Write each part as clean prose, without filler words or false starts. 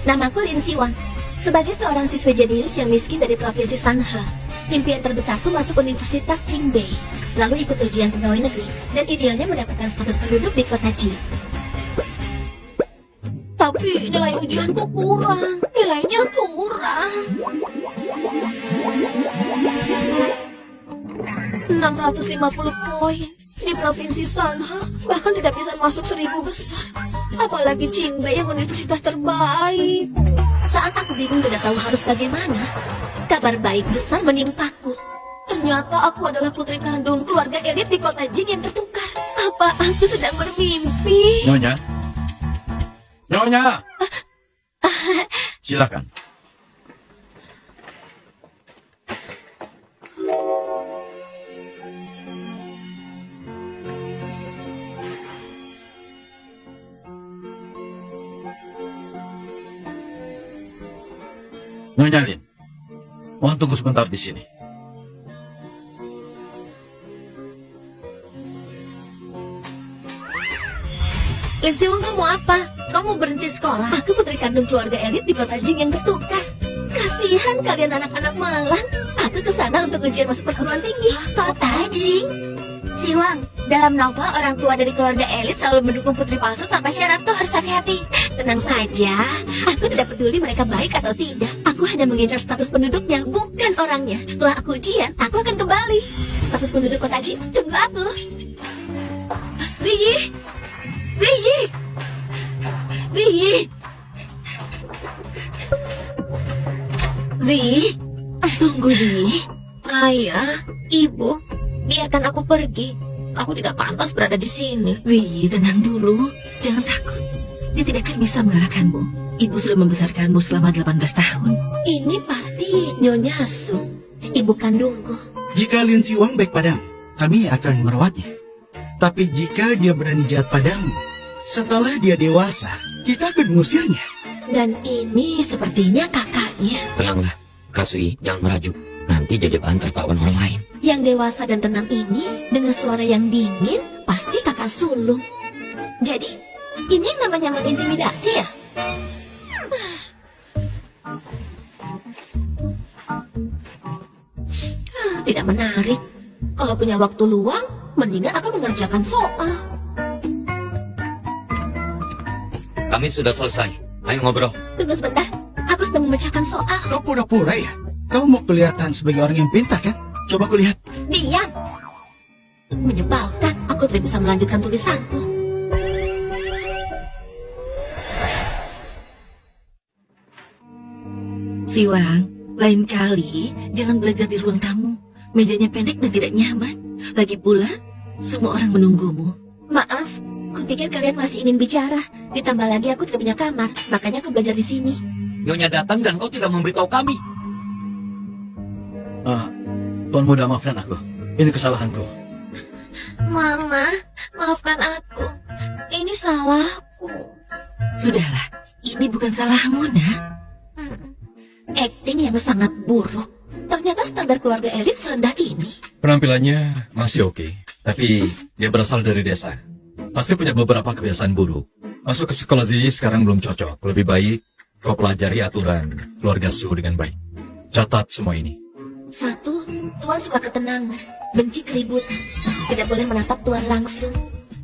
Namaku Lin Siwang. Sebagai seorang siswa jenius yang miskin dari provinsi Shanhe, impian terbesarku masuk Universitas Qingbei, lalu ikut ujian pegawai negeri, dan idealnya mendapatkan status penduduk di kota Ji. Tapi nilai ujianku kurang, nilainya kurang. 650 poin. Di provinsi Shanhe, bahkan tidak bisa masuk 1000 besar. Apalagi Qingbei yang universitas terbaik. Saat aku bingung tidak tahu harus bagaimana, kabar baik besar menimpaku. Ternyata aku adalah putri kandung keluarga elit di kota Jing yang tertukar. Apa aku sedang bermimpi? Nyonya? Nyonya! Silakan. Nyonya Lin, mohon tunggu sebentar di sini. Lin Siwang, kamu apa? Kamu berhenti sekolah? Aku putri kandung keluarga elit di kota Jing yang tertukar. Kasihan kalian anak-anak malang. Aku ke sana untuk ujian masuk perguruan tinggi. Kota Jing. Siwang, dalam novel orang tua dari keluarga elit selalu mendukung putri palsu tanpa syarat. Tuh harus hati-hati. Tenang saja, aku tidak peduli mereka baik atau tidak. Aku hanya mengincar status penduduknya, bukan orangnya. Setelah aku ujian, aku akan kembali. Status penduduk kota Jing, tunggu aku. Ziyi! Ziyi! Ziyi! Ziyi! Tunggu, Ziyi. Ayah, ibu, biarkan aku pergi. Aku tidak pantas berada di sini. Ziyi, tenang dulu. Jangan takut. Dia tidak akan bisa mengalahkanmu. Ibu sudah membesarkanmu selama 18 tahun. Ini pasti Nyonya Su, ibu kandungku. Jika Lin Siwang baik padamu, kami akan merawatnya. Tapi jika dia berani jahat padamu, setelah dia dewasa, kita akan mengusirnya. Dan ini sepertinya kakaknya. Tenanglah, Kasui, jangan merajuk. Nanti jadi bahan tertawan orang lain. Yang dewasa dan tenang ini, dengan suara yang dingin, pasti kakak sulung. Jadi, ini yang namanya mengintimidasi ya? Tidak menarik. Kalau punya waktu luang, mendingan aku mengerjakan soal. Kami sudah selesai. Ayo ngobrol. Tunggu sebentar, aku sedang memecahkan soal. Kau pura-pura ya? Kau mau kelihatan sebagai orang yang pintar kan? Coba kulihat. Diam. Menyebalkan, aku tidak bisa melanjutkan tulisanku. Siwang, lain kali jangan belajar di ruang tamu. Mejanya pendek dan tidak nyaman. Lagi pula, semua orang menunggumu. Maaf, kupikir kalian masih ingin bicara. Ditambah lagi aku tidak punya kamar, makanya aku belajar di sini. Nyonya datang dan kau tidak memberitahu kami. Tuan muda, maafkan aku. Ini kesalahanku. Mama, maafkan aku. Ini salahku. Sudahlah, ini bukan salahmu, nak. Akting yang sangat buruk. Ternyata standar keluarga elit serendah ini. Penampilannya masih oke, tapi dia berasal dari desa. Pasti punya beberapa kebiasaan buruk. Masuk ke sekolah Ziyi sekarang belum cocok. Lebih baik kau pelajari aturan keluarga Su dengan baik. Catat semua ini. 1, Tuan suka ketenangan, benci keributan. Tidak boleh menatap Tuan langsung.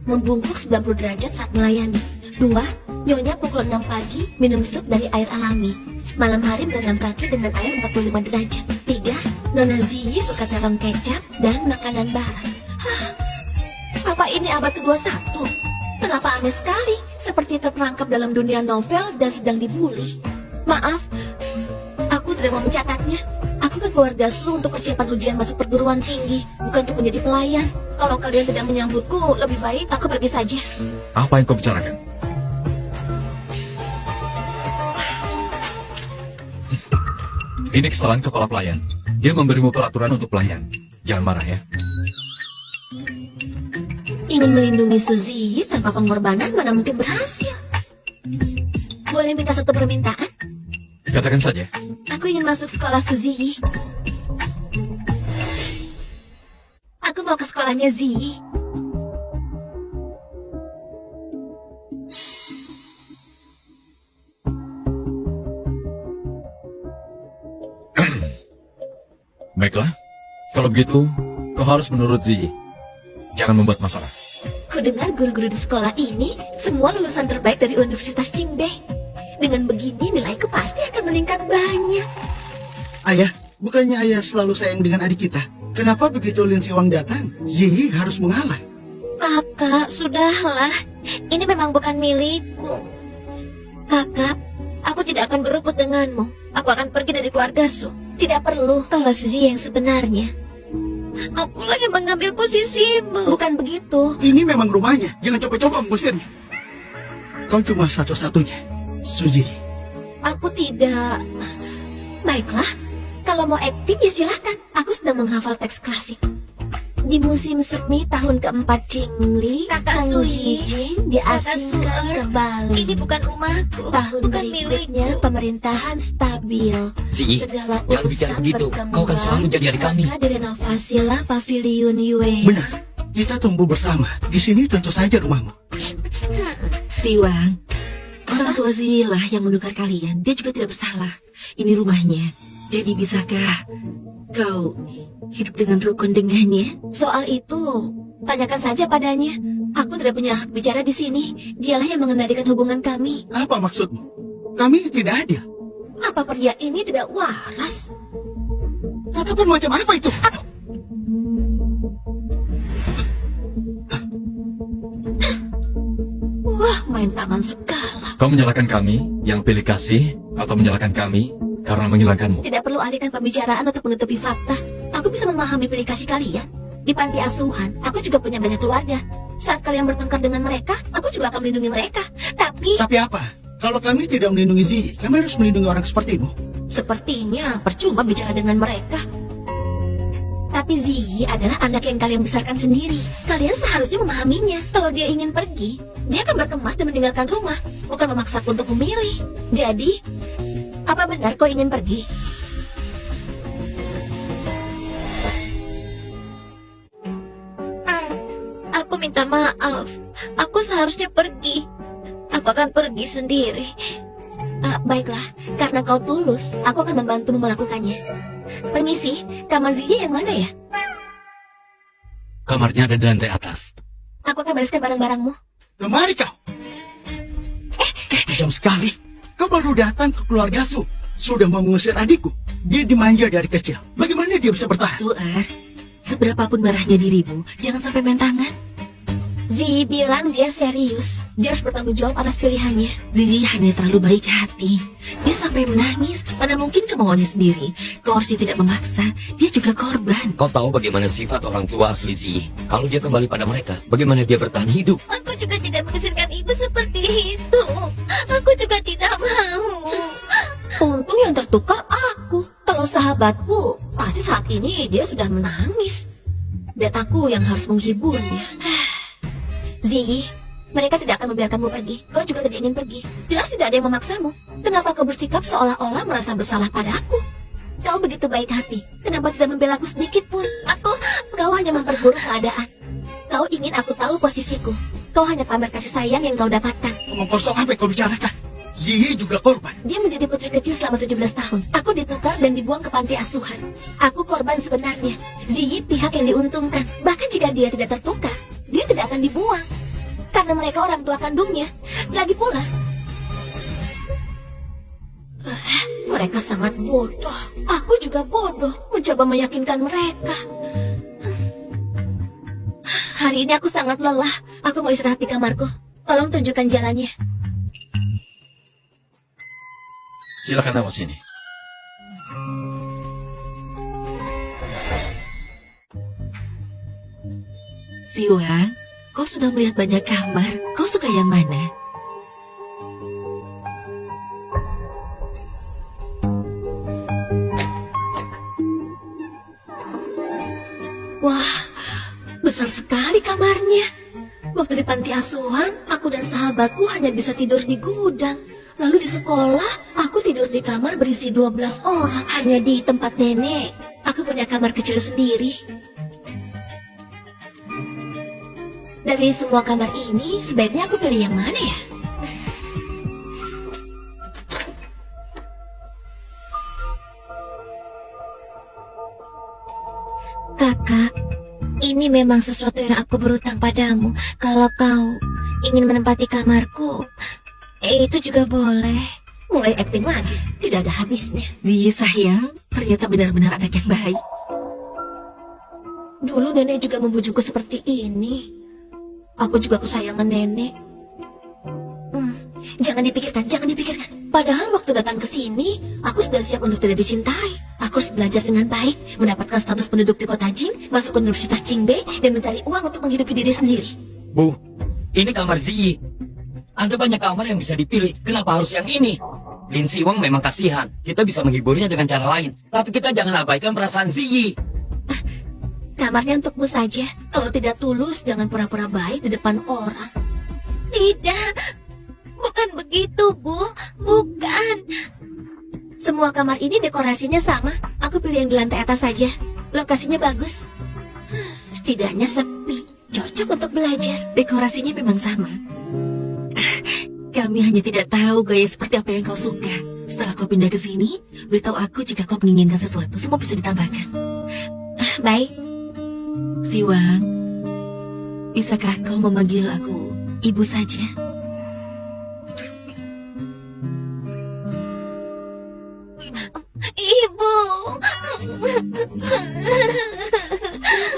Membungkuk 90 derajat saat melayani. 2, Nyonya pukul 6 pagi minum sup dari air alami. Malam hari berendam kaki dengan air 45 derajat. 3, Nona Ziyi suka terong kecap dan makanan barat. Apa ini abad ke-21? Kenapa aneh sekali? Seperti terperangkap dalam dunia novel dan sedang dibully. Maaf, aku tidak mau mencatatnya. Aku ke keluarga Su untuk persiapan ujian masuk perguruan tinggi, bukan untuk menjadi pelayan. Kalau kalian tidak menyambutku, lebih baik aku pergi saja. Apa yang kau bicarakan? Ini kesalahan kepala pelayan. Dia memberimu peraturan untuk pelayan. Jangan marah ya. Ingin melindungi Suzy tanpa pengorbanan mana mungkin berhasil. Boleh minta satu permintaan? Katakan saja. Aku ingin masuk sekolah Suzy. Aku mau ke sekolahnya Ziyi. Baiklah, kalau begitu, kau harus menurut Ziyi. Jangan membuat masalah. Kudengar guru-guru di sekolah ini semua lulusan terbaik dari Universitas Qingbei. Dengan begini nilaiku pasti akan meningkat banyak. Ayah, bukannya ayah selalu sayang dengan adik kita? Kenapa begitu Lin Siwang datang, Ziyi harus mengalah? Kakak, sudahlah. Ini memang bukan milikku. Kakak, aku tidak akan berebut denganmu. Aku akan pergi dari keluarga Su. Tidak perlu. Kalau Suzy yang sebenarnya. Akulah yang mengambil posisimu. Bukan begitu. Ini memang rumahnya, jangan coba-coba mengusirnya. Kau cuma satu-satunya, Suzy. Aku tidak. Baiklah, kalau mau aktif ya silahkan. Aku sedang menghafal teks klasik. Di musim semi tahun keempat Qingli, Kakak Kang Sui, Zijing diasingkan ke Bali. Ini bukan rumahku. Tahun bukan berikutnya milikku. pemerintahan stabil. Ziyi, Segala jangan bicara begitu. Kau kan selalu jadi adik kami. Maka direnovasilah pavilion Yue. Benar, kita tumbuh bersama. Di sini tentu saja rumahmu. Siwang, orang tua Ziyi lah yang menukar kalian. Dia juga tidak bersalah. Ini rumahnya. Jadi bisakah kau hidup dengan rukun dengannya? Soal itu, tanyakan saja padanya. Aku tidak punya hak bicara di sini. Dialah yang mengendalikan hubungan kami. Apa maksudmu? Kami tidak adil. Apa pria ini tidak waras? Tatapan macam apa itu? Wah, main tangan segala. Kau menyalahkan kami yang pilih kasih atau menyalahkan kami karena menghilangkanmu? Tidak perlu alihkan pembicaraan untuk menutupi fakta. Aku bisa memahami pilih kasih kalian. Di panti asuhan, aku juga punya banyak keluarga. Saat kalian bertengkar dengan mereka, aku juga akan melindungi mereka. Tapi, Tapi apa? Kalau kami tidak melindungi Ziyi, kami harus melindungi orang sepertimu. sepertinya percuma bicara dengan mereka. Tapi Ziyi adalah anak yang kalian besarkan sendiri. Kalian seharusnya memahaminya. Kalau dia ingin pergi, dia akan berkemas dan meninggalkan rumah, bukan memaksaku untuk memilih. Jadi, apa benar kau ingin pergi? Aku minta maaf. Aku seharusnya pergi. Aku akan pergi sendiri. Baiklah, karena kau tulus, aku akan membantumu melakukannya. Permisi, kamar Ziyi yang mana ya? Kamarnya ada di lantai atas. Aku akan bereskan barang-barangmu. Kemari kau. Kejam sekali. Kau baru datang ke keluarga Su. Sudah mau mengusir adikku. Dia dimanja dari kecil. Bagaimana dia bisa bertahan? Suar, seberapapun marahnya dirimu, jangan sampai main tangan. Ziyi bilang dia serius. Dia harus bertanggung jawab atas pilihannya. Ziyi hanya terlalu baik hati. Dia sampai menangis. Mana mungkin kemauannya sendiri. Kau harusnya tidak memaksa. Dia juga korban. Kau tahu bagaimana sifat orang tua asli Ziyi. Kalau dia kembali pada mereka, bagaimana dia bertahan hidup? Aku juga tidak mengizinkan ibu seperti itu. Aku juga tidak mau. Untung yang tertukar aku. Kalau sahabatku, pasti saat ini dia sudah menangis. Dan aku yang harus menghiburnya. Ziyi, mereka tidak akan membiarkanmu pergi. Kau juga tidak ingin pergi. Jelas tidak ada yang memaksamu. Kenapa kau bersikap seolah-olah merasa bersalah padaku? Kau begitu baik hati. Kenapa tidak membela aku sedikit pun? Kau hanya memperburuk keadaan. Kau ingin aku tahu posisiku. Kau hanya pamer kasih sayang yang kau dapatkan. Ngomong kosong apa yang kau bicarakan? Ziyi juga korban. Dia menjadi putri kecil selama 17 tahun. Aku ditukar dan dibuang ke panti asuhan. Aku korban sebenarnya. Ziyi pihak yang diuntungkan. Bahkan jika dia tidak tertukar, dia tidak akan dibuang. Karena mereka orang tua kandungnya. Lagi pula, mereka sangat bodoh. Aku juga bodoh mencoba meyakinkan mereka. Hari ini aku sangat lelah. Aku mau istirahat di kamarku. Tolong tunjukkan jalannya. Silakan lewat sini. Siwang, kau sudah melihat banyak kamar. Kau suka yang mana? Wah, besar sekali kamarnya. Waktu di panti asuhan, aku dan sahabatku hanya bisa tidur di gudang. Lalu di sekolah, aku tidur di kamar berisi 12 orang. Hanya di tempat nenek, aku punya kamar kecil sendiri. Dari semua kamar ini, sebaiknya aku pilih yang mana ya? Kakak, ini memang sesuatu yang aku berutang padamu. Kalau kau ingin menempati kamarku, itu juga boleh. Mulai akting lagi, tidak ada habisnya. Ziyi sayang, ternyata benar-benar anak yang baik. Dulu nenek juga membujukku seperti ini. Aku juga kesayangan nenek. Jangan dipikirkan, jangan dipikirkan. Padahal waktu datang ke sini, aku sudah siap untuk tidak dicintai. Aku harus belajar dengan baik, mendapatkan status penduduk di kota Jing, masuk ke Universitas Jingbe, dan mencari uang untuk menghidupi diri sendiri. Bu, ini kamar Ziyi. Ada banyak kamar yang bisa dipilih. Kenapa harus yang ini? Lin Siwang memang kasihan. Kita bisa menghiburnya dengan cara lain. Tapi kita jangan abaikan perasaan Ziyi. Kamarnya untukmu saja. Kalau tidak tulus, jangan pura-pura baik di depan orang. Tidak, bukan begitu, Bu. Bukan. Semua kamar ini dekorasinya sama. Aku pilih yang di lantai atas saja. Lokasinya bagus. Setidaknya sepi. Cocok untuk belajar. Dekorasinya memang sama. Kami hanya tidak tahu gaya seperti apa yang kau suka. Setelah kau pindah ke sini, beritahu aku jika kau menginginkan sesuatu. Semua bisa ditambahkan. Baik. Siwang, bisakah kau memanggil aku ibu saja? Ibu.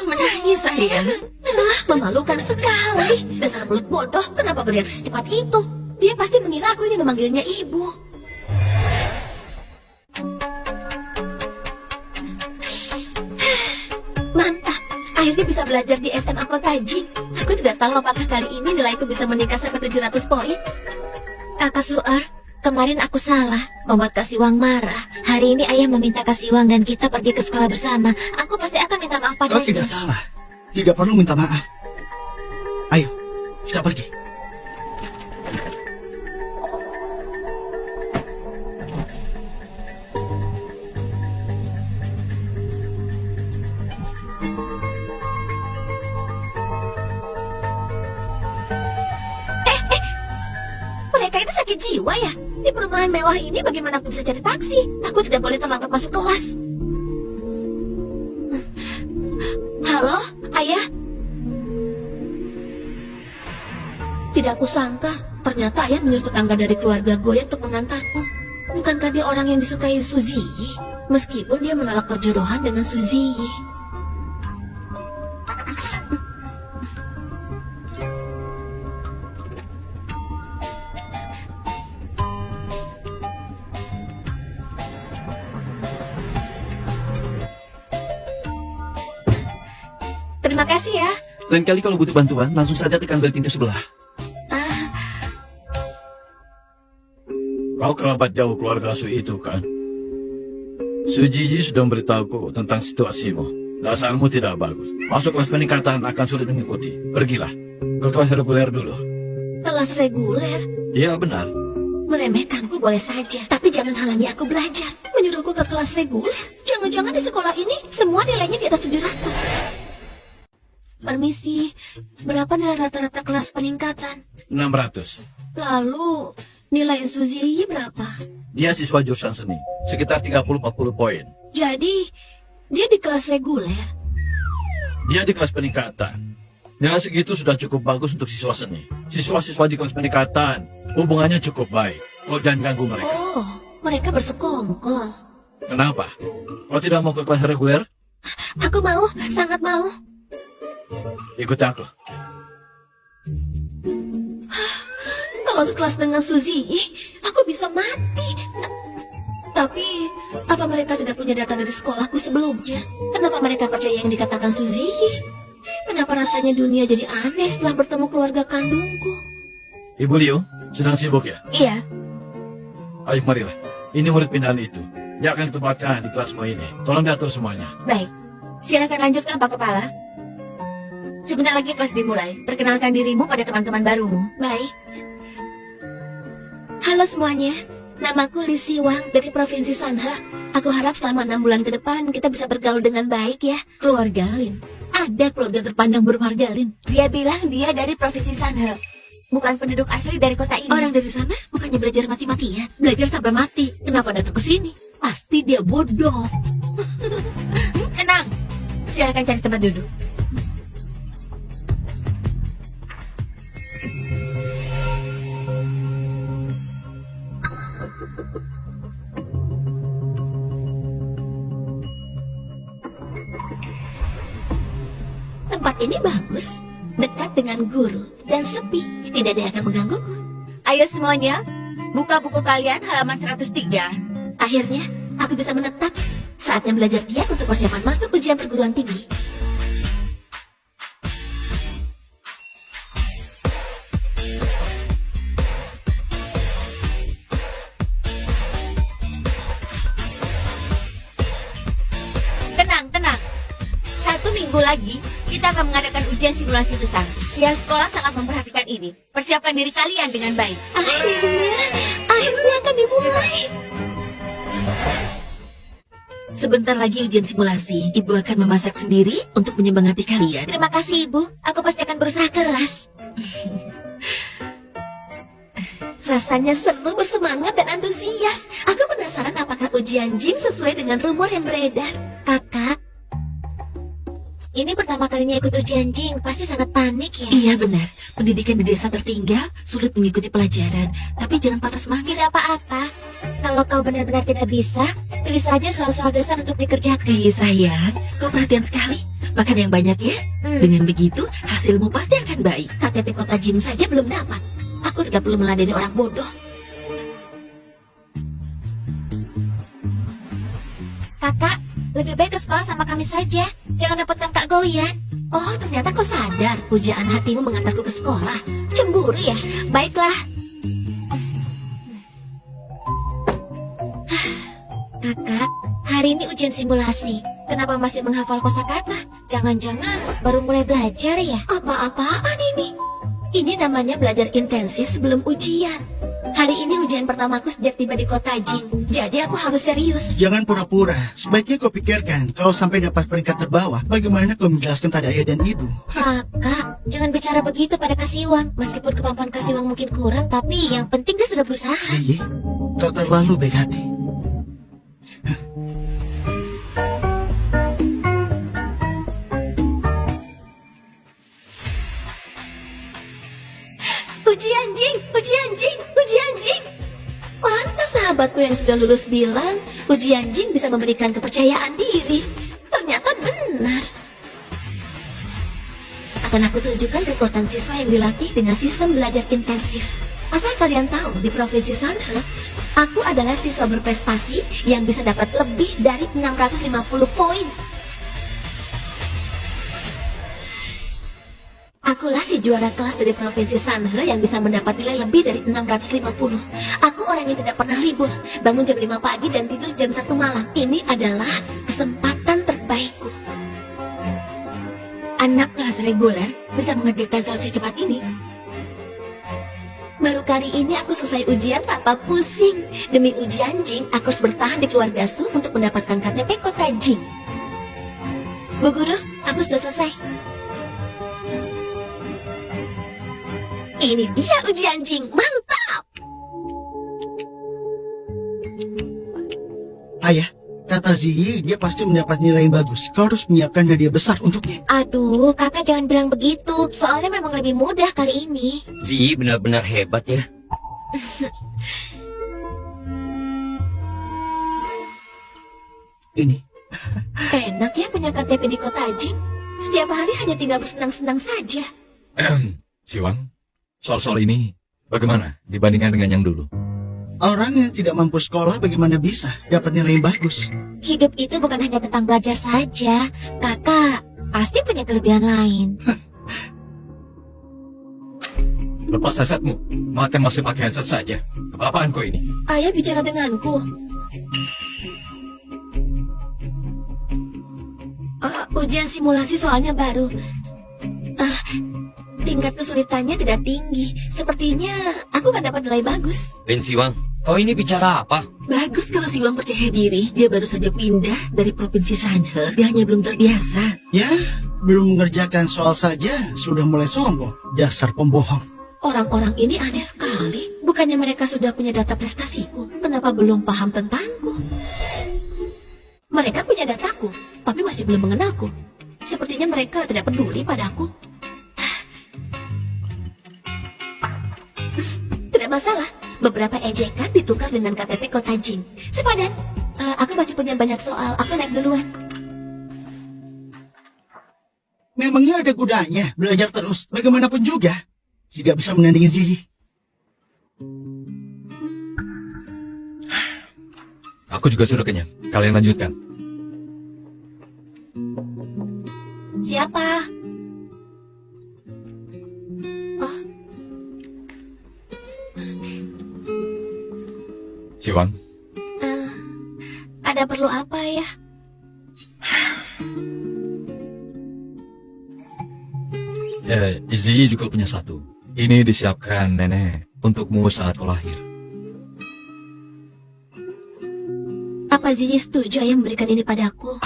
Menangis sayang. Memalukan sekali. Dasar mulut bodoh, kenapa bereaksi secepat itu? Dia pasti mengira aku ini memanggilnya ibu. Mantap, akhirnya bisa belajar di SMA Kota Jing. Aku tidak tahu apakah kali ini nilaiku bisa meningkat sampai 700 poin. Kakak Suar, kemarin aku salah, membuat Kak Siwang marah. Hari ini ayah meminta Kak Siwang dan kita pergi ke sekolah bersama. Aku pasti akan minta maaf Kau padanya. tidak salah. Tidak perlu minta maaf. Ayo, kita pergi. Mereka itu sakit jiwa ya? Di perumahan mewah ini bagaimana aku bisa cari taksi? Aku tidak boleh terlambat masuk kelas. Halo, ayah? Tidak kusangka, ternyata ayah menyuruh tetangga dari keluarga Goya untuk mengantarku. Bukankah dia orang yang disukai Suziyi? Meskipun dia menolak perjodohan dengan Suziyi. Terima kasih ya. Lain kali kalau butuh bantuan, langsung saja tekan bel pintu sebelah. Kau kerabat jauh keluarga Su itu kan? Sujiji sudah memberitahuku tentang situasimu. Dasarmu tidak bagus. Masuk kelas peningkatan akan sulit mengikuti. Pergilah. Ke kelas reguler dulu. Kelas reguler? Iya benar. Meremehkanku boleh saja, tapi jangan halangi aku belajar. Menyuruhku ke kelas reguler? Jangan-jangan di sekolah ini semua nilainya di atas 700. Permisi, berapa nilai rata-rata kelas peningkatan? 600. Lalu, nilai Suziyi berapa? Dia siswa jurusan seni. Sekitar 30-40 poin. Jadi, dia di kelas reguler. Dia di kelas peningkatan. Nilai segitu sudah cukup bagus untuk siswa seni. Siswa-siswa di kelas peningkatan, hubungannya cukup baik. Kau jangan ganggu mereka. Oh, mereka bersekongkol. Kenapa? Kau tidak mau ke kelas reguler? Aku mau, sangat mau. Ikuti aku. Kalau sekelas dengan Suziyi, aku bisa mati. Tapi, apa mereka tidak punya data dari sekolahku sebelumnya? Kenapa mereka percaya yang dikatakan Suziyi? Kenapa rasanya dunia jadi aneh setelah bertemu keluarga kandungku? Ibu Liu, sedang sibuk ya? Iya. Ayo marilah. Ini murid pindahan itu. Dia akan ditempatkan di kelasmu ini. Tolong diatur semuanya. Baik, silakan lanjutkan Pak Kepala. Sebentar lagi kelas dimulai. Perkenalkan dirimu pada teman-teman barumu. Baik. Halo semuanya, namaku Li Siwang dari Provinsi Sanhe. Aku harap selama 6 bulan ke depan kita bisa bergaul dengan baik ya. Keluarga Lin. Ada keluarga terpandang bermarga Lin. Dia bilang dia dari Provinsi Sanhe. Bukan penduduk asli dari kota ini. Orang dari sana bukannya belajar mati-matian. Belajar sampai mati. Kenapa datang ke sini? Pasti dia bodoh. Tenang, Silakan cari tempat duduk. Tempat ini bagus, dekat dengan guru dan sepi. Tidak ada yang akan menggangguku. Ayo semuanya, buka buku kalian halaman 103. Akhirnya, aku bisa menetap. Saatnya belajar giat untuk persiapan masuk ujian perguruan tinggi. Tenang, tenang. 1 minggu lagi, kita akan mengadakan ujian simulasi besar. Yang sekolah sangat memperhatikan ini. Persiapkan diri kalian dengan baik. Akhirnya akan dimulai. Sebentar lagi ujian simulasi. Ibu akan memasak sendiri untuk menyemangati kalian. Terima kasih, Ibu. Aku pasti akan berusaha keras. Rasanya seru, bersemangat, dan antusias. Aku penasaran apakah ujian Jing sesuai dengan rumor yang beredar. Kakak, ini pertama kalinya ikut ujian Jing. Pasti sangat panik ya? Iya benar, pendidikan di desa tertinggal, sulit mengikuti pelajaran. Tapi jangan patah semangat. Tidak apa-apa. Kalau kau benar-benar tidak bisa, pilih saja soal-soal dasar untuk dikerjakan. Iya sayang, kau perhatian sekali. Makan yang banyak ya. Dengan begitu, hasilmu pasti akan baik. KTP kota Jing saja belum dapat. Aku tidak perlu meladeni orang bodoh. Kakak, lebih baik ke sekolah sama kami saja. Jangan dapatkan Kak Goyan. Oh, ternyata kau sadar pujaan hatimu mengantarku ke sekolah. Cemburu ya? Baiklah. Kakak, hari ini ujian simulasi. Kenapa masih menghafal kosakata? Jangan-jangan baru mulai belajar ya? Apa-apaan ini? Ini namanya belajar intensif sebelum ujian. Hari ini ujian pertamaku sejak tiba di kota Jing. Jadi aku harus serius. Jangan pura-pura. Sebaiknya kau pikirkan, kalau sampai dapat peringkat terbawah, bagaimana kau menjelaskan pada ayah dan ibu? Kakak, jangan bicara begitu pada Kasiwang. Meskipun kemampuan Kasiwang mungkin kurang, tapi yang penting dia sudah berusaha. Ziyi, kau terlalu baik hati. Ujian Jing, ujian Jing, ujian Jing. Pantas sahabatku yang sudah lulus bilang ujian Jing bisa memberikan kepercayaan diri. Ternyata benar. Akan aku tunjukkan kekuatan siswa yang dilatih dengan sistem belajar intensif. Asal kalian tahu, di Provinsi Sanhe, aku adalah siswa berprestasi yang bisa dapat lebih dari 650 poin. Akulah si juara kelas dari Provinsi Sanhe yang bisa mendapat nilai lebih dari 650. Aku orang yang tidak pernah libur, bangun jam 5 pagi dan tidur jam 1 malam. Ini adalah kesempatan terbaikku. Anak kelas reguler bisa mengerjakan soal secepat ini. Baru kali ini aku selesai ujian tanpa pusing. Demi ujian Jing, aku harus bertahan di keluarga Su untuk mendapatkan KTP kota Jing. Bu Guru, aku sudah selesai. Ini dia ujian Jing, mantap! Ayah, kata Ziyi, dia pasti mendapat nilai yang bagus. Kau harus menyiapkan hadiah besar untuknya. Aduh, kakak jangan bilang begitu. Soalnya memang lebih mudah kali ini. Ziyi benar-benar hebat ya. Ini. Enak ya punya KTP di kota Jing. Setiap hari hanya tinggal bersenang-senang saja. Siwang, soal-soal ini bagaimana dibandingkan dengan yang dulu? Orang yang tidak mampu sekolah bagaimana bisa dapat nilai yang bagus? Hidup itu bukan hanya tentang belajar saja. Kakak pasti punya kelebihan lain. Lepas headsetmu, makan masih pakai headset saja. Apa-apaan kau ini? Ayah bicara denganku. Ujian simulasi soalnya baru. Tingkat kesulitannya tidak tinggi. Sepertinya aku gak dapat nilai bagus. Lin Siwang, kau ini bicara apa? Bagus kalau Siwang percaya diri. Dia baru saja pindah dari Provinsi Sanhe. Dia hanya belum terbiasa. Ya, belum mengerjakan soal saja sudah mulai sombong. Dasar pembohong. Orang-orang ini aneh sekali. Bukannya mereka sudah punya data prestasiku. Kenapa belum paham tentangku? Mereka punya dataku, tapi masih belum mengenalku. Sepertinya mereka tidak peduli padaku. Tidak masalah. Beberapa ejekan ditukar dengan KTP Kota Jing. Sepadan. Aku masih punya banyak soal. Aku naik duluan. Memangnya ada gunanya belajar terus, bagaimanapun juga. Tidak bisa menandingi Ziyi. Aku juga sudah kenyang. Kalian lanjutkan. Siapa? Oh, Siwang, ada perlu apa ya? Ziyi juga punya satu. Ini disiapkan nenek untukmu saat kau lahir. Apa Ziyi setuju ayah memberikan ini padaku?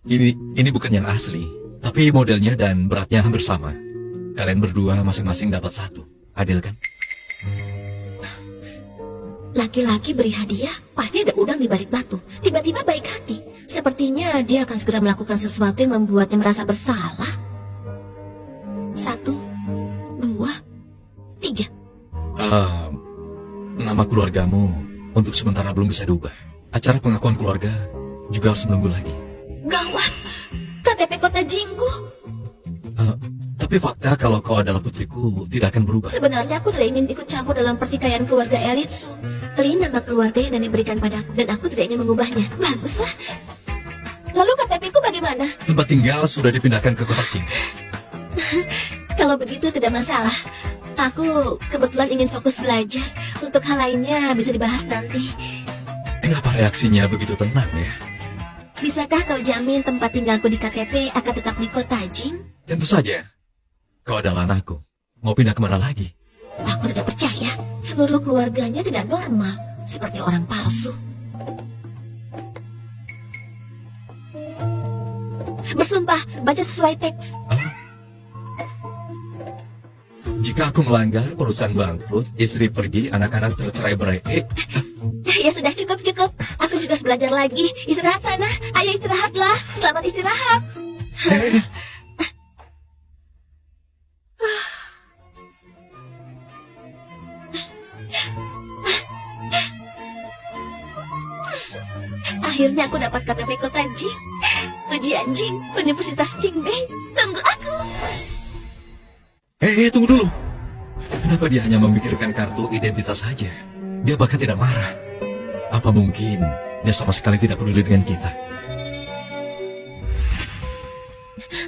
Ini bukan yang asli, tapi modelnya dan beratnya hampir sama. Kalian berdua masing-masing dapat satu. Adil kan? Laki-laki beri hadiah, pasti ada udang di balik batu. Tiba-tiba baik hati. Sepertinya dia akan segera melakukan sesuatu yang membuatnya merasa bersalah. 1, 2, 3. Nama keluargamu untuk sementara belum bisa diubah. Acara pengakuan keluarga juga harus menunggu lagi. Gawat, KTP Kota Jingku. Tapi fakta kalau kau adalah putriku tidak akan berubah. Sebenarnya aku tidak ingin ikut campur dalam pertikaian keluarga Elitsu. Lin nama keluarga yang nenek berikan padaku dan aku tidak ingin mengubahnya. Baguslah. Lalu KTP ku bagaimana? Tempat tinggal sudah dipindahkan ke Kota Jing. Kalau begitu tidak masalah. Aku kebetulan ingin fokus belajar. Untuk hal lainnya bisa dibahas nanti. Kenapa reaksinya begitu tenang ya? Bisakah kau jamin tempat tinggalku di KTP akan tetap di Kota Jing? Tentu saja. Kau adalah anakku. Mau pindah kemana lagi? Aku tidak percaya. Seluruh keluarganya tidak normal. Seperti orang palsu. Bersumpah, baca sesuai teks. Jika aku melanggar, perusahaan bangkrut, istri pergi, anak-anak tercerai-berai. Ya sudah, cukup. Aku juga harus belajar lagi. Istirahat sana. Ayo istirahatlah. Selamat istirahat. Akhirnya aku dapat KTP Kota Jing. Ujian Jing, Universitas Jingbei. Tunggu aku. Tunggu dulu. Kenapa dia hanya memikirkan kartu identitas saja? Dia bahkan tidak marah. Apa mungkin dia sama sekali tidak peduli dengan kita?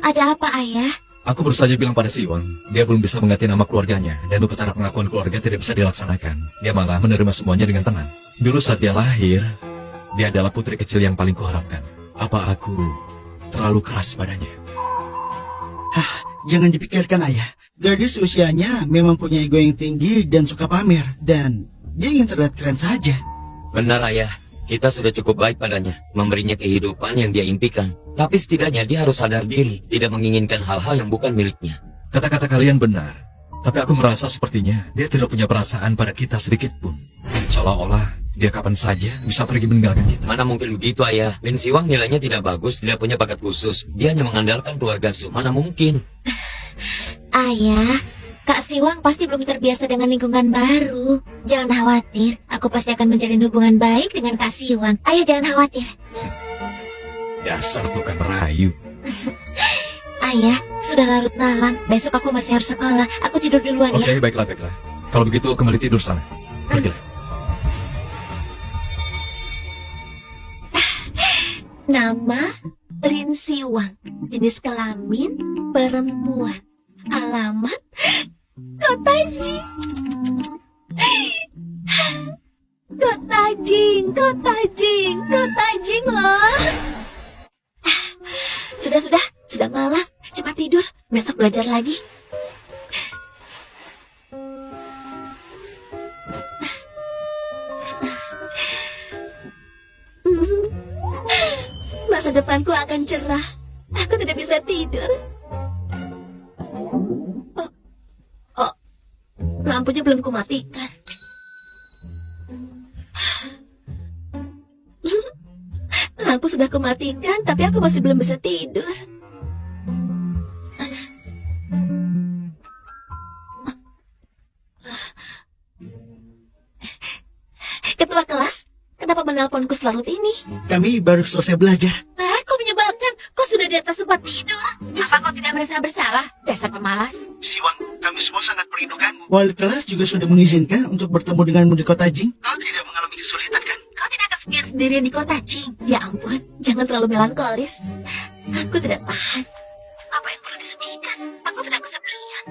Ada apa, Ayah? Aku baru saja bilang pada Siwang, dia belum bisa mengganti nama keluarganya, dan upacara pengakuan keluarga tidak bisa dilaksanakan. Dia malah menerima semuanya dengan tenang. Dulu saat dia lahir, dia adalah putri kecil yang paling kuharapkan. Apa aku terlalu keras padanya? Jangan dipikirkan, Ayah. Gadis usianya memang punya ego yang tinggi dan suka pamer. Dan dia ingin terlihat keren saja. Benar, Ayah. Kita sudah cukup baik padanya, memberinya kehidupan yang dia impikan. Tapi setidaknya dia harus sadar diri, tidak menginginkan hal-hal yang bukan miliknya. Kata-kata kalian benar. Tapi aku merasa sepertinya dia tidak punya perasaan pada kita sedikit pun. Seolah-olah dia kapan saja bisa pergi meninggalkan kita. Mana mungkin begitu, Ayah. Lin Siwang nilainya tidak bagus, tidak punya bakat khusus. Dia hanya mengandalkan keluarga Su. Mana mungkin? Ayah, Kak Siwang pasti belum terbiasa dengan lingkungan baru. Jangan khawatir, aku pasti akan menjalin hubungan baik dengan Kak Siwang. Ayah jangan khawatir. Dasar tukang merayu. Ayah, sudah larut malam. Besok aku masih harus sekolah. Aku tidur duluan Oke, ya. baiklah. Kalau begitu kembali tidur sana. Pergilah. Nama Lin Siwang. Jenis kelamin perempuan. Alamat Kota Jing. Kota Jing loh. Sudah malam. Cepat tidur. Besok belajar lagi. Masa depanku akan cerah. Aku tidak bisa tidur. Oh, lampunya belum kumatikan. Lampu sudah kumatikan, tapi aku masih belum bisa tidur. Ketua kelas, kenapa menelponku selarut ini? Kami baru selesai belajar. Kau menyebalkan. Kau sudah di atas tempat tidur. Apa kau tidak merasa bersalah? Dasar pemalas. Siwang, kami semua sangat merindukanmu. Wali kelas juga sudah mengizinkan untuk bertemu denganmu di kota Jing. Kau tidak mengalami kesulitan kan? Kau tidak kesepian sendirian di kota Jing. Ya ampun, jangan terlalu melankolis. Aku tidak tahan. Apa yang perlu disepikan? Aku tidak kesepian.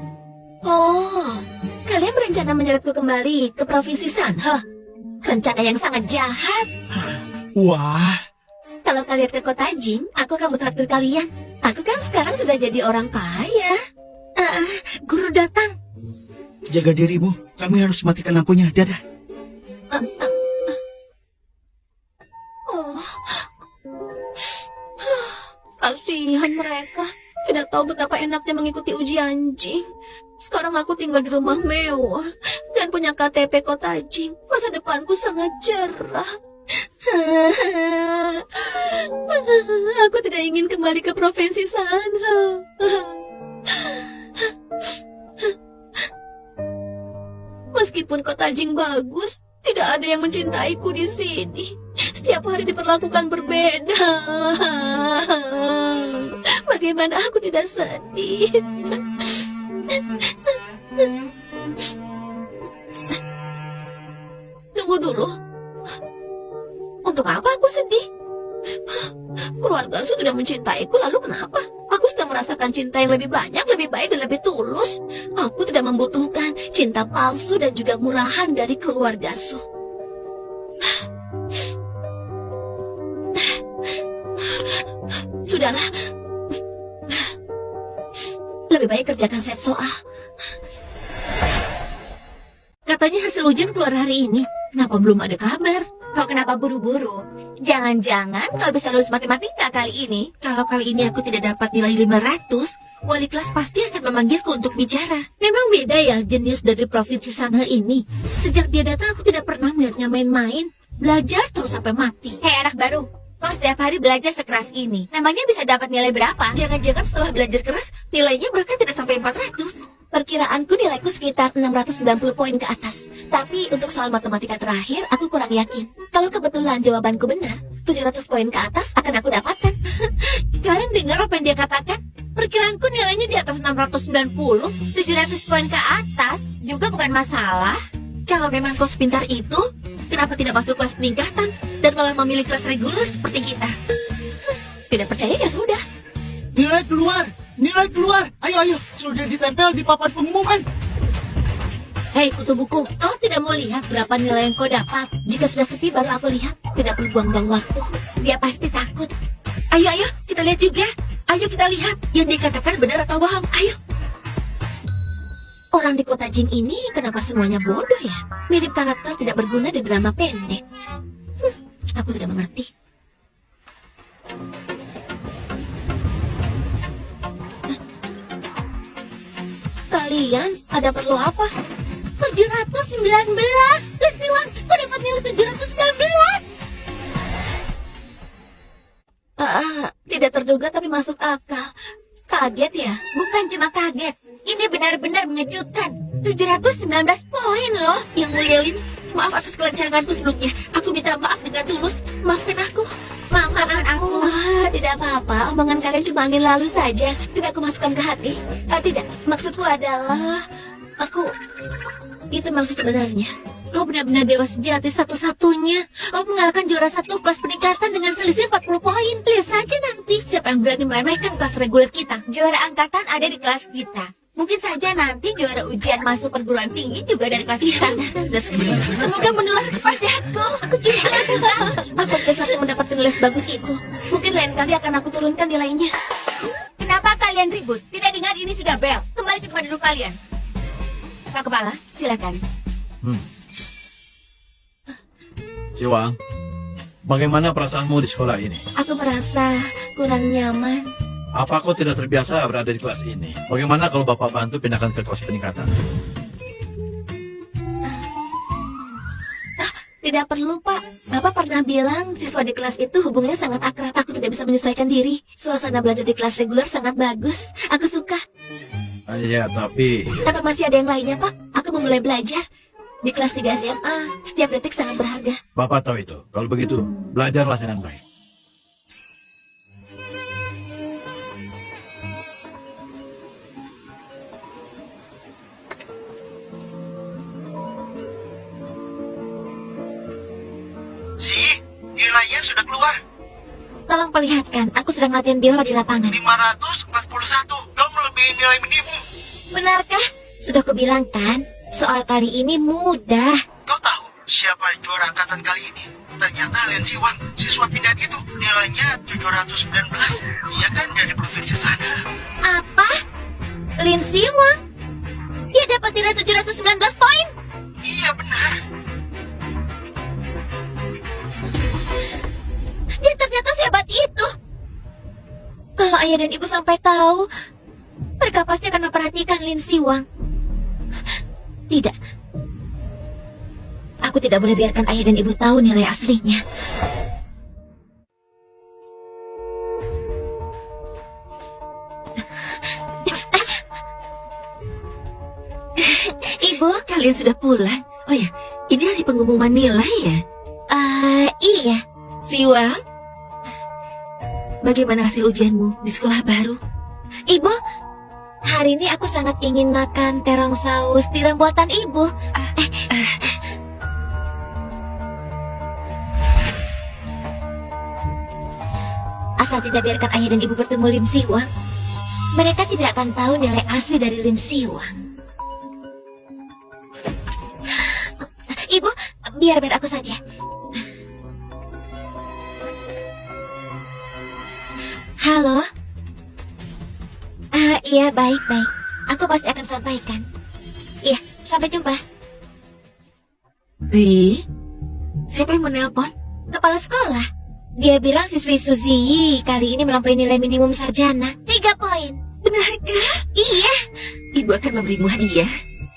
Oh, kalian berencana menyeretku kembali ke provinsi Sanhe. Rencana yang sangat jahat. Wah, Kalau kalian ke kota Jing, aku akan traktir kalian. Aku kan sekarang sudah jadi orang kaya. Guru datang. jaga dirimu. Kami harus matikan lampunya. Dadah. Oh. Kasihan mereka. Tidak tahu betapa enaknya mengikuti ujian Jing. Sekarang aku tinggal di rumah mewah dan punya KTP kota Jing. Masa depanku sangat cerah. Aku tidak ingin kembali ke provinsi sana. Meskipun kota Jing bagus, tidak ada yang mencintaiku di sini. Setiap hari diperlakukan berbeda. Bagaimana aku tidak sedih? Tunggu dulu. Untuk apa aku sedih? Keluarga sudah mencintaiku, lalu kenapa? Aku sudah merasakan cinta yang lebih banyak, lebih baik dan lebih tulus. Aku tidak membutuhkan cinta palsu dan juga murahan dari keluarga Su. Sudahlah. Lebih baik kerjakan set soal. Katanya hasil ujian keluar hari ini. Kenapa belum ada kabar? Kau kenapa buru-buru? Jangan-jangan kau bisa lulus matematika kali ini. Kalau kali ini aku tidak dapat nilai 500, wali kelas pasti akan memanggilku untuk bicara. Memang beda ya jenius dari provinsi Sanhe ini. Sejak dia datang aku tidak pernah melihatnya main-main. Belajar terus sampai mati. Hei anak baru, kau setiap hari belajar sekeras ini. Namanya bisa dapat nilai berapa? Jangan-jangan setelah belajar keras, nilainya bahkan tidak sampai 400. Perkiraanku nilaiku sekitar 690 poin ke atas. Tapi untuk soal matematika terakhir, aku kurang yakin. Kalau kebetulan jawabanku benar, 700 poin ke atas akan aku dapatkan. Kalian dengar apa yang dia katakan? Perkiraanku nilainya di atas 690. 700 poin ke atas juga bukan masalah. Kalau memang kau sepintar itu, kenapa tidak masuk kelas peningkatan dan malah memilih kelas reguler seperti kita? Tidak percaya ya sudah. Nilai keluar! Nilai keluar! Ayo, ayo! Sudah ditempel di papan pengumuman. Hei kutu buku, kau tidak mau lihat berapa nilai yang kau dapat? Jika sudah sepi baru aku lihat. Tidak perlu buang-buang waktu. Dia pasti takut. Ayo, ayo, kita lihat juga. Ayo kita lihat yang dikatakan benar atau bohong. Ayo. Orang di kota Jing ini kenapa semuanya bodoh ya? Mirip karakter tidak berguna di drama pendek. Aku tidak mengerti. Kalian ada perlu apa? 719. Lensiwang, kau dapat nilai 719. Tidak terduga tapi masuk akal. Kaget ya? Bukan cuma kaget, ini benar-benar mengejutkan. 719 poin loh. Yang mulia Lin, maaf atas kelancanganku sebelumnya. Aku minta maaf dengan tulus. Maafkan aku. Maafkan aku. Tidak apa-apa. Omongan kalian cuma angin lalu saja. Tidak aku masukkan ke hati. Tidak, maksudku adalah itu maksud sebenarnya. Kau benar-benar dewa sejati satu-satunya. Kau mengalahkan juara satu kelas peningkatan dengan selisih 40 poin. Lihat saja nanti siapa yang berani meremehkan kelas reguler kita. Juara angkatan ada di kelas kita. Mungkin saja nanti juara ujian masuk perguruan tinggi juga dari kelas kita. Semoga menular kepadaku. Aku juga. Apa dasarnya mendapatkan nilai sebagus itu? Mungkin lain kali akan aku turunkan nilainya. Kenapa kalian ribut? Tidak dengar ini sudah bel. Kembali ke tempat duduk kalian. Pak Kepala, silakan. Siwang, bagaimana perasaanmu di sekolah ini? Aku merasa kurang nyaman. Apa kau tidak terbiasa berada di kelas ini? Bagaimana kalau Bapak bantu pindahkan ke kelas peningkatan? Tidak perlu, Pak. Bapak pernah bilang siswa di kelas itu hubungannya sangat akrab. Aku tidak bisa menyesuaikan diri. Suasana belajar di kelas reguler sangat bagus. Aku suka. Iya, tapi... Apa masih ada yang lainnya, Pak? Aku memulai belajar. Di kelas 3 SMA, setiap detik sangat berharga. Papa tahu itu. Kalau begitu, belajarlah dengan baik. Nilainya sudah keluar. Tolong perlihatkan, aku sedang latihan biola di lapangan. 541. Kau melebihi nilai minimum. Benarkah? Sudah kubilang kan, soal kali ini mudah. Kau tahu siapa juara angkatan kali ini? Ternyata Lin Siwang, siswa pindahan itu. Nilainya 719. Dia kan dari provinsi sana. Apa? Lin Siwang? Dia dapat nilai 719 poin? Iya benar. Dia ternyata sehebat itu. Kalau ayah dan ibu sampai tahu, mereka pasti akan memperhatikan Lin Siwang. Tidak. Aku tidak boleh biarkan ayah dan ibu tahu nilai aslinya. Ibu, Kalian sudah pulang? Oh ya, ini hari pengumuman nilai ya? Iya. Siwang, bagaimana hasil ujianmu di sekolah baru? Ibu, hari ini aku sangat ingin makan terong saus tiram buatan ibu. Asal tidak biarkan ayah dan ibu bertemu Lin Siwang, mereka tidak akan tahu nilai asli dari Lin Siwang. Ibu, biar aku saja. Halo? Iya, baik. Aku pasti akan sampaikan. Iya, sampai jumpa. Zi, siapa yang menelpon? Kepala sekolah. Dia bilang siswi Suzy kali ini melampaui nilai minimum sarjana. 3 poin. Benarkah? Iya. Ibu akan memberimu hadiah.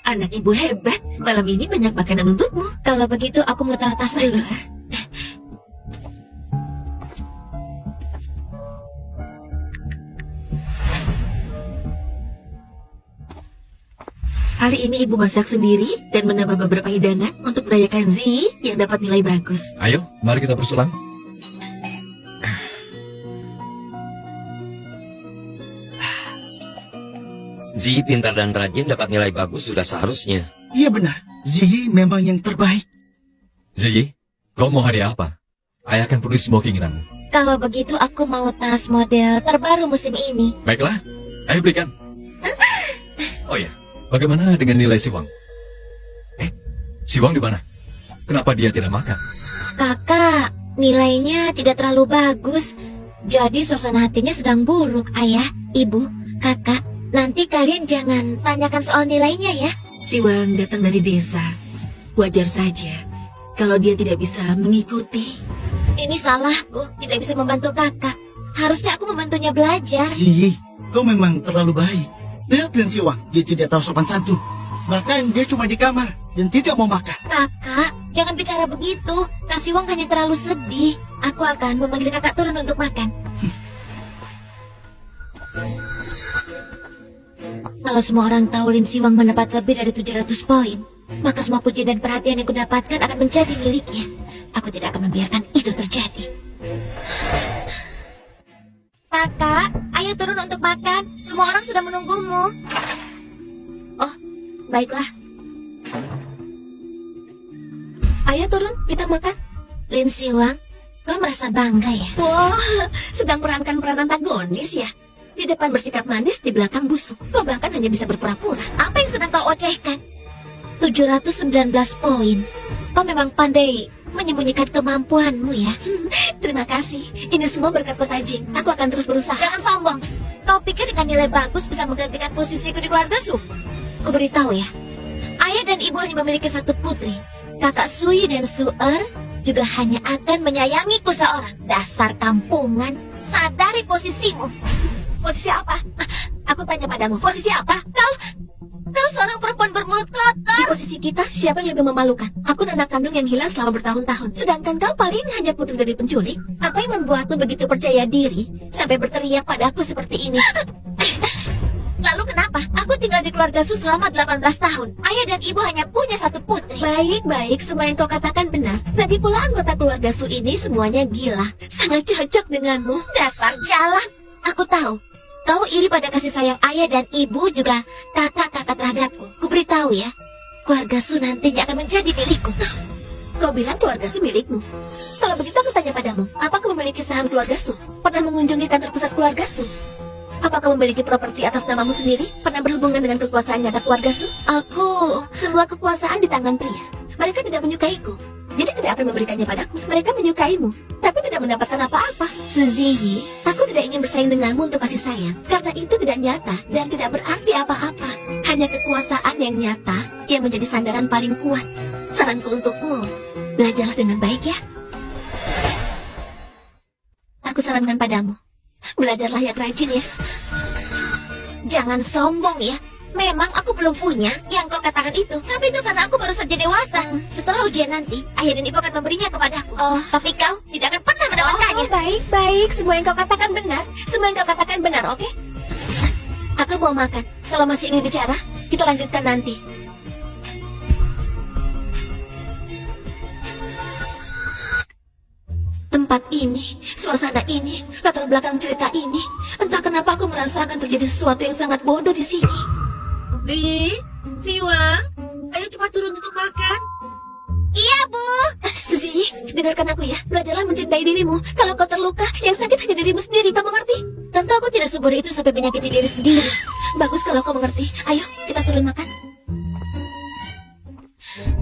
Anak ibu hebat. Malam ini banyak makanan untukmu. Kalau begitu aku mau taruh tas dulu. Hari ini ibu masak sendiri dan menambah beberapa hidangan untuk merayakan Zi yang dapat nilai bagus. Ayo, mari kita bersulang. Zi pintar dan rajin dapat nilai bagus sudah seharusnya. Iya benar. Ziyi memang yang terbaik. Ziyi, kau mau hadiah apa? Ayah akan penuhi semua keinginanmu. Kalau begitu aku mau tas model terbaru musim ini. Baiklah, ayo berikan. Oh ya, bagaimana dengan nilai Siwang? Siwang di mana? Kenapa dia tidak makan? Kakak, nilainya tidak terlalu bagus. Jadi suasana hatinya sedang buruk, ayah, ibu, kakak. Nanti kalian jangan tanyakan soal nilainya ya. Siwang datang dari desa. Wajar saja kalau dia tidak bisa mengikuti. Ini salahku, tidak bisa membantu kakak. Harusnya aku membantunya belajar. Ziyi, kau memang terlalu baik. Lihat Lin Siwang, dia tidak tahu sopan santun. Bahkan dia cuma di kamar dan tidak mau makan. Kakak, jangan bicara begitu. Kak Siwang hanya terlalu sedih. Aku akan memanggil kakak turun untuk makan. Kalau semua orang tahu Lin Siwang mendapat lebih dari 700 poin, maka semua pujian dan perhatian yang kudapatkan akan menjadi miliknya. Aku tidak akan membiarkan itu terjadi. Kakak, ayo turun untuk makan. Semua orang sudah menunggumu. Oh, baiklah. Ayo turun, kita makan. Lin Siwang, kau merasa bangga ya? Wah, sedang perankan peran antagonis ya? Di depan bersikap manis, di belakang busuk. Kau bahkan hanya bisa berpura-pura. Apa yang sedang kau ocehkan? 719 poin. Kau memang pandai menyembunyikan kemampuanmu ya. Terima kasih. Ini semua berkat Kota Jing. Aku akan terus berusaha. Jangan sombong. Kau pikir dengan nilai bagus bisa menggantikan posisiku di keluarga Su? Ku beritahu ya. Ayah dan ibu hanya memiliki satu putri. Kakak Sui dan Suer juga hanya akan menyayangiku seorang. Dasar kampungan. Sadari posisimu. Posisi apa? Aku tanya padamu, posisi apa? Kau seorang perempuan bermulut Di kotor. posisi kita, siapa yang lebih memalukan? Aku anak kandung yang hilang selama bertahun-tahun. Sedangkan kau paling hanya putri dari penculik. Apa yang membuatmu begitu percaya diri sampai berteriak padaku seperti ini? Lalu kenapa? Aku tinggal di keluarga Su selama 18 tahun. Ayah dan ibu hanya punya satu putri. Baik, semua yang kau katakan benar. Lagi pula anggota keluarga Su ini semuanya gila. Sangat cocok denganmu. Dasar jalan. Aku tahu. Kau iri pada kasih sayang ayah dan ibu juga kakak-kakak terhadapku. Ku beritahu ya. Keluarga Su nantinya akan menjadi milikku. Kau bilang keluarga Su milikmu. Kalau begitu aku tanya padamu, apa kau memiliki saham keluarga Su? Pernah mengunjungi kantor pusat keluarga Su? Apa kau memiliki properti atas namamu sendiri? Pernah berhubungan dengan kekuasaan nyata keluarga Su? Semua kekuasaan di tangan pria. Mereka tidak menyukaiku. Jadi tidak akan memberikannya padaku. Mereka menyukaimu, tapi tidak mendapatkan apa-apa. Suziyi, aku tidak ingin bersaing denganmu untuk kasih sayang. Karena itu tidak nyata dan tidak berarti apa-apa. Hanya kekuasaan yang nyata yang menjadi sandaran paling kuat. Saranku untukmu, belajarlah dengan baik ya. Aku sarankan padamu, belajarlah yang rajin ya. Jangan sombong ya. Memang aku belum punya yang kau katakan itu. Tapi itu karena aku baru saja dewasa. Setelah ujian nanti, ayah dan ibu akan memberinya kepadaku. Tapi kau tidak akan pernah mendapatkannya. Baik. Semua yang kau katakan benar. Semua yang kau katakan benar, oke? Aku mau makan. Kalau masih ingin bicara, kita lanjutkan nanti. Tempat ini, suasana ini, latar belakang cerita ini. Entah kenapa aku merasa akan terjadi sesuatu yang sangat bodoh di sini. Siwang, ayo cepat turun untuk makan. Iya, Bu. Suzy, dengarkan aku ya. Belajarlah mencintai dirimu. Kalau kau terluka, yang sakit hanya dirimu sendiri. Kau mengerti? Tentu aku tidak sebodoh itu sampai menyakiti diri sendiri. Bagus kalau kau mengerti. Ayo, kita turun makan.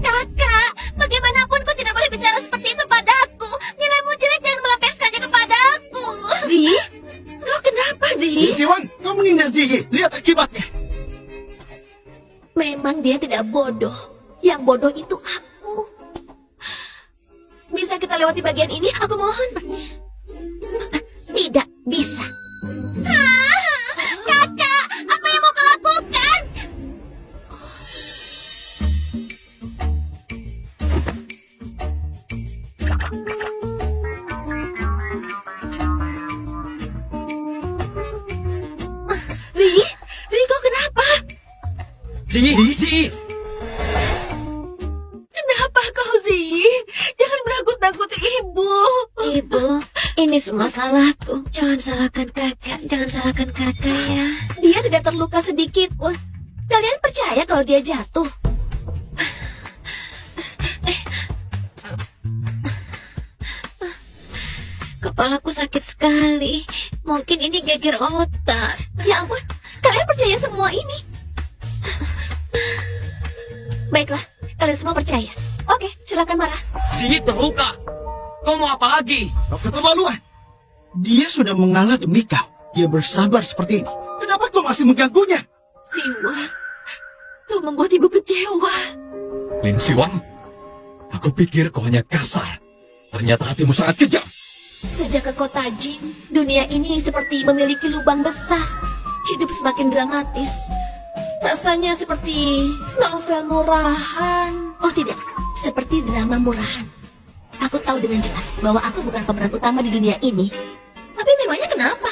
Kakak, bagaimanapun kau tidak boleh bicara seperti itu padaku. Nilaimu jelek, jangan melampiaskannya kepadaku. Zi, kau kenapa, Zi? Siwang, kau menghina Ziyi. Lihat akibatnya. Memang dia tidak bodoh. Yang bodoh itu aku. Bisa kita lewati bagian ini? Aku mohon. Tidak bisa. Kakak, apa yang mau kau lakukan? Zi, kau kenapa? Zi. Kenapa kau, Zi? Jangan menakut-nakuti ibu. Ibu, ini semua salahku. Jangan salahkan kakak ya. Dia tidak terluka sedikit pun. Kalian percaya kalau dia jatuh? Kepalaku sakit sekali. Mungkin ini geger otak. Ya ampun, kalian percaya semua ini? Baiklah, kalian semua percaya. Oke, silakan marah. Zi terluka. Kau mau apa lagi? Kau keterlaluan. Dia sudah mengalah demi kau. Dia bersabar seperti ini. Kenapa kau masih mengganggunya? Siwang, kau membuat ibu kecewa. Lin Siwang, aku pikir kau hanya kasar. Ternyata hatimu sangat kejam. Sejak ke kota Jin, dunia ini seperti memiliki lubang besar. Hidup semakin dramatis. Rasanya seperti novel murahan. Oh tidak, seperti drama murahan. Aku tahu dengan jelas bahwa aku bukan pemeran utama di dunia ini. Tapi memangnya kenapa?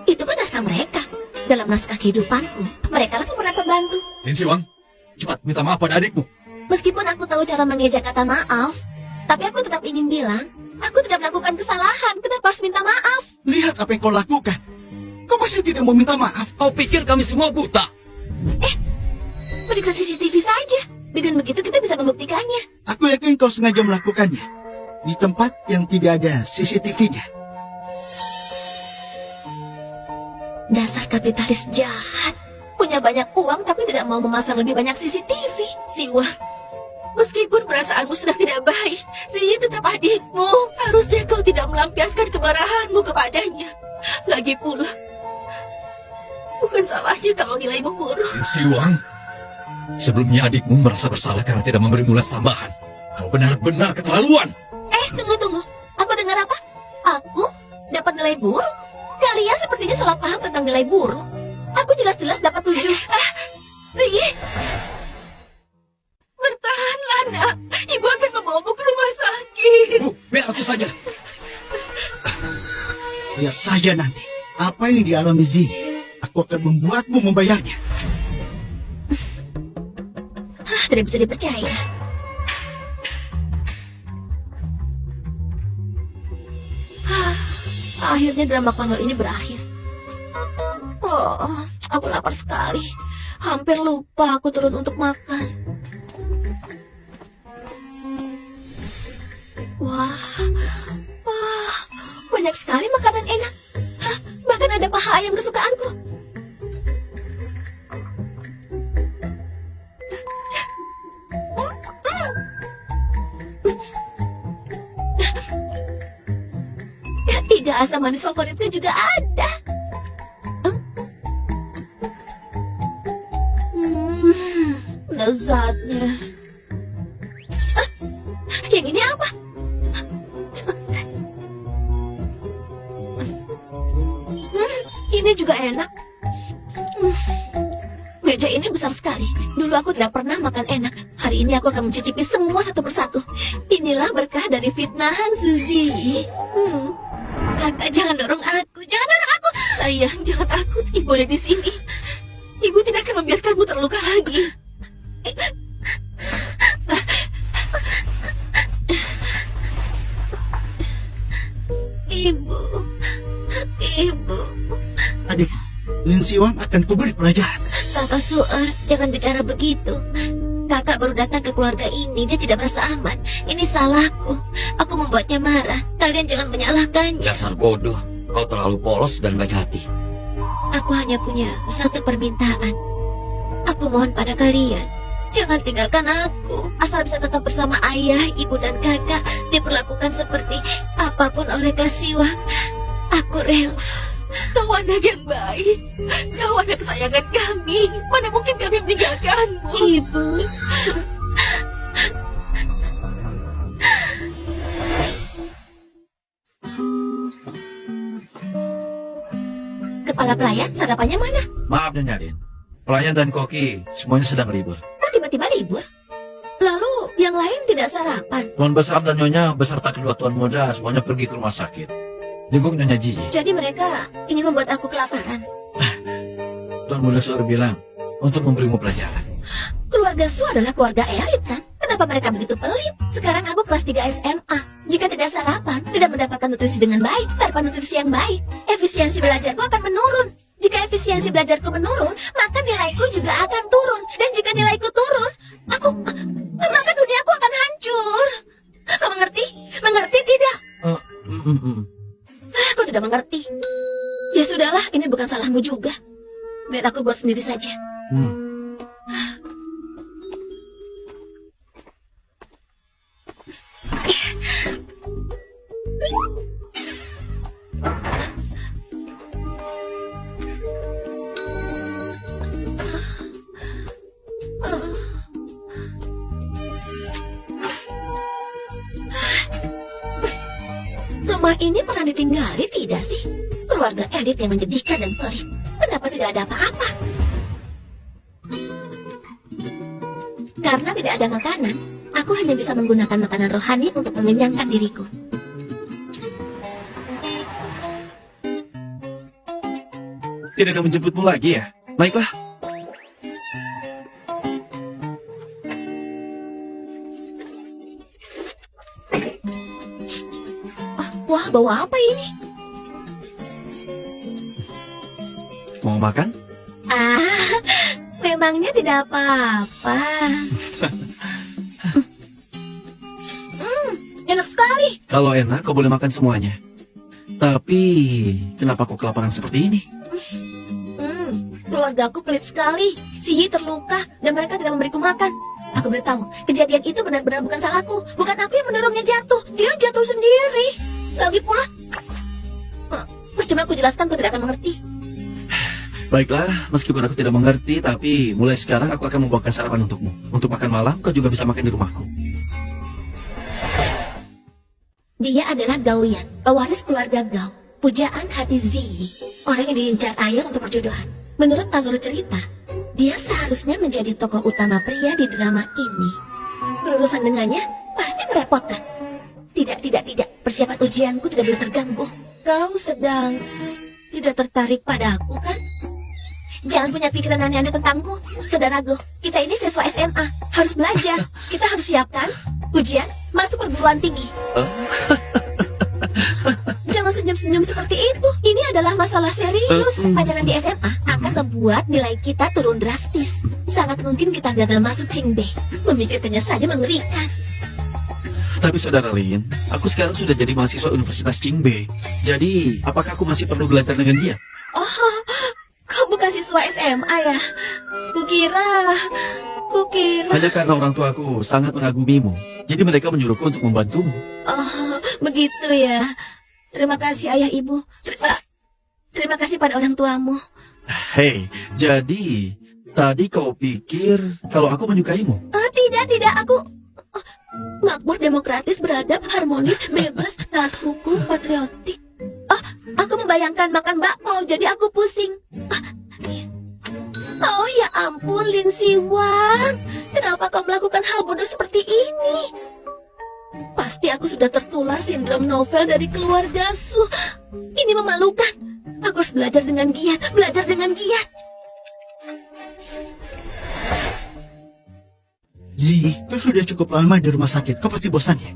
Itu kan naskah mereka. Dalam naskah kehidupanku, mereka lah pemeran pembantu. Lin Siwang, cepat minta maaf pada adikmu. Meskipun aku tahu cara mengejak kata maaf, tapi aku tetap ingin bilang, aku tidak melakukan kesalahan. Kenapa harus minta maaf? Lihat apa yang kau lakukan. Kau masih tidak mau minta maaf. Kau pikir kami semua buta? Periksa CCTV saja. Dengan begitu kita bisa membuktikannya. Aku yakin kau sengaja melakukannya. Di tempat yang tidak ada CCTV-nya. Dasar kapitalis jahat. Punya banyak uang tapi tidak mau memasang lebih banyak CCTV. Siwang, meskipun perasaanmu sudah tidak baik, Zi tetap adikmu. Harusnya kau tidak melampiaskan kemarahanmu kepadanya. Lagi pula, bukan salahnya kalau nilaimu buruk. Lin Siwang, sebelumnya adikmu merasa bersalah karena tidak memberi mulas tambahan. Kau benar-benar keterlaluan. Tunggu. Apa dengar apa? Aku dapat nilai buruk? Kalian sepertinya salah paham tentang nilai buruk. Aku jelas-jelas dapat 7. Zi, bertahanlah nak. Ibu akan membawamu ke rumah sakit. Biar aku saja. Lihat saja nanti. Apa yang dialami Zi. Aku akan membuatmu membayarnya. tidak bisa dipercaya. Akhirnya drama konyol ini berakhir. Oh, aku lapar sekali. Hampir lupa aku turun untuk makan. Wah, banyak sekali makanan enak. Hah, bahkan ada paha ayam kesukaanku. Iga asam manis favoritnya juga ada. Lezatnya. Yang ini apa? Ini juga enak. Meja ini besar sekali. Dulu aku tidak pernah makan enak. Hari ini aku akan mencicipi semua satu persatu. Inilah berkah dari fitnahan Suzy. Kakak, jangan dorong aku. Jangan dorong aku. Sayang, jangan takut. Ibu ada di sini. Ibu tidak akan membiarkanmu terluka lagi. Ibu. Adik, Lin Siwang akan kuberi pelajaran. Kakak Suer, jangan bicara begitu. Kakak baru datang ke keluarga ini, dia tidak merasa aman. Ini salahku. Aku membuatnya marah. Kalian jangan menyalahkannya. Dasar bodoh. Kau terlalu polos dan baik hati. Aku hanya punya satu permintaan. Aku mohon pada kalian, jangan tinggalkan aku. Asal bisa tetap bersama ayah, ibu, dan kakak. Diperlakukan seperti apapun oleh Kak Siwang. Aku rela. Kau anak yang baik. Kau anak kesayangan kami. Mana mungkin kami meninggalkanmu. Ibu. Kepala pelayan, sarapannya mana? Maaf Nyonya Lin, pelayan dan koki semuanya sedang libur. Kok tiba-tiba libur? Lalu yang lain tidak sarapan? Tuan besar dan Nyonya beserta kedua tuan muda semuanya pergi ke rumah sakit. Jenguk Nyonya Jiji. Jadi mereka ingin membuat aku kelaparan. Tuan muda suruh bilang untuk memberimu pelajaran. Keluarga Su adalah keluarga elit kan? Kenapa mereka begitu pelit? Sekarang aku kelas 3 SMA. Jika tidak sarapan, tidak mendapatkan nutrisi dengan baik. Tanpa nutrisi yang baik, efisiensi belajarku akan menurun. Jika efisiensi belajarku menurun, maka nilaiku juga akan turun. Dan jika nilaiku turun, maka duniaku akan hancur. Kau mengerti? Mengerti tidak? Aku tidak mengerti. Ya sudahlah, ini bukan salahmu juga. Biar aku buat sendiri saja. Rumah ini pernah ditinggali tidak sih? Keluarga elit yang menyedihkan dan pelit. Kenapa tidak ada apa-apa? Karena tidak ada makanan, aku hanya bisa menggunakan makanan rohani untuk mengenyangkan diriku. Tidak ada menjemputmu lagi ya? Baiklah. Wah, bau apa ini? Mau makan? Memangnya tidak apa-apa. Enak sekali. Kalau enak, kau boleh makan semuanya. Tapi, kenapa kau kelaparan seperti ini? Keluarga aku pelit sekali. Si Yi terluka dan mereka tidak memberiku makan. Aku beritahu, kejadian itu benar-benar bukan salahku. Bukan aku yang mendorongnya jatuh. Dia jatuh sendiri. Lagi pula, percuma aku jelaskan, kau tidak akan mengerti. Baiklah, meskipun aku tidak mengerti, tapi mulai sekarang aku akan membuatkan sarapan untukmu. Untuk makan malam, kau juga bisa makan di rumahku. Dia adalah Gao Yan, pewaris keluarga Gao. Pujaan hati Ziyi, orang yang diincar ayah untuk perjodohan. Menurut alur cerita, dia seharusnya menjadi tokoh utama pria di drama ini. Berurusan dengannya pasti merepotkan. Tidak. Persiapan ujianku tidak boleh terganggu. Kau sedang tidak tertarik padaku, kan? Jangan punya pikiran aneh-aneh tentangku. Saudara Go, kita ini siswa SMA. Harus belajar. Kita harus siapkan ujian masuk perguruan tinggi. Jangan senyum-senyum seperti itu. Ini adalah masalah serius. Pacaran di SMA akan membuat nilai kita turun drastis. Sangat mungkin kita gagal masuk Qingbe. Memikirkannya saja mengerikan. Tapi saudara Lin, aku sekarang sudah jadi mahasiswa Universitas Qingbe. Jadi, apakah aku masih perlu belajar dengan dia? Oh, kau bukan siswa SMA ya? Kukira. Hanya karena orang tuaku sangat mengagumimu. Jadi mereka menyuruhku untuk membantumu. Oh, begitu ya. Terima kasih ayah ibu. Terima kasih pada orang tuamu. Hei, jadi tadi kau pikir kalau aku menyukaimu? Oh, tidak. Aku makmur, demokratis, beradab, harmonis, bebas, taat hukum, patriotik. Oh, aku membayangkan makan bakpao, jadi aku pusing. Oh ya ampun, Lin Siwang. Kenapa kau melakukan hal bodoh seperti ini? Pasti aku sudah tertular sindrom novel dari keluarga Su. Ini memalukan. Aku harus belajar dengan giat. Zi, kau sudah cukup lama di rumah sakit. Kau pasti bosan ya?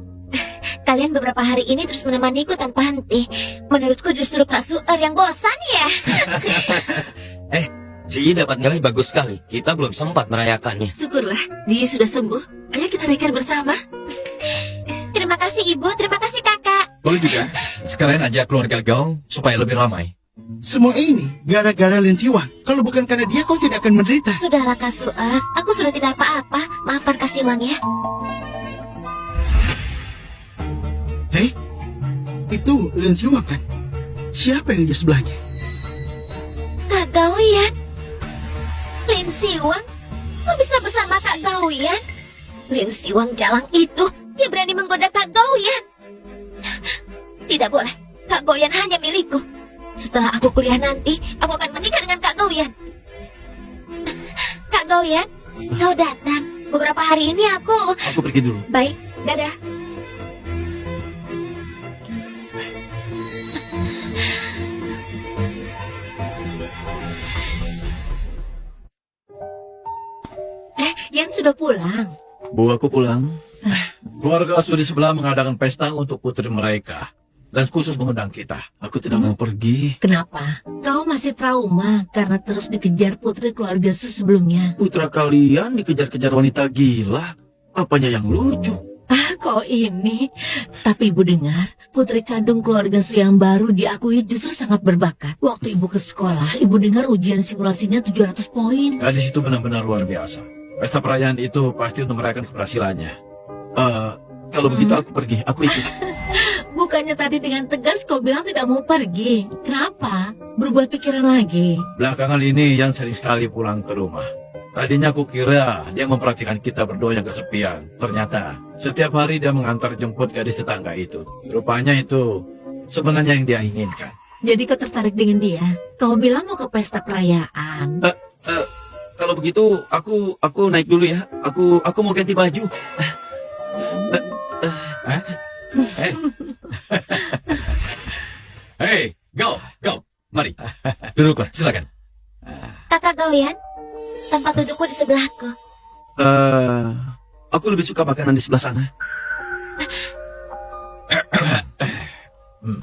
Kalian beberapa hari ini terus menemaniku tanpa henti. Menurutku justru Kak Suer yang bosan ya. Ji dapat nilai bagus sekali. Kita belum sempat merayakannya. Syukurlah, dia sudah sembuh. Ayo kita rayakan bersama. Terima kasih Ibu, terima kasih Kakak. Boleh juga. Sekalian ajak keluarga Gao supaya lebih ramai. Semua ini gara-gara Lin Siwang. Kalau bukan karena dia, kau tidak akan menderita. Sudahlah Kak Suer, aku sudah tidak apa-apa. Maafkan Kak Siwang ya. Hei, itu Lin Siwang kan? Siapa yang di sebelahnya? Kak Gaoyan. Lin Siwang? Kok bisa bersama Kak Gaoyan? Lin Siwang jalang itu, dia berani menggoda Kak Gaoyan. Tidak boleh, Kak Gaoyan hanya milikku. Setelah aku kuliah nanti, aku akan menikah dengan Kak Gaoyan. Kak Gaoyan, kau datang. Beberapa hari ini aku pergi dulu. Baik, dadah. Yan sudah pulang. Bu, aku pulang. Keluarga Su di sebelah mengadakan pesta untuk putri mereka. Dan khusus mengundang kita. Aku tidak mau pergi. Kenapa? Kau masih trauma karena terus dikejar putri keluarga Su sebelumnya. Putra kalian dikejar-kejar wanita gila. Apanya yang lucu? Kau ini. Tapi ibu dengar, putri kandung keluarga Su yang baru diakui justru sangat berbakat. Waktu ibu ke sekolah, ibu dengar ujian simulasinya 700 poin. Gadis itu benar-benar luar biasa. Pesta perayaan itu pasti untuk merayakan keberhasilannya. Kalau begitu aku pergi, aku ikut. Bukannya tadi dengan tegas kau bilang tidak mau pergi. Kenapa? Berubah pikiran lagi. Belakangan ini Yan sering sekali pulang ke rumah. Tadinya aku kira dia memperhatikan kita berdua yang kesepian. Ternyata setiap hari dia mengantar jemput gadis tetangga itu. Rupanya itu sebenarnya yang dia inginkan. Jadi kau tertarik dengan dia? Kau bilang mau ke pesta perayaan. Kalau begitu aku naik dulu ya. Aku mau ganti baju. Hei, Gao, mari. Duduklah, silakan. Kakak Gaoyan, tempat dudukku di sebelahku. Aku lebih suka makanan di sebelah sana.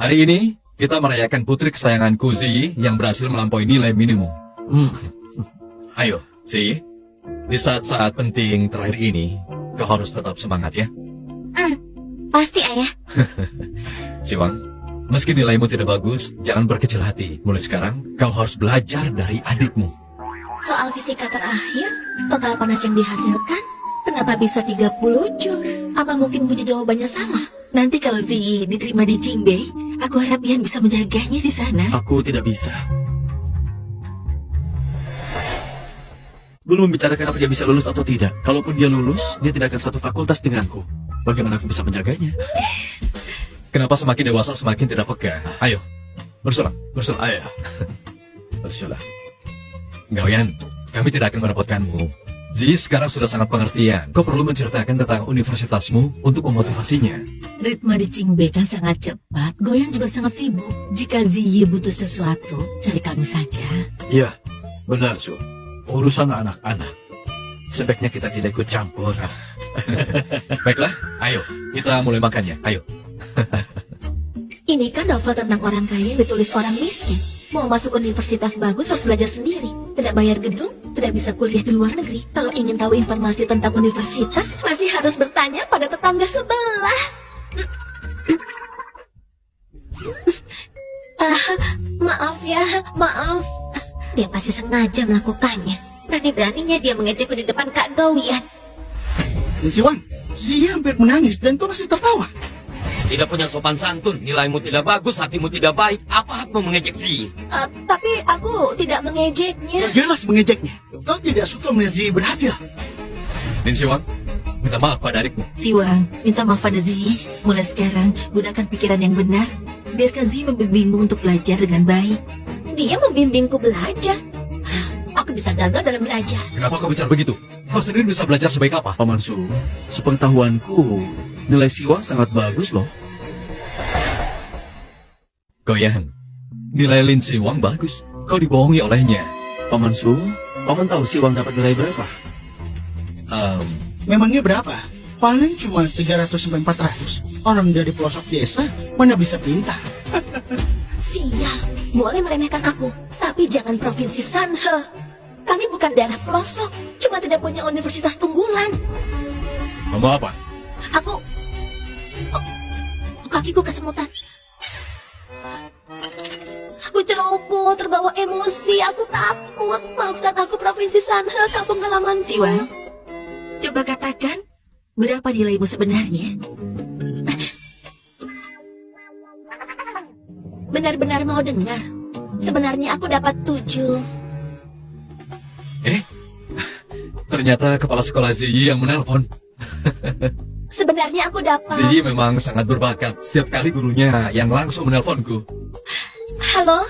Hari ini kita merayakan putri kesayanganku Zi yang berhasil melampaui nilai minimum. Ayo, Zi, di saat-saat penting terakhir ini, kau harus tetap semangat ya. Pasti ayah. Siwang, meski nilaimu tidak bagus, jangan berkecil hati. Mulai sekarang, kau harus belajar dari adikmu. Soal fisika terakhir, total panas yang dihasilkan, kenapa bisa 30 Joule? Apa mungkin bunyi jawabannya salah? Nanti kalau Ziyi diterima di Qingbe, aku harap Yan bisa menjaganya di sana. Aku tidak bisa. Belum membicarakan apa dia bisa lulus atau tidak. Kalaupun dia lulus, dia tidak akan satu fakultas denganku. Bagaimana aku bisa menjaganya? Kenapa semakin dewasa semakin tidak peka? Ayo, bersulang, ayo. Bersulang. Gaoyan, kami tidak akan merepotkanmu. Zi sekarang sudah sangat pengertian. Kau perlu menceritakan tentang universitasmu untuk memotivasinya. Ritme di Qingbe kan sangat cepat. Goyang juga sangat sibuk. Jika Ziyi butuh sesuatu, cari kami saja. Iya, Benar, Su. Urusan anak-anak. Sebaiknya kita tidak ikut campur. Baiklah, ayo kita mulai makan ya. Ayo. Ini kan novel tentang orang kaya yang ditulis orang miskin. Mau masuk universitas bagus harus belajar sendiri. Tidak bayar gedung, tidak bisa kuliah di luar negeri. Kalau ingin tahu informasi tentang universitas, masih harus bertanya pada tetangga sebelah. Maaf ya, maaf. Dia pasti sengaja melakukannya. Berani-beraninya dia mengejekku di depan Kak Gowian. Lin Siwang, Ziyi hampir menangis dan kau masih tertawa. Tidak punya sopan santun, nilaimu tidak bagus, hatimu tidak baik. Apa hakmu mengejek Ziyi? Tapi aku tidak mengejeknya. Kau jelas mengejeknya. Kau tidak suka melihat Ziyi berhasil. Lin Siwang, minta maaf pada adikmu. Siwang, minta maaf pada Ziyi. Mulai sekarang, gunakan pikiran yang benar. Biarkan Ziyi membimbingmu untuk belajar dengan baik. Dia membimbingku belajar. Aku bisa gagal dalam belajar. Kenapa kau bicara begitu? Kau sendiri bisa belajar sebaik apa? Paman Su, sepengetahuanku, nilai Siwang sangat bagus loh. Goyan, nilai Lin Siwang bagus. Kau dibohongi olehnya. Paman Su, Paman tahu Siwang dapat nilai berapa? Memangnya berapa? Paling cuma 300 sampai 400. Orang dari pelosok desa mana bisa pintar. Sial, boleh meremehkan aku, tapi jangan provinsi Sanhe. Kami bukan daerah pelosok, cuma tidak punya universitas tunggulan. Kamu apa? Aku... kakiku kesemutan. Aku ceroboh, terbawa emosi, aku takut. Maafkan aku provinsi Sanhe, kampung halaman Siwang, coba katakan, berapa nilaimu sebenarnya? Benar-benar mau dengar? Sebenarnya aku dapat 7. Ternyata kepala sekolah Ziyi yang menelpon. Sebenarnya aku dapat... Ziyi memang sangat berbakat. Setiap kali gurunya yang langsung menelponku. Halo?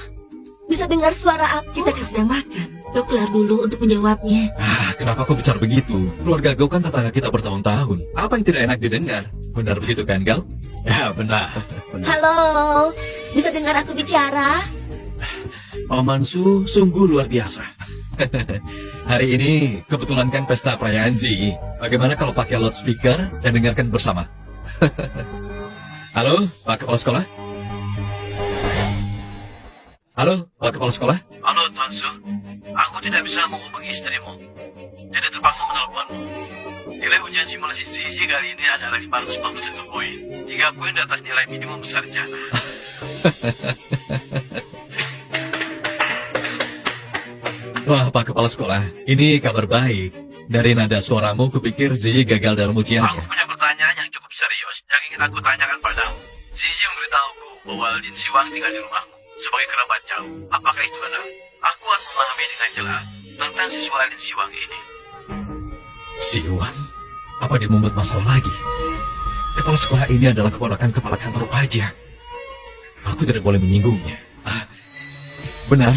Bisa dengar suara aku? Kita kan sedang makan. Kau kelar dulu untuk menjawabnya. Kenapa kau bicara begitu? Keluarga kau kan tetangga kita bertahun-tahun. Apa yang tidak enak didengar? Benar begitu kan, Gal? Ya, benar. Halo? Bisa dengar aku bicara? Paman Su sungguh luar biasa. Hari ini kebetulan kan pesta perayaan Ziyi. Bagaimana kalau pakai loudspeaker dan dengarkan bersama? Halo, Pak Kepala Sekolah? Halo, Pak Kepala Sekolah? Halo, Tuan Su. Aku tidak bisa menghubungi istrimu. Jadi terpaksa menelponmu. Nilai ujian simulasi Ziyi kali ini adalah 541 poin. 3 poin di atas nilai minimum sarjana. Wah, Pak Kepala Sekolah, ini kabar baik. Dari nada suaramu, kupikir Ziyi gagal dalam ujiannya. Aku punya pertanyaan yang cukup serius yang ingin aku tanyakan padamu. Ziyi memberitahuku bahwa Lin Siwang tinggal di rumahmu sebagai kerabat jauh. Apakah itu benar? Aku harus memahami dengan jelas tentang siswa Lin Siwang ini. Siwang? Apa dia membuat masalah lagi? Kepala sekolah ini adalah keponakan kepala kantor pajak. Aku tidak boleh menyinggungnya. Benar,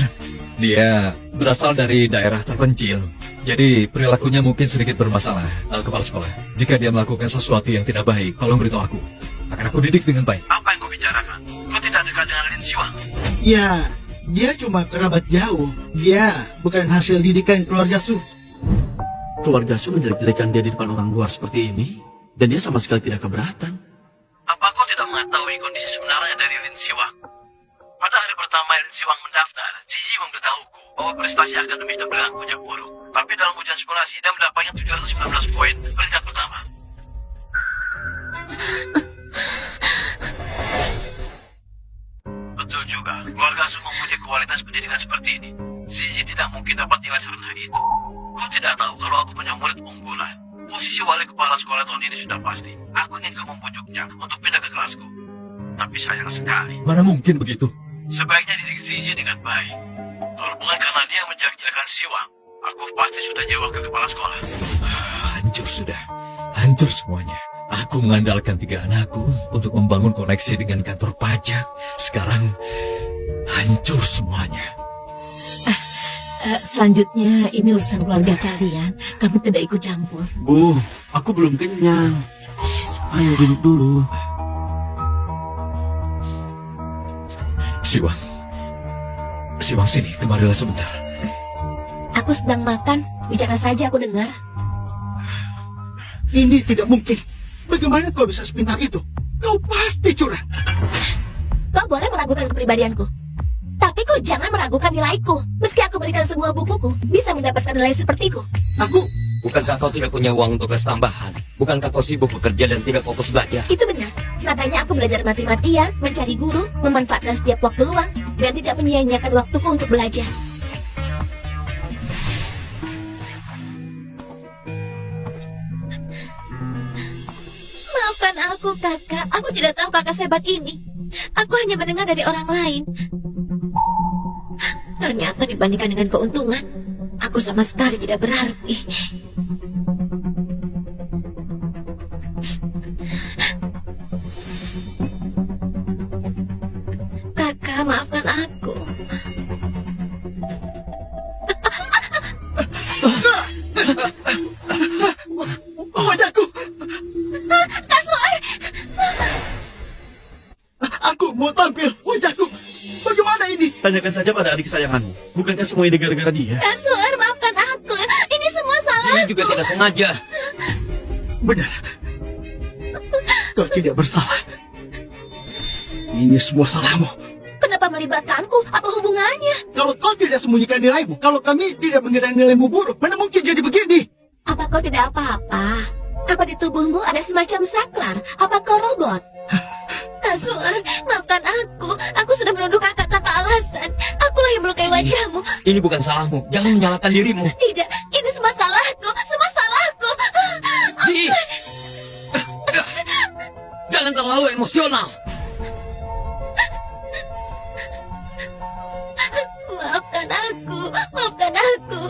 dia berasal dari daerah terpencil. Jadi perilakunya mungkin sedikit bermasalah, Kepala Sekolah. Jika dia melakukan sesuatu yang tidak baik, tolong beritahu aku. Akan aku didik dengan baik. Apa yang kau bicarakan? Kau tidak dekat dengan Lin Siwang? Ya, dia cuma kerabat jauh. Dia bukan hasil didikan keluarga Su. Keluarga Su menjelek-jelekan dia di depan orang luar seperti ini, dan dia sama sekali tidak keberatan. Apa kau tidak mengetahui kondisi sebenarnya dari Lin Siwang? Pada hari pertama Lin Siwang mendaftar, Ziyi memberitahuku bahwa prestasi akademis dan perilakunya buruk. Tapi dalam ujian simulasi, dia mendapatkan 719 poin, peringkat pertama. Betul juga, keluarga Su mempunyai kualitas pendidikan seperti ini. Ziyi tidak mungkin dapat nilai serendah itu. Kau tidak tahu kalau aku punya murid unggulan. Posisi wali kepala sekolah tahun ini sudah pasti. Aku ingin kamu membujuknya untuk pindah ke kelasku. Tapi sayang sekali. Mana mungkin begitu? Sebaiknya didik Ziyi dengan baik. Kalau bukan karena dia menjelek-jelekan Siwang, aku pasti sudah jadi wakil kepala sekolah. Hancur sudah. Hancur semuanya. Aku mengandalkan 3 anakku untuk membangun koneksi dengan kantor pajak. Sekarang hancur semuanya. Selanjutnya ini urusan keluarga kalian. Kami tidak ikut campur. Bu, aku belum kenyang. Ayo duduk dulu. Siwang. Siwang sini, kemarilah sebentar. Aku sedang makan. Bicara saja, aku dengar. Ini tidak mungkin. Bagaimana kau bisa sepintar itu? Kau pasti curang. Kau boleh meragukan kepribadianku, tapi kau jangan meragukan nilaiku. Meski aku berikan semua bukuku, bisa mendapatkan nilai sepertiku. Aku... Bukankah kau tidak punya uang untuk les tambahan? Bukankah kau sibuk bekerja dan tidak fokus belajar? Itu benar. Makanya aku belajar mati-matian, mencari guru, memanfaatkan setiap waktu luang, dan tidak menyia-nyiakan waktuku untuk belajar. Maafkan aku, kakak. Aku tidak tahu kakak sehebat ini. Aku hanya mendengar dari orang lain. Ternyata dibandingkan dengan keuntungan, aku sama sekali tidak berarti. Kakak, maafkan aku. Wajahku! Kak Suar! Aku mau tampil wajahku. Bagaimana ini? Tanyakan saja pada adik kesayanganmu. Bukankah semua ini gara-gara dia? Kak Suar, maafkan aku. Ini semua salah. Saya juga tidak sengaja. Benar. Kau tidak bersalah. Ini semua salahmu. Kenapa melibatkanku? Apa hubungannya? Kalau kau tidak sembunyikan nilaimu, kalau kami tidak mengira nilaimu buruk, mana mungkin jadi begini? Apa kau tidak apa-apa? Apa di tubuhmu ada semacam saklar? Apa kau robot? Kak Suar, maafkan aku. Aku sudah menuduh kakak tanpa alasan. Akulah yang melukai wajahmu. Ini bukan salahmu. Jangan menyalahkan dirimu. Tidak, ini semua salahku. Semua salahku. Ji! Jangan terlalu emosional. Maafkan aku. Maafkan aku.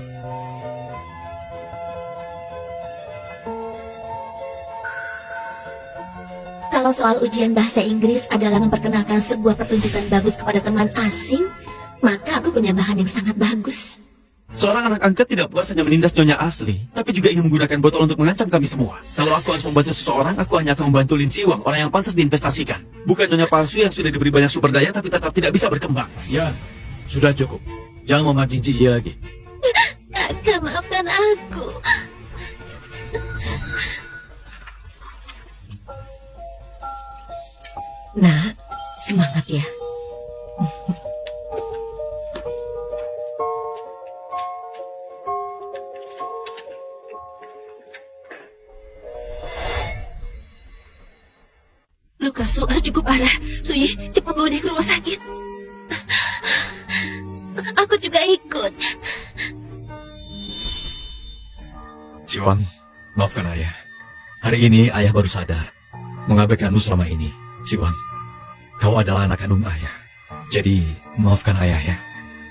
Kalau soal ujian bahasa Inggris adalah memperkenalkan sebuah pertunjukan bagus kepada teman asing, maka aku punya bahan yang sangat bagus. Seorang anak angkat tidak puas hanya menindas nyonya asli, tapi juga ingin menggunakan botol untuk mengancam kami semua. Kalau aku harus membantu seseorang, aku hanya akan membantu Lin Siwang, orang yang pantas diinvestasikan. Bukan nyonya palsu yang sudah diberi banyak sumber daya tapi tetap tidak bisa berkembang. Ya, sudah cukup. Jangan memancing Ji lagi. Kakak, maafkan aku. Nak, semangat ya. Luka Suar cukup parah. Suyi, cepat bawa dia ke rumah sakit. Aku juga ikut. Siwang, maafkan ayah. Hari ini ayah baru sadar. Mengabaikanmu selama ini. Siwang, kau adalah anak kandung ayah. Jadi, maafkan ayah ya.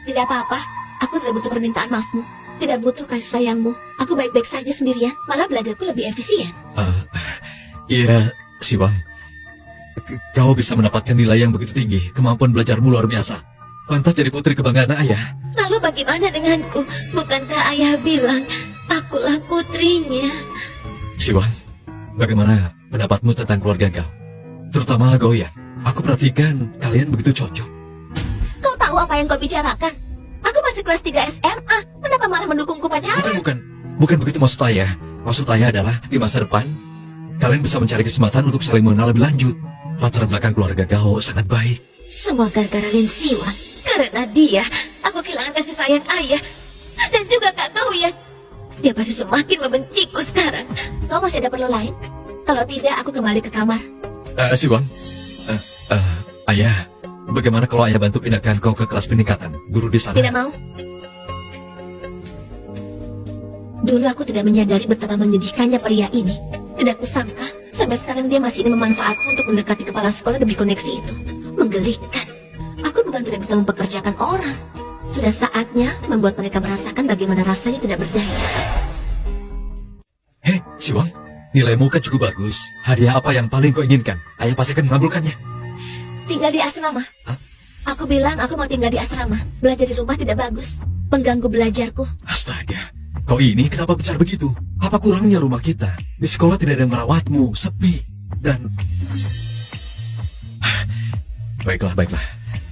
Tidak apa-apa. Aku tidak butuh permintaan maafmu. Tidak butuh kasih sayangmu. Aku baik-baik saja sendirian. Malah belajarku lebih efisien. Iya, Siwang. Kau bisa mendapatkan nilai yang begitu tinggi. Kemampuan belajarmu luar biasa. Pantas jadi putri kebanggaan ayah. Lalu bagaimana denganku? Bukankah ayah bilang akulah putrinya? Siwang, bagaimana pendapatmu tentang keluarga kau? Terutama Goyang. Aku perhatikan kalian begitu cocok. Kau tahu apa yang kau bicarakan? Aku masih kelas 3 SMA. Kenapa malah mendukungku pacaran? Bukan begitu maksud ayah. Maksud ayah adalah di masa depan kalian bisa mencari kesempatan untuk saling mengenal lebih lanjut. Latar belakang keluarga kau sangat baik. Semua gara-gara Lin Siwang. Karena dia, aku kehilangan kasih sayang ayah. Dan juga Kak Goyang. Dia pasti semakin membenciku sekarang. Kau masih ada perlu lain? Kalau tidak, aku kembali ke kamar. Siwang, ayah, bagaimana kalau ayah bantu pindahkan kau ke kelas peningkatan? Guru di sana. Tidak mau. Dulu aku tidak menyadari betapa menyedihkannya pria ini. Tidak kusangka, sampai sekarang dia masih ingin memanfaatku untuk mendekati kepala sekolah demi koneksi itu. Menggelikan. Aku bukan tidak bisa mempekerjakan orang. Sudah saatnya membuat mereka merasakan bagaimana rasanya tidak berdaya. Hei, Siwang, nilaimu kan cukup bagus. Hadiah apa yang paling kau inginkan? Ayah pasti akan mengabulkannya. Tinggal di asrama. Aku bilang aku mau tinggal di asrama. Belajar di rumah tidak bagus. Pengganggu belajarku. Astaga, kau ini kenapa bicara begitu? Apa kurangnya rumah kita? Di sekolah tidak ada yang merawatmu, sepi. Dan... Baiklah.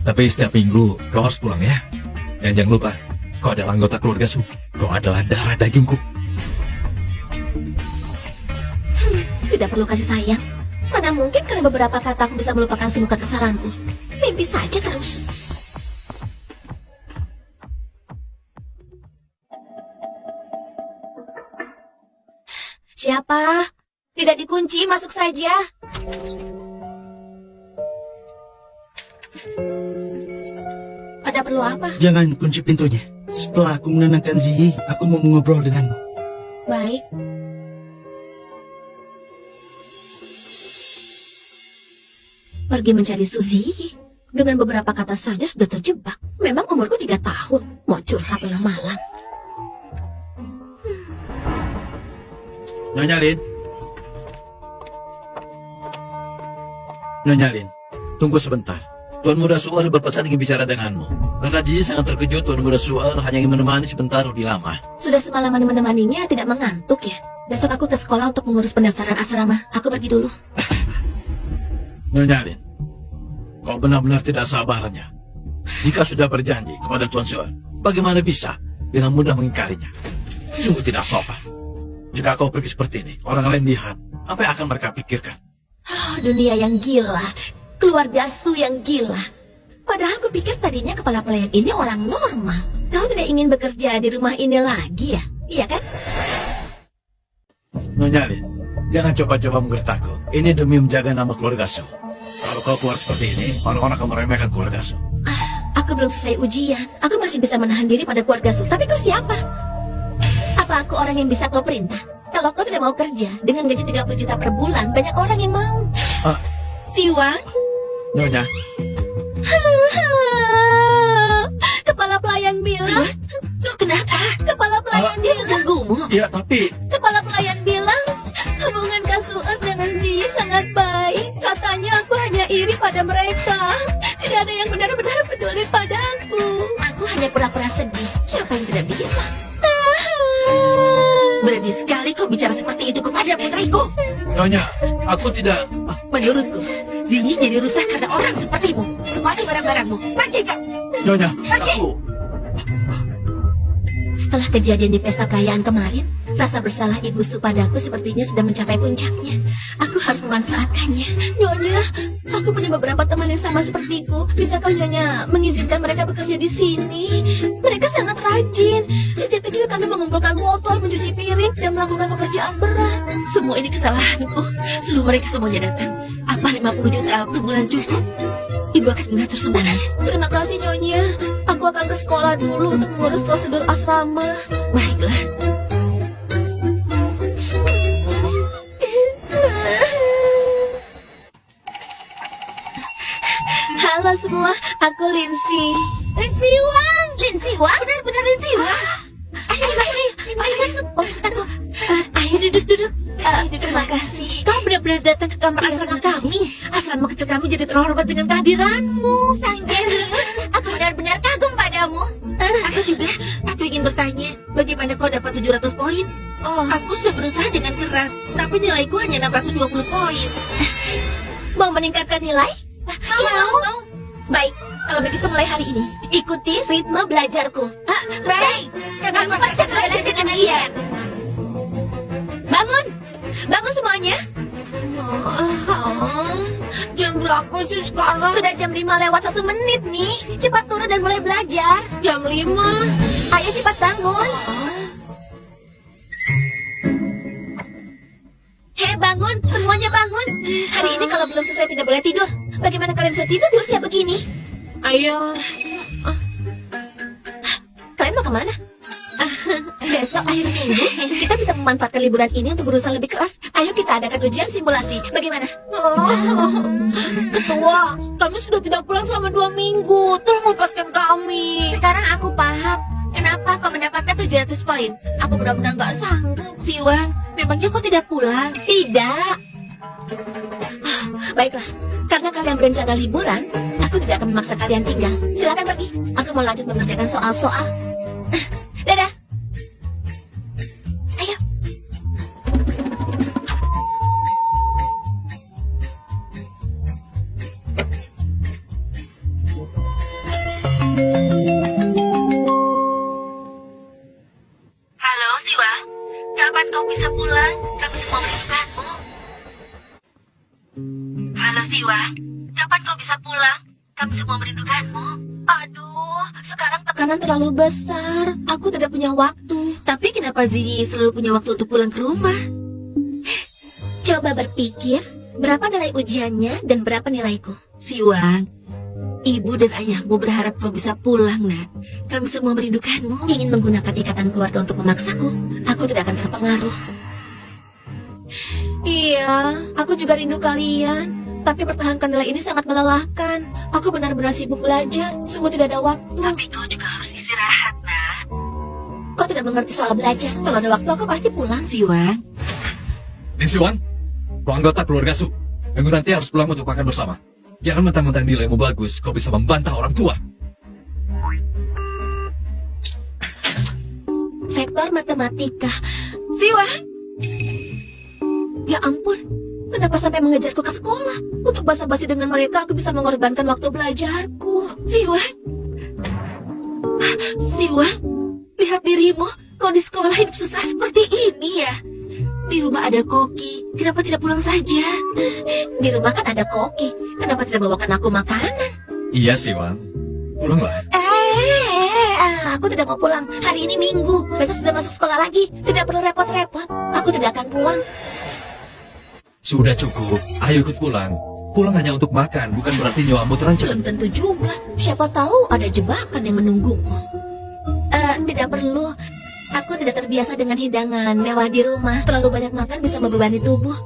Tapi setiap minggu kau harus pulang ya. Dan jangan lupa, Kau adalah anggota keluarga Su. Kau adalah darah dagingku. Tidak perlu kasih sayang. Mana mungkin karena beberapa kata aku bisa melupakan semua kesalahanku. Mimpi saja terus. Siapa? Tidak dikunci, masuk saja. Ada perlu apa? Jangan kunci pintunya. Setelah aku menenangkan Ziyi, aku mau ngobrol denganmu. Baik. Pergi mencari Suzy. Dengan beberapa kata saja sudah terjebak. Memang umurku 3 tahun. Mau curhat malam-malam. Nyonya Lin. Nyonya Lin, tunggu sebentar. Tuan Muda Suar berpesan ingin bicara denganmu. Karena Ji sangat terkejut Tuan Muda Suar hanya ingin menemani sebentar lebih lama. Sudah semalaman menemaninya, tidak mengantuk ya. Besok aku ke sekolah untuk mengurus pendaftaran asrama. Aku pergi dulu. Nyonya Lin, kau benar-benar tidak sabarnya. Jika sudah berjanji kepada Tuan Suar, bagaimana bisa dengan mudah mengingkarinya? Sungguh tidak sopan. Jika kau pergi seperti ini, orang lain lihat, apa yang akan mereka pikirkan? Oh, dunia yang gila. Keluarga Su yang gila. Padahal kupikir tadinya kepala pelayan ini orang normal. Kau tidak ingin bekerja di rumah ini lagi ya? Iya kan? Nyonya Lin, jangan coba-coba menggertakku. Ini demi menjaga nama keluarga Su. Kalau kau keluar seperti ini, orang-orang akan meremehkan keluarga Su. Aku belum selesai ujian. Aku masih bisa menahan diri pada keluarga Su. Tapi kau siapa? Apa aku orang yang bisa kau perintah? Kalau kau tidak mau kerja dengan gaji 30 juta per bulan, banyak orang yang mau. Siwang? Nyonya. Kepala pelayan bilang. Kenapa? Kepala pelayan bilang. Ganggumu? Ya, tapi... Kepala pelayan bilang hubungan Kak Suer dengan Ziyi sangat baik. Katanya aku hanya iri pada mereka. Tidak ada yang benar-benar peduli padaku. Aku hanya pura-pura sedih. Siapa yang tidak bisa? Berani sekali kau bicara seperti itu kepada putriku. Nyonya, aku tidak... Menurutku, Ziyi jadi rusak karena orang sepertimu. Kemana barang-barangmu? Pergi kau. Nyonya, Pergi. aku... Setelah kejadian di pesta perayaan kemarin, rasa bersalah Ibu Su padaku sepertinya sudah mencapai puncaknya. Aku harus memanfaatkannya. Nyonya, aku punya beberapa teman yang sama sepertiku. Bisa kau Nyonya mengizinkan mereka bekerja di sini? Mereka sangat rajin. Sejak kecil kami mengumpulkan botol, mencuci piring, dan melakukan pekerjaan berat. Semua ini kesalahanku. Suruh mereka semuanya datang. Apa 50 juta per bulan cukup? Ibu akan mengatur semuanya. Terima kasih Nyonya. Aku akan ke sekolah dulu untuk mengurus prosedur asrama. Baiklah. Halo semua, aku Lindsay. Lindsay Wang. Lindsay Wang? Benar-benar Lindsay Wang. Ayo masuk. Oh, aku. Ayo duduk. Terima kasih. Kau benar-benar datang ke kamar asrama kami. Asrama kecil kami jadi terhormat dengan kehadiranmu. Sanjay, aku benar-benar kagum padamu. Aku juga. Aku ingin bertanya, bagaimana kau dapat 700 poin? Oh, Aku sudah berusaha dengan keras, tapi nilaiku hanya 620 poin. mau meningkatkan nilai? Mau. Baik, kalau begitu mulai hari ini, ikuti ritme belajarku. Baik, kami pasti akan belajar dengan giat. Bangun semuanya. Jam berapa sih sekarang? Sudah jam 5 lewat 1 menit nih. Cepat turun dan mulai belajar. Jam 5. Ayo cepat bangun. Hei bangun, semuanya bangun. Hari ini kalau belum selesai tidak boleh tidur. Bagaimana kalian bisa tidur di usia begini? Ayo. Kalian mau kemana? Besok akhir minggu, kita bisa memanfaatkan liburan ini untuk berusaha lebih keras. Ayo kita adakan ujian simulasi. Bagaimana? Ketua, kami sudah tidak pulang selama 2 minggu. Tolong lepaskan kami. Sekarang aku paham. Kenapa kau mendapatkan 700 poin? Aku benar-benar nggak sanggup. Siwang, memangnya kau tidak pulang? Tidak. Baiklah, karena kalian berencana liburan, aku tidak akan memaksa kalian tinggal. Silakan pergi. Aku mau lanjut mengerjakan soal-soal. Dadah. Ayo. bisa pulang. Kami semua merindukanmu. Aduh, sekarang tekanan terlalu besar. Aku tidak punya waktu. Tapi kenapa Ziyi selalu punya waktu untuk pulang ke rumah? Coba berpikir, berapa nilai ujiannya dan berapa nilaiku? Siwang, ibu dan ayahmu berharap kau bisa pulang, nak. Kami semua merindukanmu. Ingin menggunakan ikatan keluarga untuk memaksaku. Aku tidak akan terpengaruh. Iya, aku juga rindu kalian. Tapi pertahankan nilai ini sangat melelahkan. Aku benar-benar sibuk belajar. Sungguh tidak ada waktu. Tapi kau juga harus istirahat, nak. Kau tidak mengerti soal belajar. Kalau ada waktu, aku pasti pulang. Siwang, Lin Siwang, kau anggota keluarga Su. Minggu nanti harus pulang untuk makan bersama. Jangan mentang-mentang nilaimu bagus, kau bisa membantah orang tua. Vektor matematika. Siwang, Ya ampun, kenapa sampai mengejarku ke sekolah? Untuk basa-basi dengan mereka, aku bisa mengorbankan waktu belajarku. Siwang. Siwang, lihat dirimu. Kau di sekolah hidup susah seperti ini ya. Di rumah ada Koki, kenapa tidak pulang saja? Di rumah kan ada Koki. Kenapa tidak bawakan aku makanan? Iya Siwang, pulanglah. Aku tidak mau pulang. Hari ini Minggu. Besok sudah masuk sekolah lagi. Tidak perlu repot-repot. Aku tidak akan pulang. Sudah cukup, ayo ikut pulang. Pulang hanya untuk makan, bukan berarti nyawamu terancam. Belum tentu juga. Siapa tahu ada jebakan yang menungguku. Tidak perlu. Aku tidak terbiasa dengan hidangan mewah di rumah. Terlalu banyak makan bisa membebani tubuh.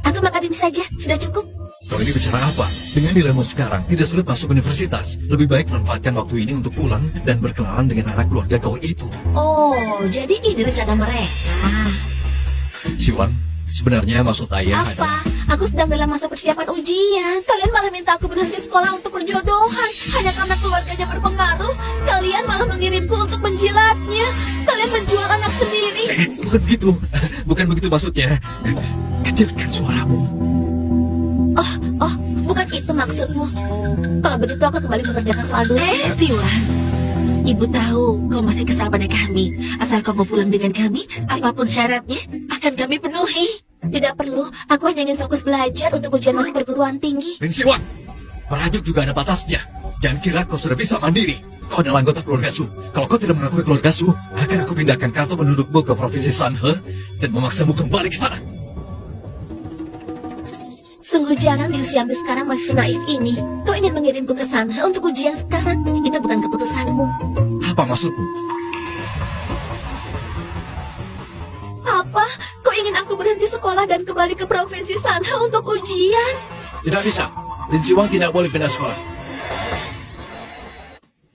Aku makan ini saja. Sudah cukup. Kau ini bicara apa? Dengan nilaimu sekarang, tidak sulit masuk universitas. Lebih baik manfaatkan waktu ini untuk pulang dan berkenalan dengan anak keluarga kau itu. Oh, jadi ini rencana mereka. Siwang, sebenarnya maksud ayah Apa? adalah... Aku sedang dalam masa persiapan ujian. Kalian malah minta aku berhenti sekolah untuk perjodohan. Hanya karena keluarganya berpengaruh. Kalian malah mengirimku untuk menjilatnya. Kalian menjual anak sendiri. Bukan begitu. Bukan begitu maksudnya. Kecilkan suaramu. Oh, bukan itu maksudmu. Kalau begitu aku kembali mengerjakan soal dulu. Siwang. Ibu tahu kau masih kesal pada kami. Asal kau mau pulang dengan kami, apapun syaratnya akan kami penuhi. Tidak perlu. Aku hanya ingin fokus belajar untuk ujian masuk perguruan tinggi. Lin Siwang, merajuk juga ada batasnya. Jangan kira kau sudah bisa mandiri. Kau adalah anggota keluarga Su. Kalau kau tidak mengakui keluarga Su, akan aku pindahkan kartu pendudukmu ke provinsi Sanhe dan memaksamu kembali ke sana. Sungguh jarang di usiamu sekarang masih senaif ini. Kau ingin mengirimku ke Sanhe untuk ujian sekarang. Itu bukan keputusanmu. Apa maksudmu? Apa? Kau ingin aku berhenti sekolah dan kembali ke provinsi Sanhe untuk ujian? Tidak bisa. Lin Siwang tidak boleh pindah sekolah.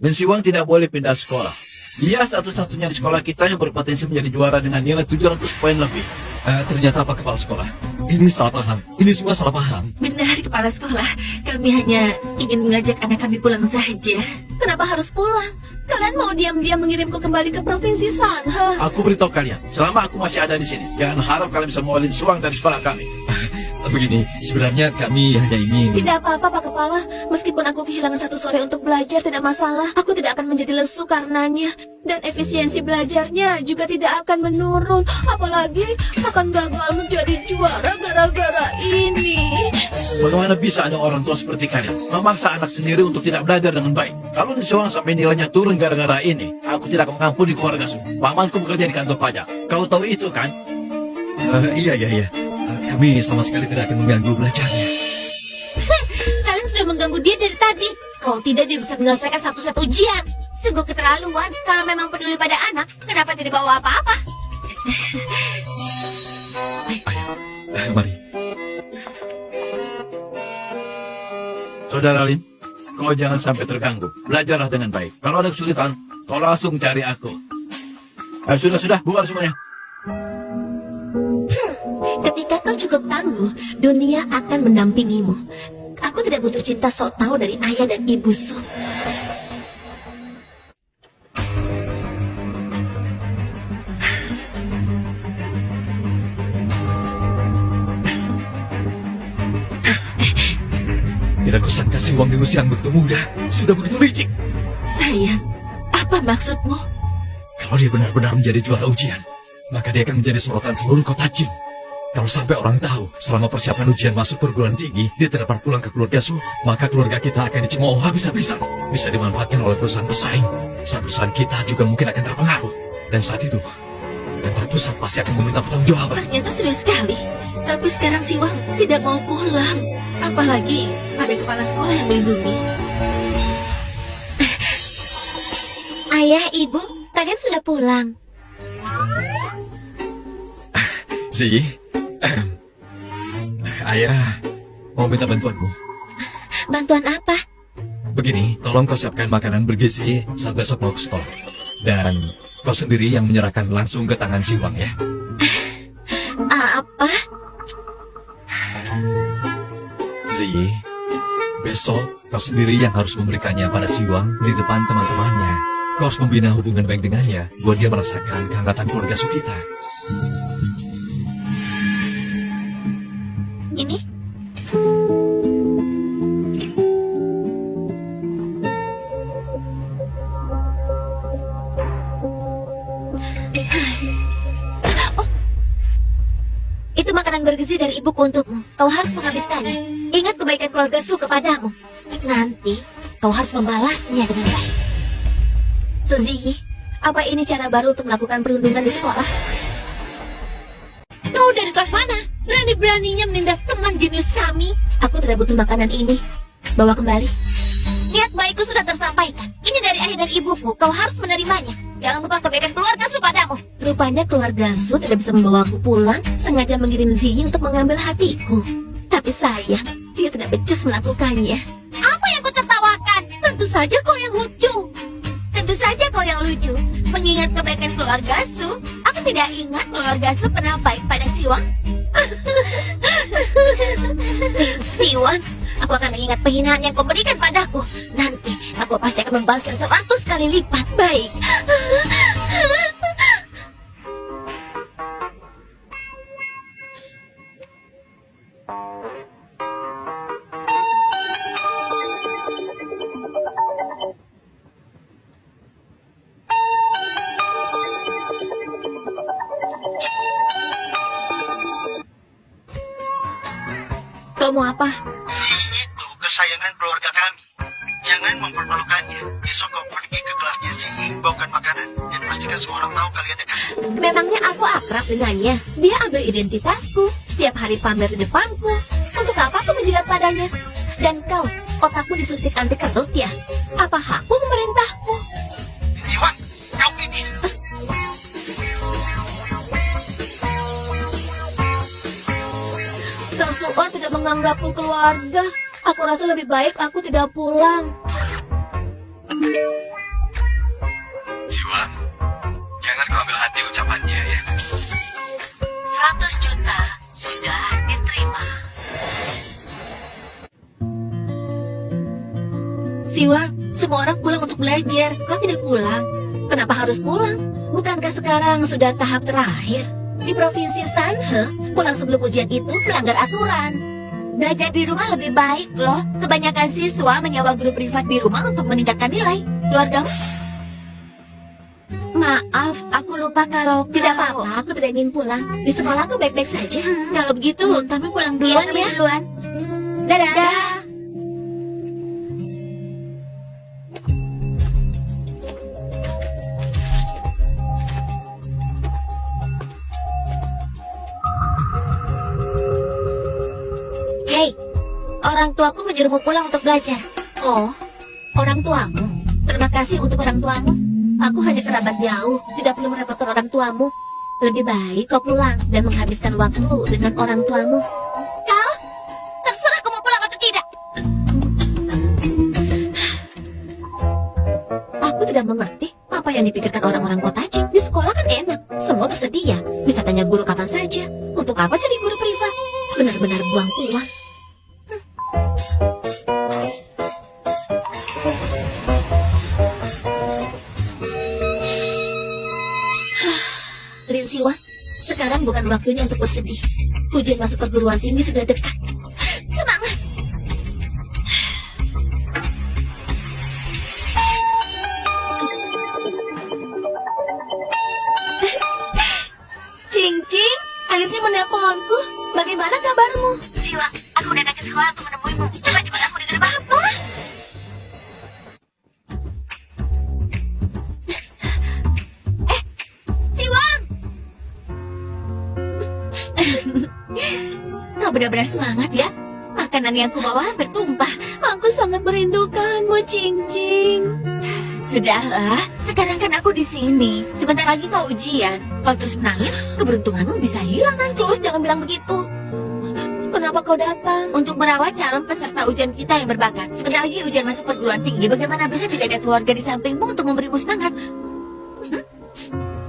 Lin Siwang tidak boleh pindah sekolah. Dia satu-satunya di sekolah kita yang berpotensi menjadi juara dengan nilai 700 poin lebih. Ternyata apa kepala sekolah? Ini salah paham. Ini semua salah paham. Benar, kepala sekolah. Kami hanya ingin mengajak anak kami pulang saja. Kenapa harus pulang? Kalian mau diam-diam mengirimku kembali ke provinsi Sanhe? Aku beritahu kalian, selama aku masih ada di sini, jangan harap kalian bisa membawa Lin Siwang dari sekolah kami. Begini, sebenarnya kami hanya ingin... Tidak apa-apa, Pak Kepala. Meskipun aku kehilangan satu sore untuk belajar, tidak masalah. Aku tidak akan menjadi lesu karenanya. Dan efisiensi belajarnya juga tidak akan menurun. Apalagi akan gagal menjadi juara gara-gara ini. Bagaimana bisa ada orang tua seperti kalian memaksa anak sendiri untuk tidak belajar dengan baik? Kalau Lin Siwang sampai nilainya turun gara-gara ini, aku tidak akan mengampuni keluarga Su. Pamanku bekerja di kantor pajak. Kau tahu itu kan? Iya. Kami sama sekali tidak akan mengganggu belajarnya. Kalian sudah mengganggu dia dari tadi. Kalau tidak dia bisa menyelesaikan satu-satu ujian. Sungguh keterlaluan. Kalau memang peduli pada anak, kenapa tidak bawa apa-apa? Ayo, mari. Saudara Lin, kau jangan sampai terganggu. Belajarlah dengan baik. Kalau ada kesulitan, kau langsung cari aku. Sudah, bubar semuanya. Ketika kau cukup tangguh, dunia akan mendampingimu. Aku tidak butuh cinta sok tahu dari ayah dan ibu Su. Tidak kusangka Siwang di usia yang begitu muda sudah begitu licik. Sayang, apa maksudmu? Kalau dia benar-benar menjadi juara ujian, maka dia akan menjadi sorotan seluruh kota Jin. Kalau sampai orang tahu selama persiapan ujian masuk perguruan tinggi dia tidak dapat pulang ke keluarga Su, maka keluarga kita akan dicemooh habis-habisan. Bisa dimanfaatkan oleh perusahaan pesaing. Saat perusahaan kita juga mungkin akan terpengaruh. Dan saat itu, kantor pusat pasti akan meminta pertanggungjawaban. Ternyata serius sekali. Tapi sekarang Siwang tidak mau pulang. Apalagi ada kepala sekolah yang melindungi. Ayah, Ibu, kalian sudah pulang. Zi, ayah mau minta bantuanmu. Bantuan apa? Begini, tolong kau siapkan makanan bergizi saat besok mau ke sekolah. Dan kau sendiri yang menyerahkan langsung ke tangan Siwang ya. Apa? Zi, besok kau sendiri yang harus memberikannya pada Siwang di depan teman-temannya. Kau harus membina hubungan baik dengannya, buat dia merasakan kehangatan keluarga Su kita. Ini? Itu makanan bergizi dari ibuku untukmu. Kau harus menghabiskannya. Ingat kebaikan keluarga Su kepadamu. Nanti kau harus membalasnya dengan baik. Suzy, apa ini cara baru untuk melakukan perundungan di sekolah? Kau dari kelas mana? Berani-beraninya menindas teman jenius kami. Aku tidak butuh makanan ini. Bawa kembali. Niat baikku sudah tersampaikan. Ini dari ayah dan ibuku. Kau harus menerimanya. Jangan lupa kebaikan keluarga Su padamu. Rupanya keluarga Su tidak bisa membawaku pulang, sengaja mengirim Ziyi untuk mengambil hatiku. Tapi sayang, dia tidak becus melakukannya. Apa yang kau tertawakan? Tentu saja kau yang lucu. Tentu saja kau yang lucu. Mengingat kebaikan keluarga Su, aku tidak ingat keluarga Su pernah baik pada Siwang. Siwang, aku akan mengingat penghinaan yang kau berikan padaku. Nanti aku pasti akan membalasnya 100 kali lipat. Baik. Kau mau apa? Si itu kesayangan keluarga kami. Jangan mempermalukannya. Besok kau pergi ke kelasnya si bawakan makanan. Dan pastikan semua orang tahu kalian dekat. Memangnya aku akrab dengannya? Dia ambil identitasku, setiap hari pamer di depanku. Untuk apa aku menjilat padanya? Dan kau, otakmu disuntik anti kerut ya? Apa hakmu memerintahku? Siwang, kau ini. Kang Suor tidak menganggapku keluarga. Aku rasa lebih baik aku tidak pulang. Siwang, jangan kau ambil hati ucapannya ya. 100 juta sudah diterima. Siwang, semua orang pulang untuk belajar. Kau tidak pulang. Kenapa harus pulang? Bukankah sekarang sudah tahap terakhir? Di Provinsi Sanhe, pulang sebelum ujian itu melanggar aturan. Belajar di rumah lebih baik loh. Kebanyakan siswa menyewa guru privat di rumah untuk meningkatkan nilai. Keluargamu? Maaf, aku lupa kalau Tidak apa-apa, aku tidak ingin pulang. Di sekolah aku baik-baik saja. Kalau begitu, kami pulang Iya, duluan kami ya. duluan. Dadah. Hei, orang tuaku menyuruhmu pulang untuk belajar. Oh, orang tuamu. Terima kasih untuk orang tuamu. Aku hanya kerabat jauh, tidak perlu merepotkan orang tuamu. Lebih baik kau pulang dan menghabiskan waktu dengan orang tuamu. Kau? Terserah kamu pulang atau tidak. Aku tidak mengerti apa yang dipikirkan orang-orang kota Cik. Di sekolah kan enak, semua tersedia. Bisa tanya guru kapan saja. Untuk apa cari guru privat? Benar-benar buang uang. Lin Siwa, sekarang bukan waktunya untuk bersedih. Ujian masuk perguruan tinggi sudah dekat. Semangat! Cing-cing, akhirnya menelponku. bagaimana kabarmu? Siwa, aku udah datang ke sekolah untuk menemuimu. Cepat-cepat aku dengar apa? Siwang! Kau benar-benar semangat ya. Makanan yang kubawa hampir tumpah. Aku sangat merindukanmu, Cincing. Sudahlah, sekarang kan aku di sini. Sebentar lagi kau ujian. Kalau terus menangis, keberuntunganmu bisa hilang nanti. Terus jangan bilang begitu. Kenapa kau datang? Untuk merawat calon peserta ujian kita yang berbakat. Sebentar lagi ujian masuk perguruan tinggi. Bagaimana bisa tidak ada keluarga di sampingmu untuk memberimu semangat?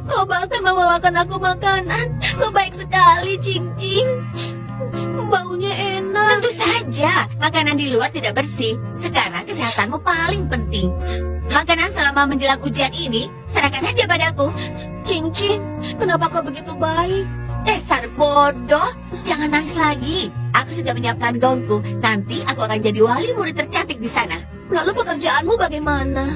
Kau bahkan membawakan aku makanan. Kau baik sekali, Cincing. Baunya enak. Tentu saja, makanan di luar tidak bersih. Sekarang kesehatanmu paling penting. Makanan selama menjelang ujian ini, serahkan saja padaku. Cincing, kenapa kau begitu baik? Dasar bodoh, jangan nangis lagi. Aku sudah menyiapkan gaunku. Nanti aku akan jadi wali murid tercantik di sana. Lalu pekerjaanmu bagaimana?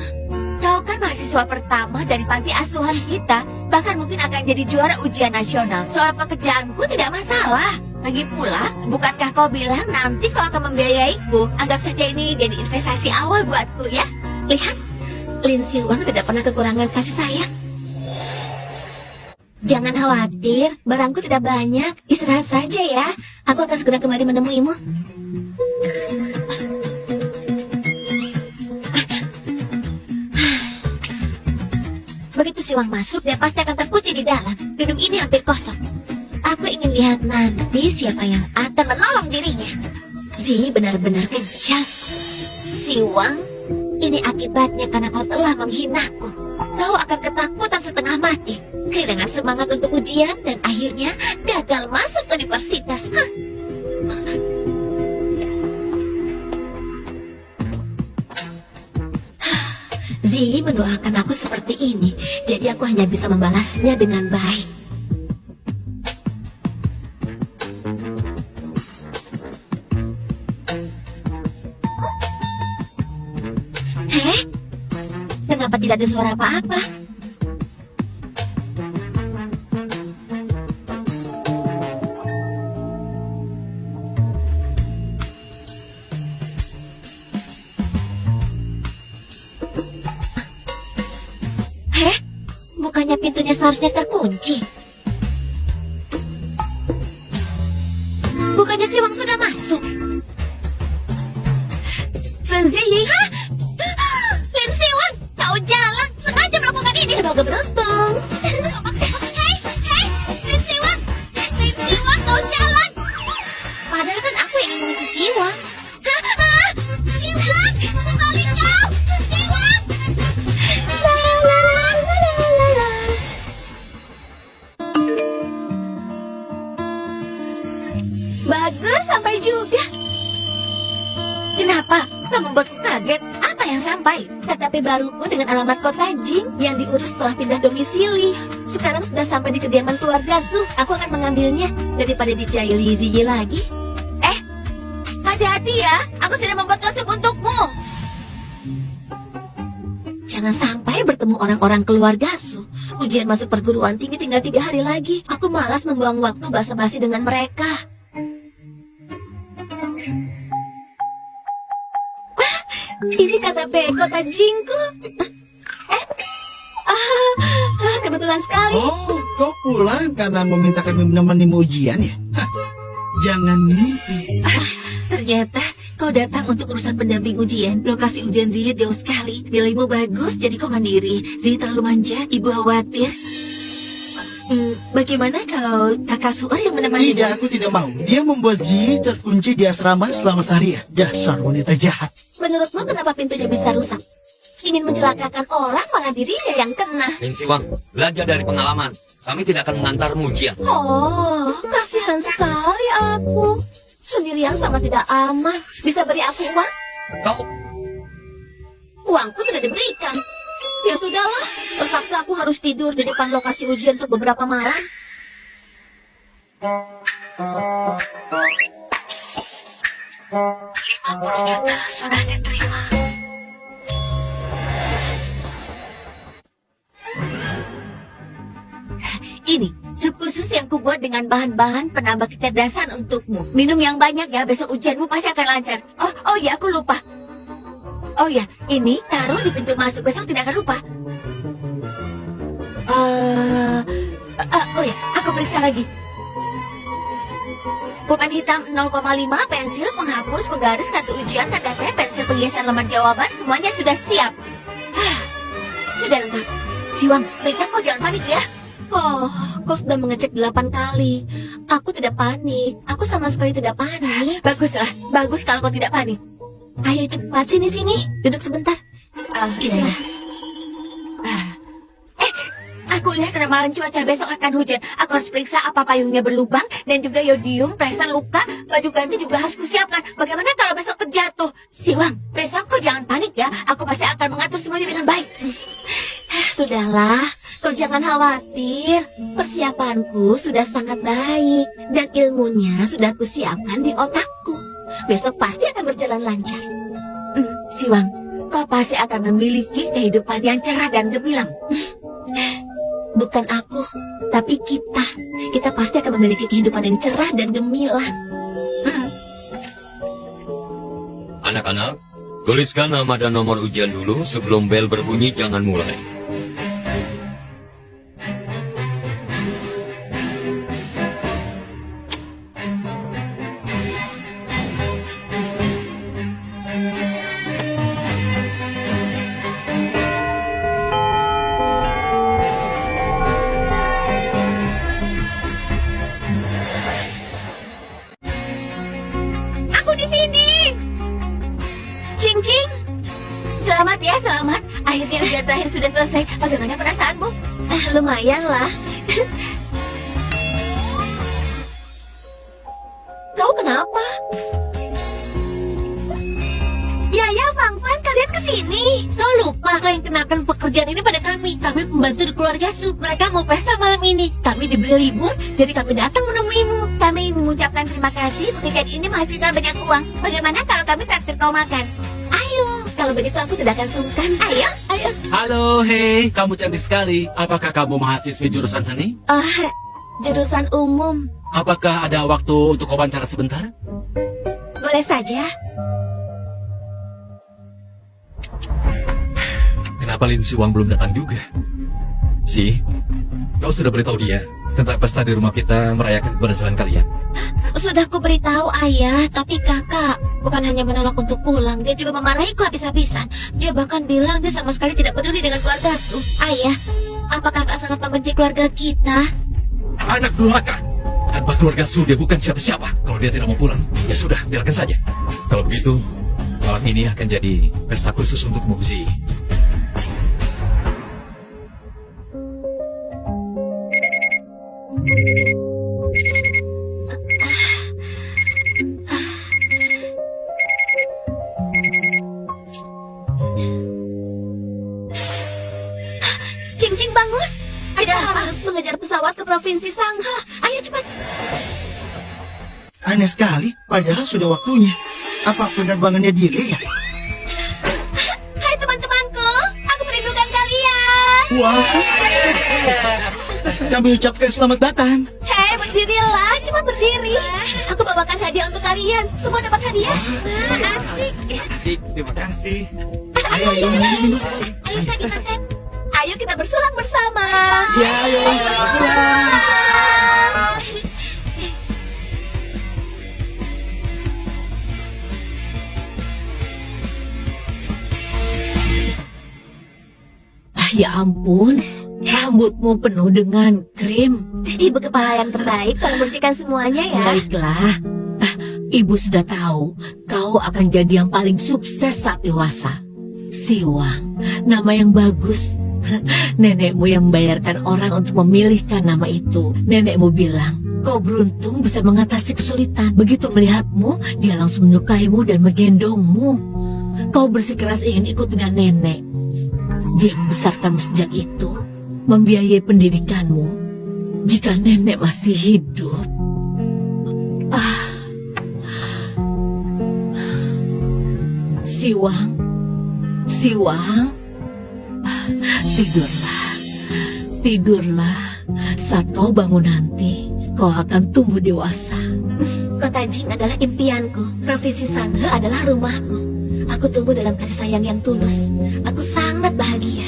Kau kan mahasiswa pertama dari panti asuhan kita. Bahkan mungkin akan jadi juara ujian nasional. Soal pekerjaanku tidak masalah. Lagi pula, bukankah kau bilang nanti kau akan membiayaiku? Anggap saja ini jadi investasi awal buatku ya. Lihat, Lin Siwang tidak pernah kekurangan kasih sayang. Jangan khawatir, barangku tidak banyak. Istirahat saja ya. Aku akan segera kembali menemuimu. Begitu Siwang masuk, dia pasti akan terkunci di dalam. Gedung ini hampir kosong. Aku ingin lihat nanti siapa yang akan menolong dirinya. Zi benar-benar kejam. Siwang, ini akibatnya karena kau telah menghinaku. Kau akan ketakutan setengah mati, kehilangan semangat untuk ujian, dan akhirnya gagal masuk universitas. Hah? Zi mendoakan aku seperti ini, jadi aku hanya bisa membalasnya dengan baik. Kenapa tidak ada suara apa-apa? Bukannya pintunya seharusnya terkunci? Bukannya Siwang sudah masuk? Sun Ziyi, Lin Siwang, kau jalan sengaja melakukan ini. semoga beruntung. Hei, Lin Siwang, kau jalan. Padahal kan aku yang mengunci Siwang. Siwang, kembali kau, Siwang. Bagus, sampai juga. Kenapa? Kau membuatku kaget. Apa yang sampai? KTP baruku dengan alamat kota Jing yang diurus setelah pindah domisili. Sekarang sudah sampai di kediaman keluarga Su. Aku akan mengambilnya daripada dijaili Ziyi lagi. Hati-hati ya. Aku sudah membuat konsep untukmu. Jangan sampai bertemu orang-orang keluarga Su. Ujian masuk perguruan tinggi tinggal 3 hari lagi. Aku malas membuang waktu basa-basi dengan mereka. Ini KTP kota Jingku. Kebetulan sekali. Oh, kau pulang karena meminta kami menemanimu ujian ya? Hah, jangan mimpi. Ternyata kau datang untuk urusan pendamping ujian. Lokasi ujian Ziyi jauh sekali. Nilaimu bagus, jadi kau mandiri. Ziyi terlalu manja, ibu khawatir. Bagaimana kalau kakak Suar yang menemani? Tidak, aku tidak mau. Dia membuat Ji terkunci di asrama selama seharian. Dasar wanita jahat. Menurutmu kenapa pintunya bisa rusak? Ingin mencelakakan orang, malah dirinya yang kena. Lin Siwang, belajar dari pengalaman. Kami tidak akan mengantarmu ujian. Oh, kasihan sekali aku. Sendirian sama tidak aman. Bisa beri aku uang? Kau Uangku tidak diberikan. Ya sudahlah, terpaksa aku harus tidur di depan lokasi ujian untuk beberapa malam. 50 juta sudah diterima. Ini sup khusus yang akan kubuat dengan bahan-bahan penambah kecerdasan untukmu. Minum yang banyak ya, besok ujianmu pasti akan lancar. Oh ya, aku lupa. Oh ya, ini taruh di pintu masuk, besok tidak akan lupa. Oh ya, aku periksa lagi. Pulpen hitam 0,5, pensil, penghapus, penggaris, kartu ujian, KTP, pensil penghiasan lembar jawaban, semuanya sudah siap. Sudah lengkap. Siwang, periksa kau jangan panik ya. Oh, kau sudah mengecek 8 kali. Aku tidak panik. Aku sama sekali tidak panik. Baguslah, bagus kalau kau tidak panik. Ayo cepat, sini. Duduk sebentar. Istirahat. Aku lihat ramalan cuaca besok akan hujan. Aku harus periksa apa payungnya berlubang dan juga yodium, presan luka, baju ganti juga harus kusiapkan. Bagaimana kalau besok terjatuh? Siwang, besok kau jangan panik ya. Aku pasti akan mengatur semuanya dengan baik. Sudahlah, kau jangan khawatir. Persiapanku sudah sangat baik dan ilmunya sudah kusiapkan di otakku. Besok pasti akan berjalan lancar. Siwang, kau pasti akan memiliki kehidupan yang cerah dan gemilang. Bukan aku, tapi kita. Kita pasti akan memiliki kehidupan yang cerah dan gemilang. Anak-anak, tuliskan nama dan nomor ujian dulu sebelum bel berbunyi, jangan mulai. Selamat ya, selamat. Akhirnya ujian terakhir sudah selesai. Bagaimana perasaanmu? Lumayan lah. Kau kenapa? Ya, Fang, kalian kesini. Kau lupa kau yang kenakan pekerjaan ini pada kami. Kami pembantu di keluarga Su. Mereka mau pesta malam ini. Kami diberi libur, jadi kami datang menemuimu. Kami mengucapkan terima kasih. Pekerjaan ini menghasilkan banyak uang. Bagaimana kalau kami traktir kau makan? Kalau begitu aku tidak akan sungkan. Ayo. Halo, hei, kamu cantik sekali. Apakah kamu mahasiswi jurusan seni? Jurusan umum. Apakah ada waktu untuk wawancara sebentar? Boleh saja. Kenapa Lin Siwang belum datang juga? Kau sudah beritahu dia tentang pesta di rumah kita merayakan keberhasilan kalian? Sudah ku beritahu ayah, tapi kakak bukan hanya menolak untuk pulang, dia juga memarahiku habis-habisan. Dia bahkan bilang dia sama sekali tidak peduli dengan keluarga Su. Ayah, apa kakak sangat membenci keluarga kita? Anak durhaka! Tanpa keluarga Su, dia bukan siapa-siapa. Kalau dia tidak mau pulang, ya sudah, biarkan saja. Kalau begitu, malam ini akan jadi pesta khusus untuk Muzi. Cing, bangun. Kita harus mengejar pesawat ke Provinsi Sangha. Ayo cepat. Aneh sekali, padahal sudah waktunya. Apa penerbangannya delay ya? Hai teman-temanku, aku merindukan kalian. Wah, kami ucapkan selamat datang. Hei, berdirilah, cepat berdiri. Aku bawakan hadiah untuk kalian. Semua dapat hadiah. Asik. Terima kasih. Ayo, minum. Ayo kita dimakan. Ayo kita bersulang bersama. Ya, ayo. Ya ampun, rambutmu penuh dengan krim. Ibu kepala yang terbaik, tolong bersihkan semuanya ya. Baiklah, ibu sudah tahu kau akan jadi yang paling sukses saat dewasa. Siwang, nama yang bagus. Nenekmu yang membayarkan orang untuk memilihkan nama itu. Nenekmu bilang, kau beruntung bisa mengatasi kesulitan. Begitu melihatmu, dia langsung menyukaimu dan menggendongmu. Kau bersikeras ingin ikut dengan nenek. Dia membesarkanmu sejak itu, membiayai pendidikanmu. Jika nenek masih hidup, Siwang, tidurlah. Saat kau bangun nanti, kau akan tumbuh dewasa. Kota Jing adalah impianku. Provinsi Sanhe adalah rumahku. Aku tumbuh dalam kasih sayang yang tulus. Aku sangat bahagia.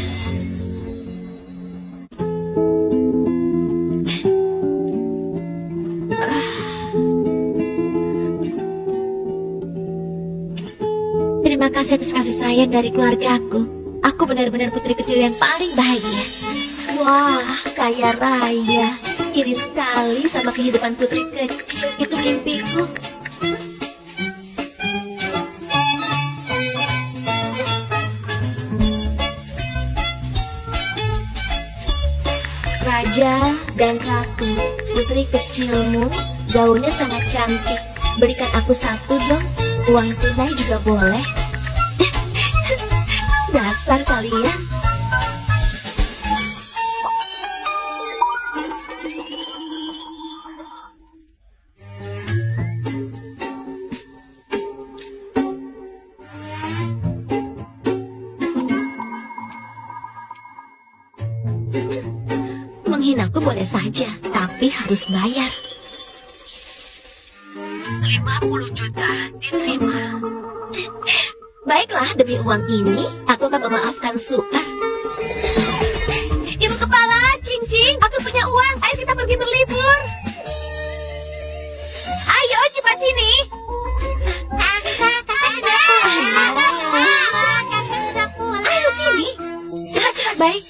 Terima kasih atas kasih sayang dari keluargaku. Aku benar-benar putri kecil yang paling bahagia. Wah, kaya raya. Iri sekali sama kehidupan putri kecil. Itu mimpiku. Raja dan ratu, putri kecilmu, gaunnya sangat cantik. Berikan aku satu dong. Uang tunai juga boleh. Dasar kalian. Menghinaku boleh saja, tapi harus bayar. 50 juta diterima. Baiklah, demi uang ini, aku akan memaafkan Suar. Ibu kepala, Cincing, aku punya uang. Ayo kita pergi berlibur. Ayo cepat sini. Kakak sudah pulang. Ayo sini. Cepat, baik.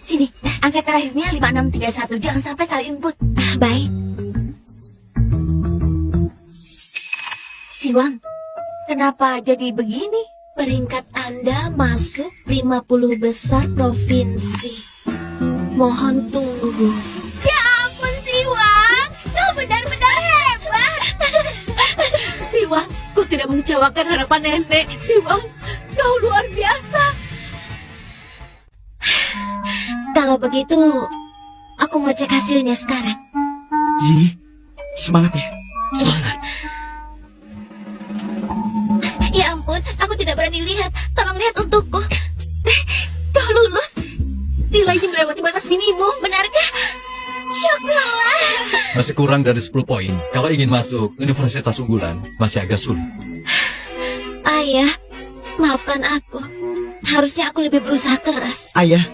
Sini, angka terakhirnya 5631. Jangan sampai salah input. Baik. Siwang, kenapa jadi begini? Peringkat Anda masuk 50 besar provinsi. Mohon tunggu. Ya ampun, Siwang. Kau benar-benar hebat. Siwang, kau tidak mengecewakan harapan nenek. Siwang, kau luar biasa. Kalau begitu, aku mau cek hasilnya sekarang. Ziyi, semangat ya. Semangat. Ya ampun, aku tidak berani lihat. Tolong lihat untukku. Kau lulus. Nilainya melewati batas minimum. Benarkah? Syukurlah. Masih kurang dari 10 poin. Kalau ingin masuk universitas unggulan, masih agak sulit. Ayah, maafkan aku. Harusnya aku lebih berusaha keras. Ayah,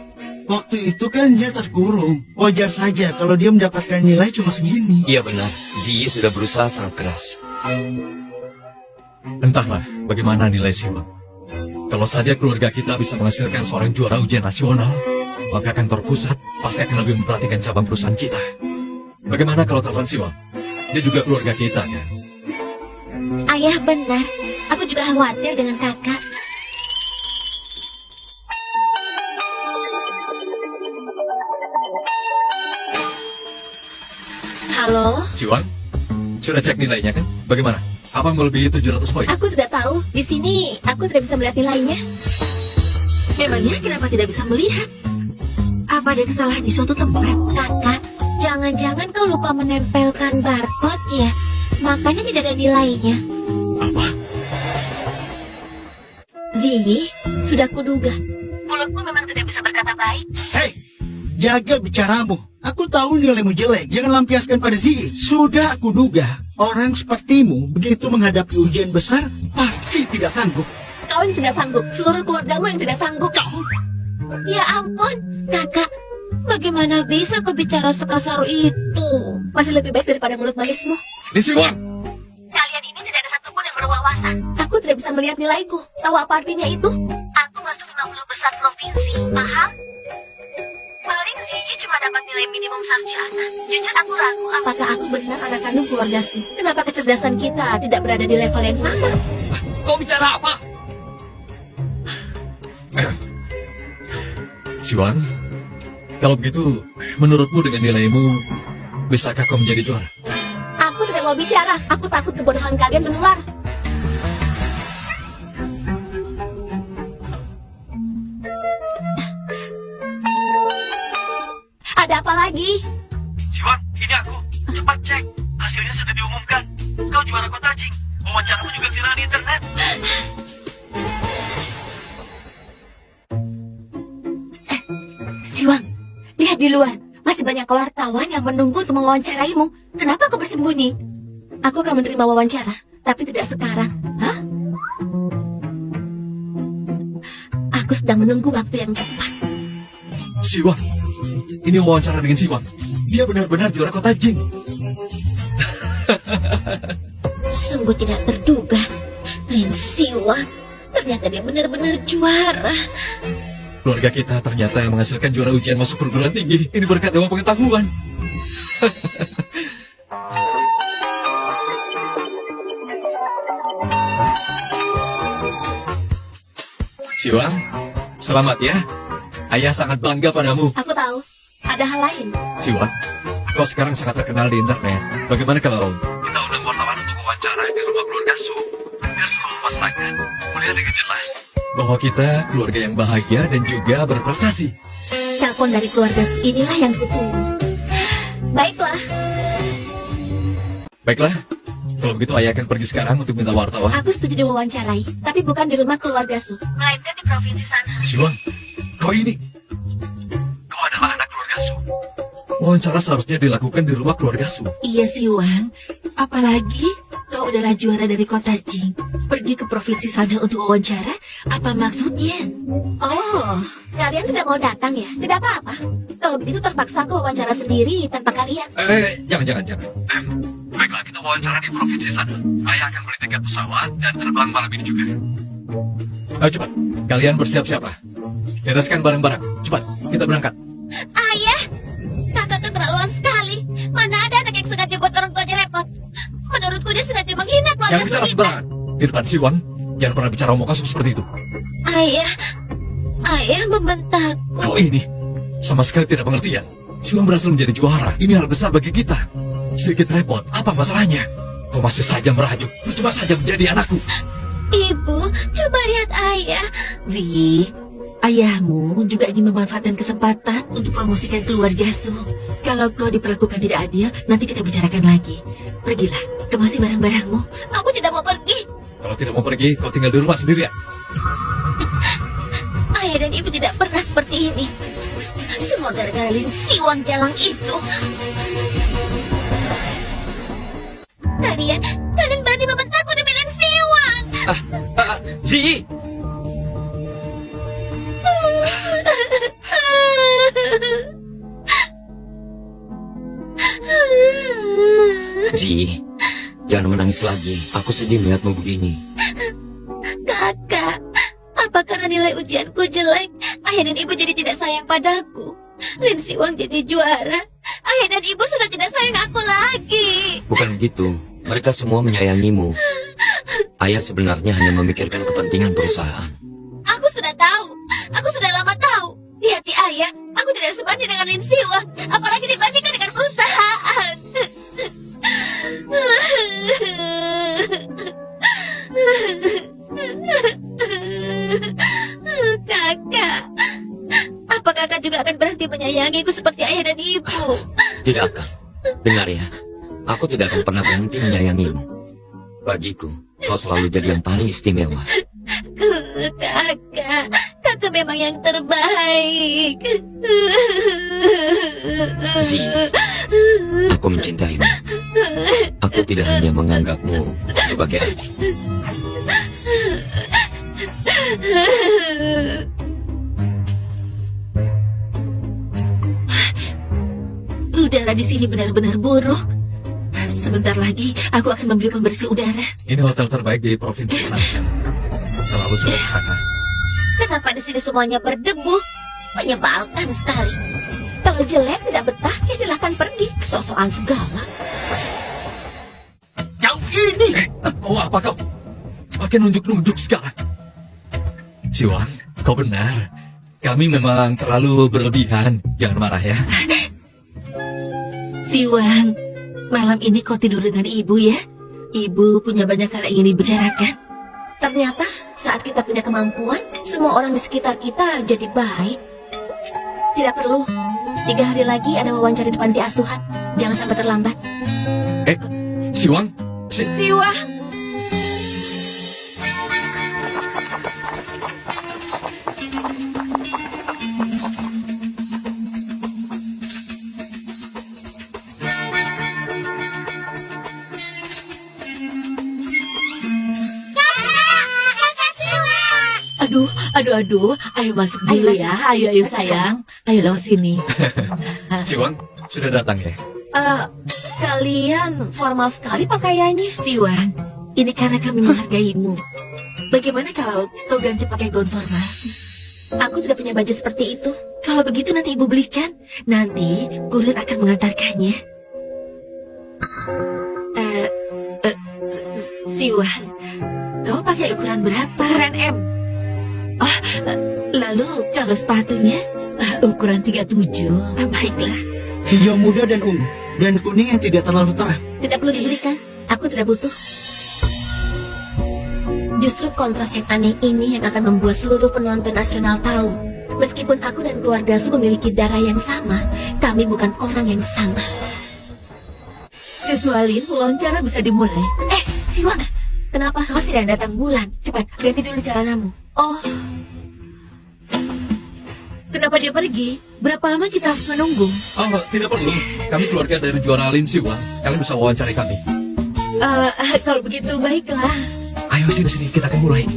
waktu itu kan dia terkurung. Wajar saja kalau dia mendapatkan nilai cuma segini. Iya benar, Ziyi sudah berusaha sangat keras. Entahlah bagaimana nilai Siwang. Kalau saja keluarga kita bisa menghasilkan seorang juara ujian nasional, maka kantor pusat pasti akan lebih memperhatikan cabang perusahaan kita. Bagaimana kalau telepon Siwang? Dia juga keluarga kita kan? Ayah benar. Aku juga khawatir dengan kakak. Halo? Siwang, sudah cek nilainya kan? Bagaimana? Apa melebihi 700 poin? Aku tidak tahu. Di sini aku tidak bisa melihat nilainya. Memangnya kenapa tidak bisa melihat? Apa ada kesalahan di suatu tempat? Kakak, jangan-jangan kau lupa menempelkan barcode ya? Makanya tidak ada nilainya. Apa? Ziyi, sudah kuduga. Mulutmu memang tidak bisa berkata baik. Hei, jaga bicaramu. Aku tahu nilaimu jelek. Jangan lampiaskan pada Ziyi. Sudah aku duga, orang sepertimu begitu menghadapi ujian besar pasti tidak sanggup. Kau yang tidak sanggup. Seluruh keluargamu yang tidak sanggup. Ya ampun, kakak. Bagaimana bisa kau bicara sekasar itu? Masih lebih baik daripada mulut manismu. Ini Siwang! Kalian ini tidak ada satupun yang berwawasan. Aku tidak bisa melihat nilaiku. Tahu apa artinya itu? Aku masuk 50 besar provinsi. Paham? Paling Ziyi cuma dapat nilai minimum sarjana. Jujur aku ragu apakah aku benar anak kandung keluarga Su. Kenapa kecerdasan kita tidak berada di level yang sama? Kau bicara apa? Siwang, kalau begitu, menurutmu dengan nilaimu, bisakah kau menjadi juara? Aku tidak mau bicara. Aku takut kebodohan kalian menular. Ada apa lagi? Siwang, ini aku. Cepat cek. Hasilnya sudah diumumkan. Kau juara Kota Jing. Wawancaramu juga viral di internet. Siwang, lihat di luar. Masih banyak wartawan yang menunggu untuk mewawancaraimu. Kenapa kau bersembunyi? Aku akan menerima wawancara, tapi tidak sekarang. Hah? Aku sedang menunggu waktu yang tepat. Siwang, ini wawancara dengan Siwang. Dia benar-benar juara kota Jing. Sungguh tidak terduga. Lin Siwang, ternyata dia benar-benar juara. Keluarga kita ternyata yang menghasilkan juara ujian masuk perguruan tinggi. Ini berkat dewa pengetahuan. Siwang, selamat ya. Ayah sangat bangga padamu. Aku tahu, ada hal lain. Siwang, kau sekarang sangat terkenal di internet. Bagaimana kalau kita undang wartawan untuk wawancara di rumah keluarga Su? Biar seluruh masyarakat melihat dengan jelas bahwa kita keluarga yang bahagia dan juga berprestasi. Telepon dari keluarga Su inilah yang kutunggu. Baiklah, Baiklah, kalau begitu ayah akan pergi sekarang untuk minta wartawan. aku setuju diwawancarai, tapi bukan di rumah keluarga Su, melainkan di provinsi sana. Siwang, kau ini. Kau adalah anak keluarga Su. Wawancara seharusnya dilakukan di rumah keluarga Su. Iya Siwang, apalagi kau adalah juara dari kota Jing. Pergi ke provinsi sana untuk wawancara, apa maksudnya? Oh, kalian tidak mau datang ya? Tidak apa-apa. Kalau begitu terpaksa aku wawancara sendiri tanpa kalian. Jangan. Baiklah, kita wawancara di provinsi sana. Ayah akan beli tiket pesawat dan terbang malam ini juga. Ayo cepat, kalian bersiap-siaplah. Bereskan barang-barang. Cepat, kita berangkat. Ayah, kakak keterlaluan sekali. Mana ada anak yang sengaja buat orang tuanya repot. Menurutku dia sengaja menghina keluarga Jangan bicara kita. sembarangan. Di depan Siwang, jangan pernah bicara omong kosong seperti itu. Ayah membentakku. Kau ini sama sekali tidak pengertian. Siwang berhasil menjadi juara. Ini hal besar bagi kita. Sedikit repot, apa masalahnya? Kau masih saja merajuk. Cuma saja menjadi anakku. Ibu, coba lihat ayah. Zi, ayahmu juga ingin memanfaatkan kesempatan untuk promosikan keluarga Su. Kalau kau diperlakukan tidak adil, nanti kita bicarakan lagi. Pergilah, kemasi barang-barangmu. Aku tidak mau pergi. Kalau tidak mau pergi, kau tinggal di rumah sendirian. Ayah dan ibu tidak pernah seperti ini. Semua gara-gara Lin Siwang jalang itu. Kalian berani membentakku demi Lin Siwang. Zi! Zi, jangan menangis lagi. Aku sedih melihatmu begini. Kakak, apa karena nilai ujianku jelek, ayah dan ibu jadi tidak sayang padaku? Lin Siwang jadi juara, ayah dan ibu sudah tidak sayang aku lagi. Bukan begitu. Mereka semua menyayangimu. Ayah sebenarnya hanya memikirkan kepentingan perusahaan. Aku sudah tahu, aku sudah lama tahu. Di hati ayah, aku tidak sebanding dengan Lin Siwang, apalagi dibandingkan dengan perusahaan. Kakak, apa kakak juga akan berhenti menyayangiku seperti ayah dan ibu? Tidak akan. Dengar ya, aku tidak akan pernah berhenti menyayangimu. Bagiku, kau selalu jadi yang paling istimewa. Kakak memang yang terbaik. Zi, aku mencintaimu. Aku tidak hanya menganggapmu sebagai adik. Udara di sini benar-benar buruk. Sebentar lagi aku akan membeli pembersih udara. Ini hotel terbaik di provinsi sana. Terlalu sederhana. Kenapa di sini semuanya berdebu? Menyebalkan sekali. Kalau jelek tidak betah, ya silahkan pergi. Sok-sokan segala. Kau ini! Oh, apa kau? Pakai nunjuk-nunjuk segala. Siwang, kau benar. Kami memang terlalu berlebihan. Jangan marah ya. Siwang, malam ini kau tidur dengan ibu ya? Ibu punya banyak hal yang ingin dibicarakan. Ternyata saat kita punya kemampuan, semua orang di sekitar kita jadi baik. Tidak perlu. 3 hari lagi ada wawancara di panti asuhan. Jangan sampai terlambat. Siwang, Siwang! Aduh, ayo masuk dulu ya. Ayo sayang. Ayo lewat sini. Siwang, sudah datang ya? Kalian formal sekali pakaiannya. Siwang, ini karena kami menghargaimu. Bagaimana kalau kau ganti pakai gaun formal? Aku tidak punya baju seperti itu. Kalau begitu nanti ibu belikan. Nanti kurir akan mengantarkannya. Siwang, kau pakai ukuran berapa? Ukuran M. Oh, lalu kalau sepatunya ukuran 37. Baiklah. Hijau muda dan ungu, dan kuning yang tidak terlalu terang. Tidak perlu dibelikan. Aku tidak butuh. Justru kontras yang aneh ini yang akan membuat seluruh penonton nasional tahu. Meskipun aku dan keluarga Su memiliki darah yang sama, kami bukan orang yang sama. Siswalin, wawancara bisa dimulai. Siwang, kenapa kau sedang datang bulan? Cepat, ganti dulu celanamu. Oh, Kenapa dia pergi? Berapa lama kita harus menunggu? Oh, tidak perlu. Kami keluarga dari juara Lin Siwang. Kalian bisa wawancari kami. Kalau begitu baiklah. Ayo sini, kita akan mulai.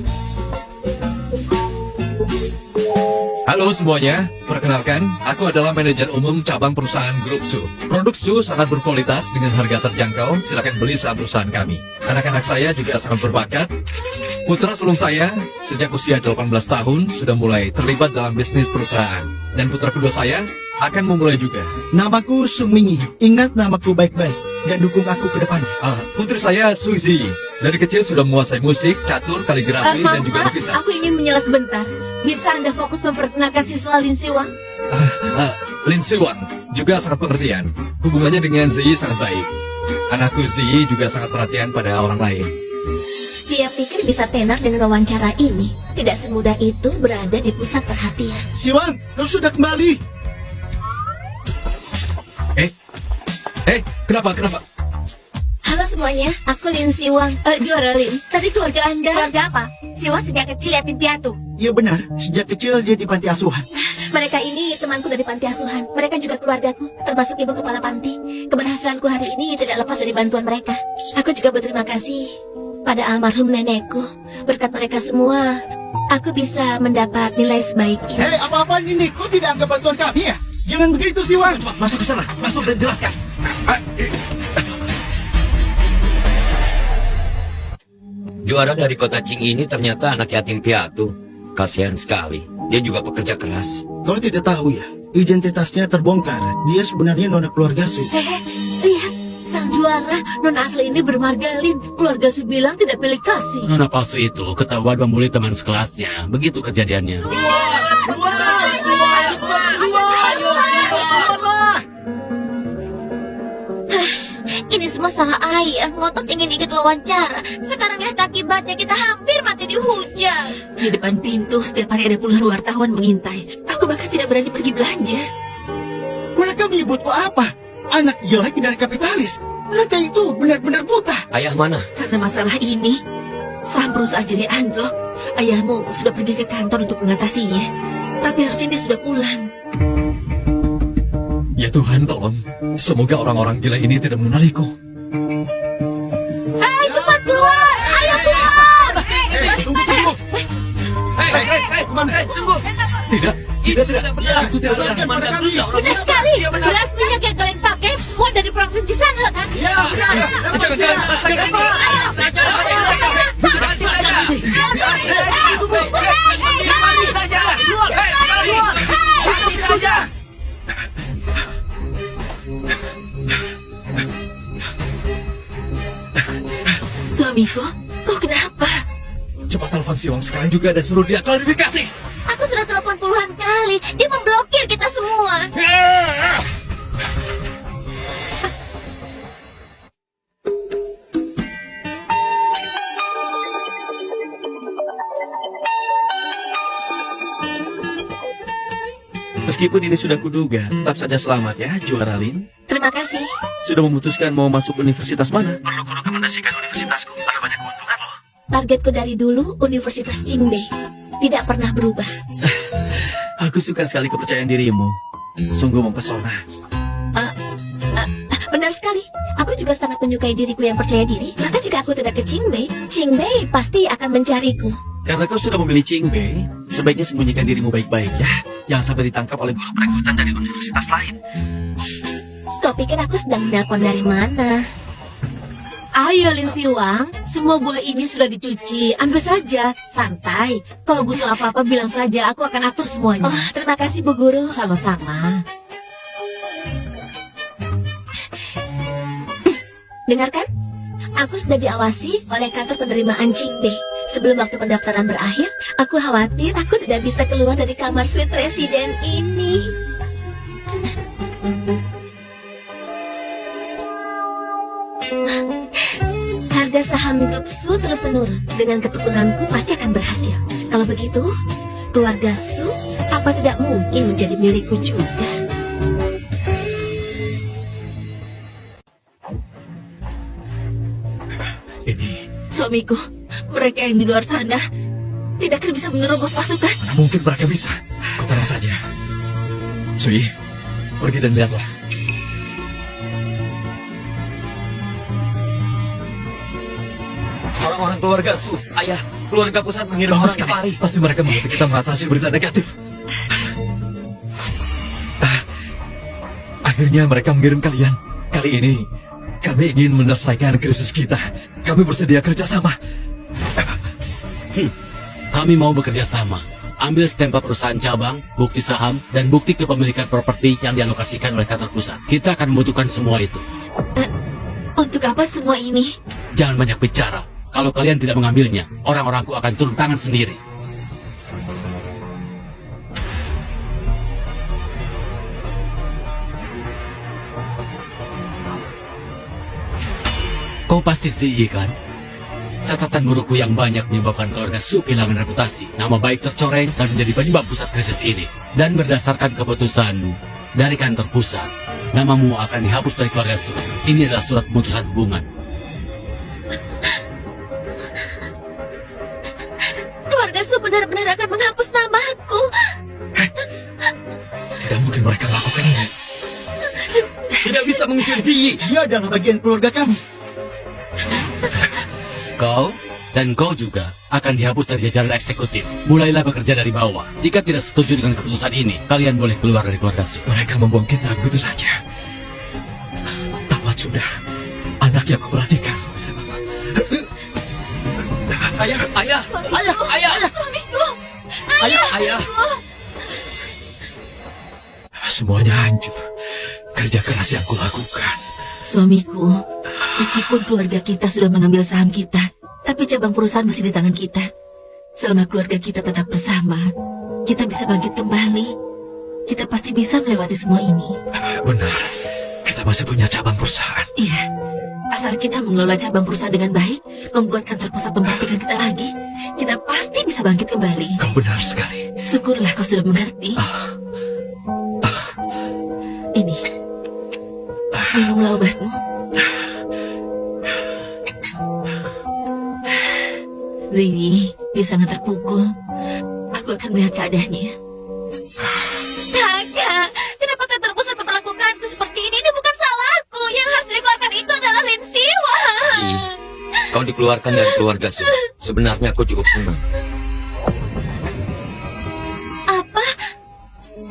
Halo semuanya, perkenalkan, aku adalah manajer umum cabang perusahaan Grup Su. Produk Su sangat berkualitas dengan harga terjangkau, silakan beli saham perusahaan kami. Anak-anak saya juga sangat berbakat. Putra sulung saya, sejak usia 18 tahun, sudah mulai terlibat dalam bisnis perusahaan. Dan putra kedua saya akan memulai juga. Namaku Sung Mingi, ingat namaku baik-baik, dan dukung aku ke depannya. Putri saya Suzy, dari kecil sudah menguasai musik, catur, kaligrafi, dan juga lukisan. Aku ingin menyela sebentar. Bisa Anda fokus memperkenalkan siswa Lin Siwang? Lin Siwang juga sangat pengertian. Hubungannya dengan Ziyi sangat baik. Anakku Ziyi juga sangat perhatian pada orang lain. dia pikir bisa tenar dengan wawancara ini. Tidak semudah itu berada di pusat perhatian. Siwang, kau sudah kembali. Kenapa? Halo semuanya, aku Lin Siwang. Juara Lin, tadi keluarga Anda. Keluarga apa? Siwang sejak kecil yatim piatu. Iya benar, sejak kecil dia di panti asuhan. Mereka ini temanku dari panti asuhan. Mereka juga keluargaku, termasuk ibu kepala panti. Keberhasilanku hari ini tidak lepas dari bantuan mereka. Aku juga berterima kasih pada almarhum nenekku. Berkat mereka semua, aku bisa mendapat nilai sebaik ini. Hei, apa-apaan ini? Kau tidak anggap bantuan kami ya? Jangan begitu, Siwang. Cepat masuk ke sana, masuk dan jelaskan. Juara dari kota Qing ini ternyata anak yatim piatu. Kasihan sekali. Dia juga pekerja keras. Kau tidak tahu ya, identitasnya terbongkar. Dia sebenarnya nona keluarga Su. Lihat, sang juara non asli ini bermarga Lin. Keluarga Su bilang tidak pilih kasih. Nona palsu itu ketahuan membuli teman sekelasnya. Begitu kejadiannya. Ini semua salah ayah. Ngotot ingin ikut wawancara. Sekarang lihat akibatnya, kita hampir mati dihujat. Di depan pintu setiap hari ada puluhan wartawan mengintai. Aku bahkan tidak berani pergi belanja. Mereka menyebutku apa? Anak jelek dari kapitalis. Mereka itu benar-benar buta. Ayah mana? Karena masalah ini, saham perusahaan jadi anjlok. Ayahmu sudah pergi ke kantor untuk mengatasinya. Tapi harusnya dia sudah pulang. Ya Tuhan, tolong. Semoga orang-orang gila ini tidak mengenaliku. Ayo cepat keluar! Ayo keluar! Tunggu. Tunggu. Tidak. Aku tidak benar. Pada kami. Benar sekali! Beras minyak yang kalian pakai semua dari provinsi sana, kan? Ya, benar. Suamiku, kau kenapa? Cepat telepon Siwang sekarang juga dan suruh dia klarifikasi. Aku sudah telepon puluhan kali. Dia memblokir kita semua. Meskipun ini sudah kuduga, tetap saja selamat ya, juara Lin. Terima kasih. Sudah memutuskan mau masuk universitas mana? Perlu kurekomendasikan universitasku, ada banyak keuntungan loh. Targetku dari dulu Universitas Qingbei. Tidak pernah berubah. Aku suka sekali kepercayaan dirimu. Sungguh mempesona. Benar sekali. Aku juga sangat menyukai diriku yang percaya diri. Maka jika aku tidak ke Qingbei, Qingbei pasti akan mencariku. Karena kau sudah memilih Qingbei, sebaiknya sembunyikan dirimu baik-baik ya. Jangan sampai ditangkap oleh guru perekrutan dari universitas lain. Kau pikir aku sedang menelpon dari mana? Ayo Lin Siwang, semua buah ini sudah dicuci. Ambil saja, santai. Kalau butuh apa-apa bilang saja, aku akan atur semuanya. Oh, terima kasih Bu Guru. Sama-sama. Dengarkan, aku sudah diawasi oleh kantor penerimaan Jingbe. Sebelum waktu pendaftaran berakhir, aku khawatir aku tidak bisa keluar dari kamar suite residen ini. Harga saham grup Su terus menurun. Dengan ketekunanku pasti akan berhasil. Kalau begitu, keluarga Su apa tidak mungkin menjadi milikku juga? Ini Suamiku, mereka yang di luar sana tidak akan bisa menerobos pasukan. mana mungkin mereka bisa. Kau tenang saja. Sui, pergi dan lihatlah. Orang-orang keluarga Su, ayah, keluarga pusat mengirim Bagus orang sekali. kemari. Pasti mereka membantu kita mengatasi berita negatif. Akhirnya mereka mengirim kalian. Kali ini, kami ingin menyelesaikan krisis kita. Kami bersedia kerjasama. Kami mau bekerja sama. Ambil stempel perusahaan cabang, bukti saham, dan bukti kepemilikan properti yang dialokasikan oleh kantor pusat. Kita akan membutuhkan semua itu. Untuk apa semua ini? Jangan banyak bicara. Kalau kalian tidak mengambilnya, orang-orangku akan turun tangan sendiri. Kau pasti Ziyi kan? Catatan burukku yang banyak menyebabkan keluarga Su kehilangan reputasi. Nama baik tercoreng dan menjadi penyebab pusat krisis ini. Dan berdasarkan keputusan dari kantor pusat, namamu akan dihapus dari keluarga Su. Ini adalah surat pemutusan hubungan. Keluarga Su benar-benar akan menghapus namaku. Tidak mungkin mereka melakukan ini. Tidak bisa mengusir Ziyi. Dia adalah bagian keluarga kami. Kau dan kau juga akan dihapus dari jajaran eksekutif. Mulailah bekerja dari bawah. Jika tidak setuju dengan keputusan ini, kalian boleh keluar dari keluarga Su. Mereka membuang kita begitu saja. Tamat sudah. Anak yang kuperhatikan. Ayah, ayah, ayah, ayah, Suamiku. ayah. Semuanya hancur. Kerja keras yang kulakukan. Suamiku, meskipun keluarga kita sudah mengambil saham kita, tapi cabang perusahaan masih di tangan kita. Selama keluarga kita tetap bersama, kita bisa bangkit kembali. Kita pasti bisa melewati semua ini. Benar. Kita masih punya cabang perusahaan. Iya, asal kita mengelola cabang perusahaan dengan baik, membuat kantor pusat memperhatikan kita lagi, kita pasti bisa bangkit kembali. Kau benar sekali. Syukurlah kau sudah mengerti. Ini, minumlah obatmu. Ziyi, dia sangat terpukul. Aku akan melihat keadaannya. Kakak, kenapa kantor pusat memperlakukanku seperti ini? Ini bukan salahku. Yang harus dikeluarkan itu adalah Lin Siwang. Kau dikeluarkan dari keluarga Su. Sebenarnya aku cukup senang. Apa?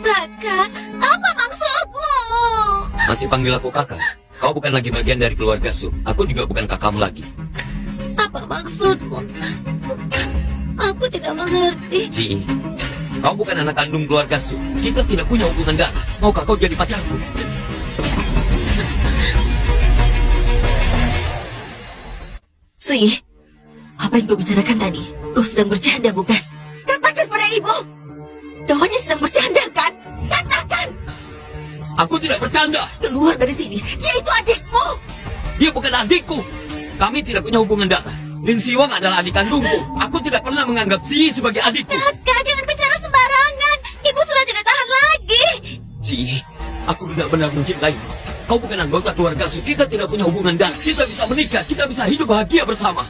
Kakak, apa maksudmu? Masih panggil aku kakak. Kau bukan lagi bagian dari keluarga Su. Aku juga bukan kakakmu lagi. Apa maksudmu? Aku tidak mengerti. Ziyi, kau bukan anak kandung keluarga Su. Kita tidak punya hubungan darah. Maukah kau jadi pacarku? Sui, apa yang kau bicarakan tadi? Kau sedang bercanda, bukan? Katakan pada ibu. Kau hanya sedang bercanda, kan? Katakan. Aku tidak bercanda. Keluar dari sini. Dia itu adikmu. Dia bukan adikku. Kami tidak punya hubungan darah. Lin Siwang adalah adik kandungku. Aku tidak pernah menganggap Ziyi sebagai adikku. Kakak, jangan bicara sembarangan. Ibu sudah tidak tahan lagi. Ziyi, aku benar-benar mencintaimu. Kau bukan anggota keluarga Su. Kita tidak punya hubungan darah. Kita bisa menikah. Kita bisa hidup bahagia bersama.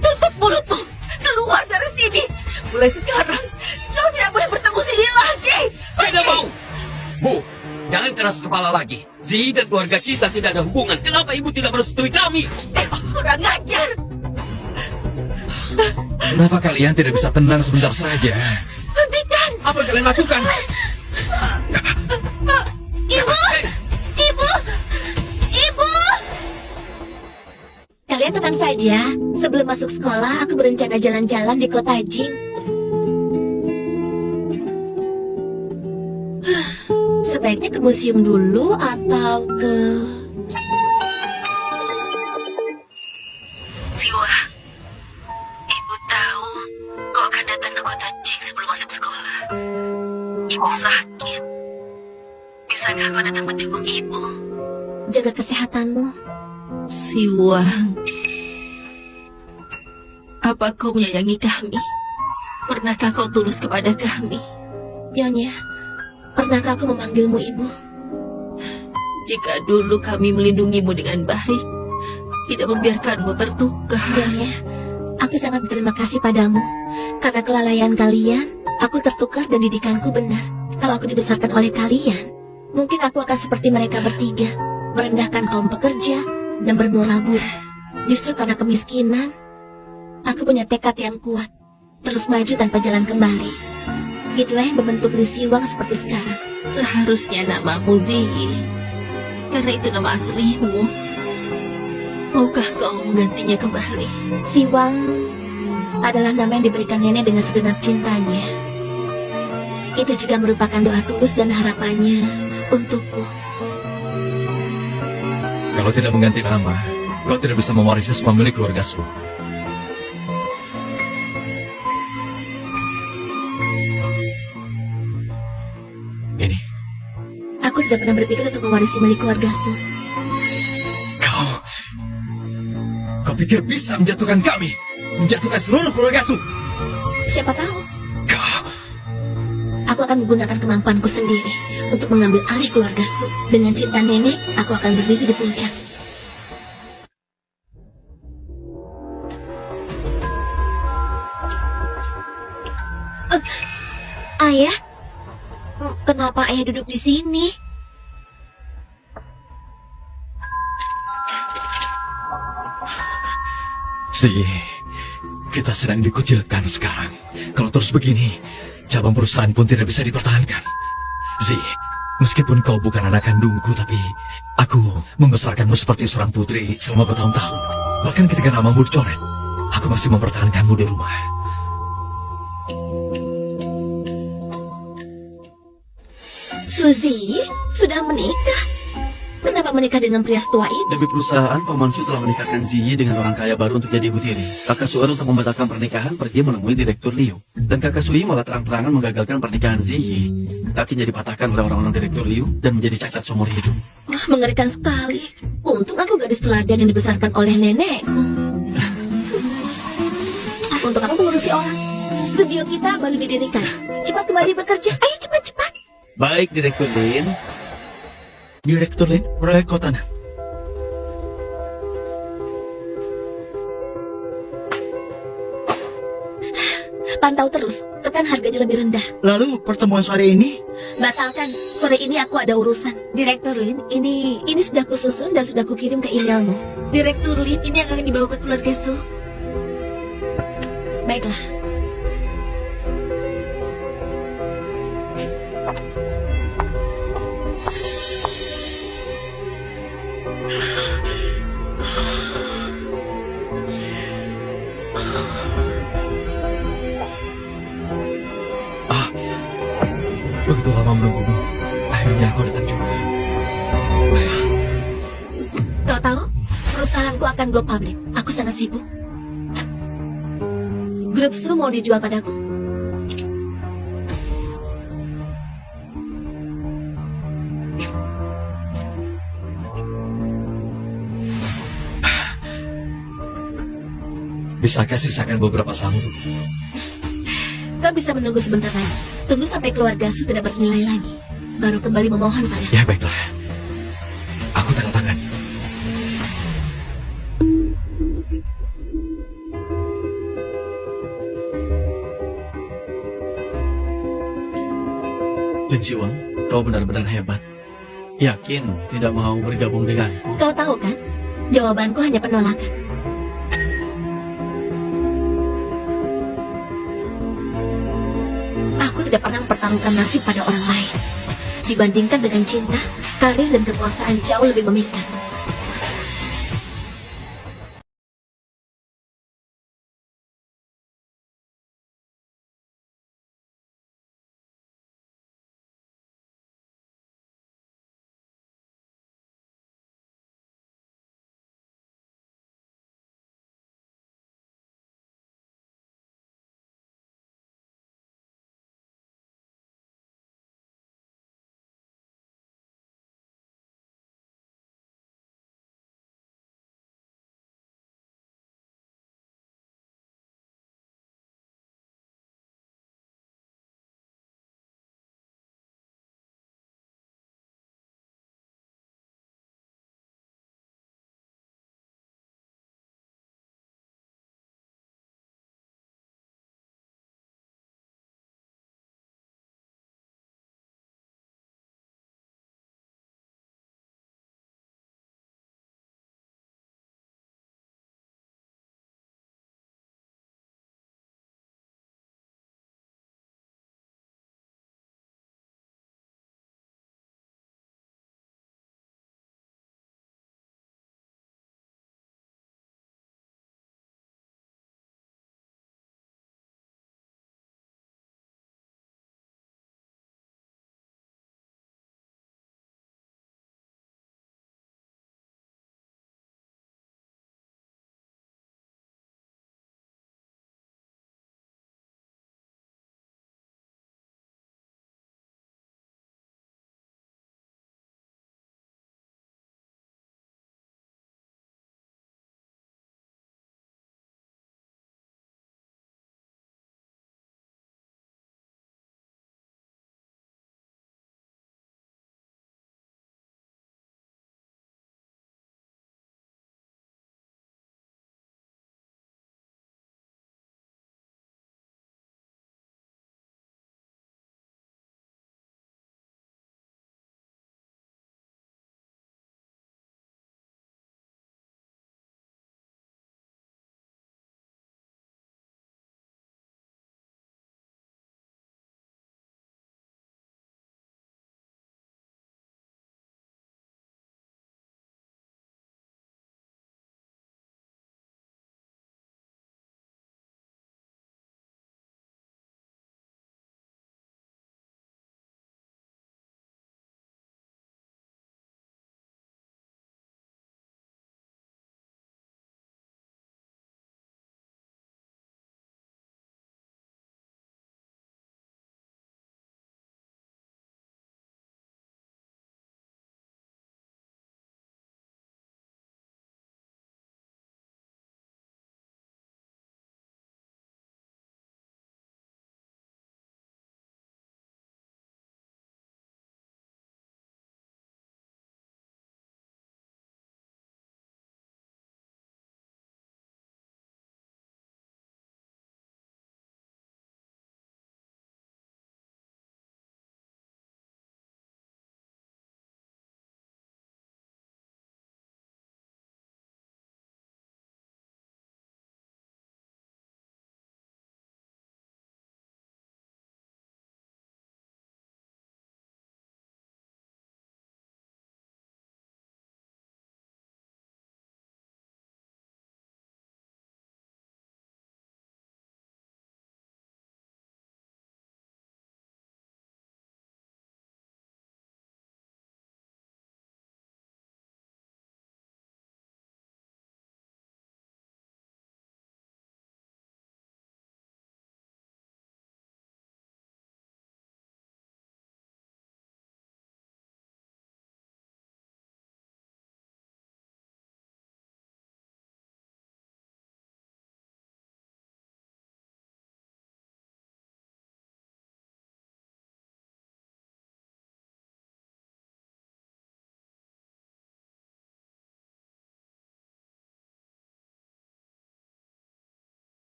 Tutup mulutmu. Keluar dari sini. Mulai sekarang, kau tidak boleh bertemu Ziyi lagi. Tidak mau. Bu, jangan keras kepala lagi. Ziyi dan keluarga kita tidak ada hubungan. Kenapa ibu tidak merestui kami? Kurang ajar. Kenapa kalian tidak bisa tenang sebentar saja? Hentikan! Apa yang kalian lakukan? Ibu! Ibu! Ibu! Kalian tenang saja. Sebelum masuk sekolah, aku berencana jalan-jalan di kota Jing. Sebaiknya ke museum dulu atau ke... Siwa, ibu tahu kau akan datang ke kota Jing sebelum masuk sekolah. Ibu sakit. Bisakah kau datang menjenguk ibu? Jaga kesehatanmu. Siwa, apa kau menyayangi kami? Pernahkah kau tulus kepada kami? Nyonya, pernahkah aku memanggilmu ibu? Jika dulu kami melindungimu dengan baik, tidak membiarkanmu tertukar. Nyonya, aku sangat berterima kasih padamu. Karena kelalaian kalian, aku tertukar dan didikanku benar. Kalau aku dibesarkan oleh kalian, mungkin aku akan seperti mereka bertiga, merendahkan kaum pekerja dan bermoral buruk. Justru karena kemiskinan, aku punya tekad yang kuat, terus maju tanpa jalan kembali. Itulah yang membentuk Li Siwang seperti sekarang. Seharusnya namamu Ziyi, karena itu nama aslimu. Maukah kau menggantinya kembali? Siwang adalah nama yang diberikan nenek dengan segenap cintanya. Itu juga merupakan doa tulus dan harapannya untukku. Kalau tidak mengganti nama, kau tidak bisa mewarisi semua milik keluarga Su. Ini. Aku tidak pernah berpikir untuk mewarisi milik keluarga Su. Kau pikir bisa menjatuhkan kami? Menjatuhkan seluruh keluarga Su? Siapa tahu? Aku akan menggunakan kemampuanku sendiri untuk mengambil alih keluarga Su. Dengan cinta nenek, aku akan berdiri di puncak. Ayah? Kenapa ayah duduk di sini? Kita sedang dikucilkan sekarang. Kalau terus begini, cabang perusahaan pun tidak bisa dipertahankan. Meskipun kau bukan anak kandungku, tapi aku membesarkanmu seperti seorang putri selama bertahun-tahun. Bahkan ketika namamu dicoret, aku masih mempertahankanmu di rumah. Suzy sudah menikah. Kenapa menikah dengan pria tua itu? Demi perusahaan, Paman Su telah menikahkan Ziyi dengan orang kaya baru untuk jadi ibu tiri. Kakak Suer untuk membatalkan pernikahan pergi menemui Direktur Liu. Dan kakak Sui malah terang-terangan menggagalkan pernikahan Ziyi. Kakinya dipatahkan oleh orang-orang Direktur Liu dan menjadi cacat seumur hidup. Wah, mengerikan sekali. Untung aku gadis teladan yang dibesarkan oleh nenekku. Untuk apa mengurusi orang? Studio kita baru didirikan. Cepat kembali bekerja. Ayo cepat-cepat. Baik, Direktur Lin. Direktur Lin, proyek Kotanan. Pantau terus, tekan harganya lebih rendah. Lalu pertemuan sore ini? Batalkan, sore ini aku ada urusan. Direktur Lin, ini sudah kususun dan sudah kukirim ke emailmu. Direktur Lin, ini akan dibawa ke keluarga Su. Baiklah. Begitu lama menunggumu, akhirnya aku datang juga. Kau tahu, perusahaanku akan go public. Aku sangat sibuk. Grup Su mau dijual padaku. Bisakah sisakan beberapa saham untukku? Kau bisa menunggu sebentar lagi. Tunggu sampai keluarga Su tidak bernilai lagi. Baru kembali memohon padaku. Ya baiklah. Aku tanda tangan. Lin Siwang, kau benar-benar hebat. Yakin tidak mau bergabung denganku? Kau tahu kan? Jawabanku hanya penolakan. tidak pernah mempertaruhkan nasib pada orang lain. Dibandingkan dengan cinta, karir dan kekuasaan jauh lebih memikat.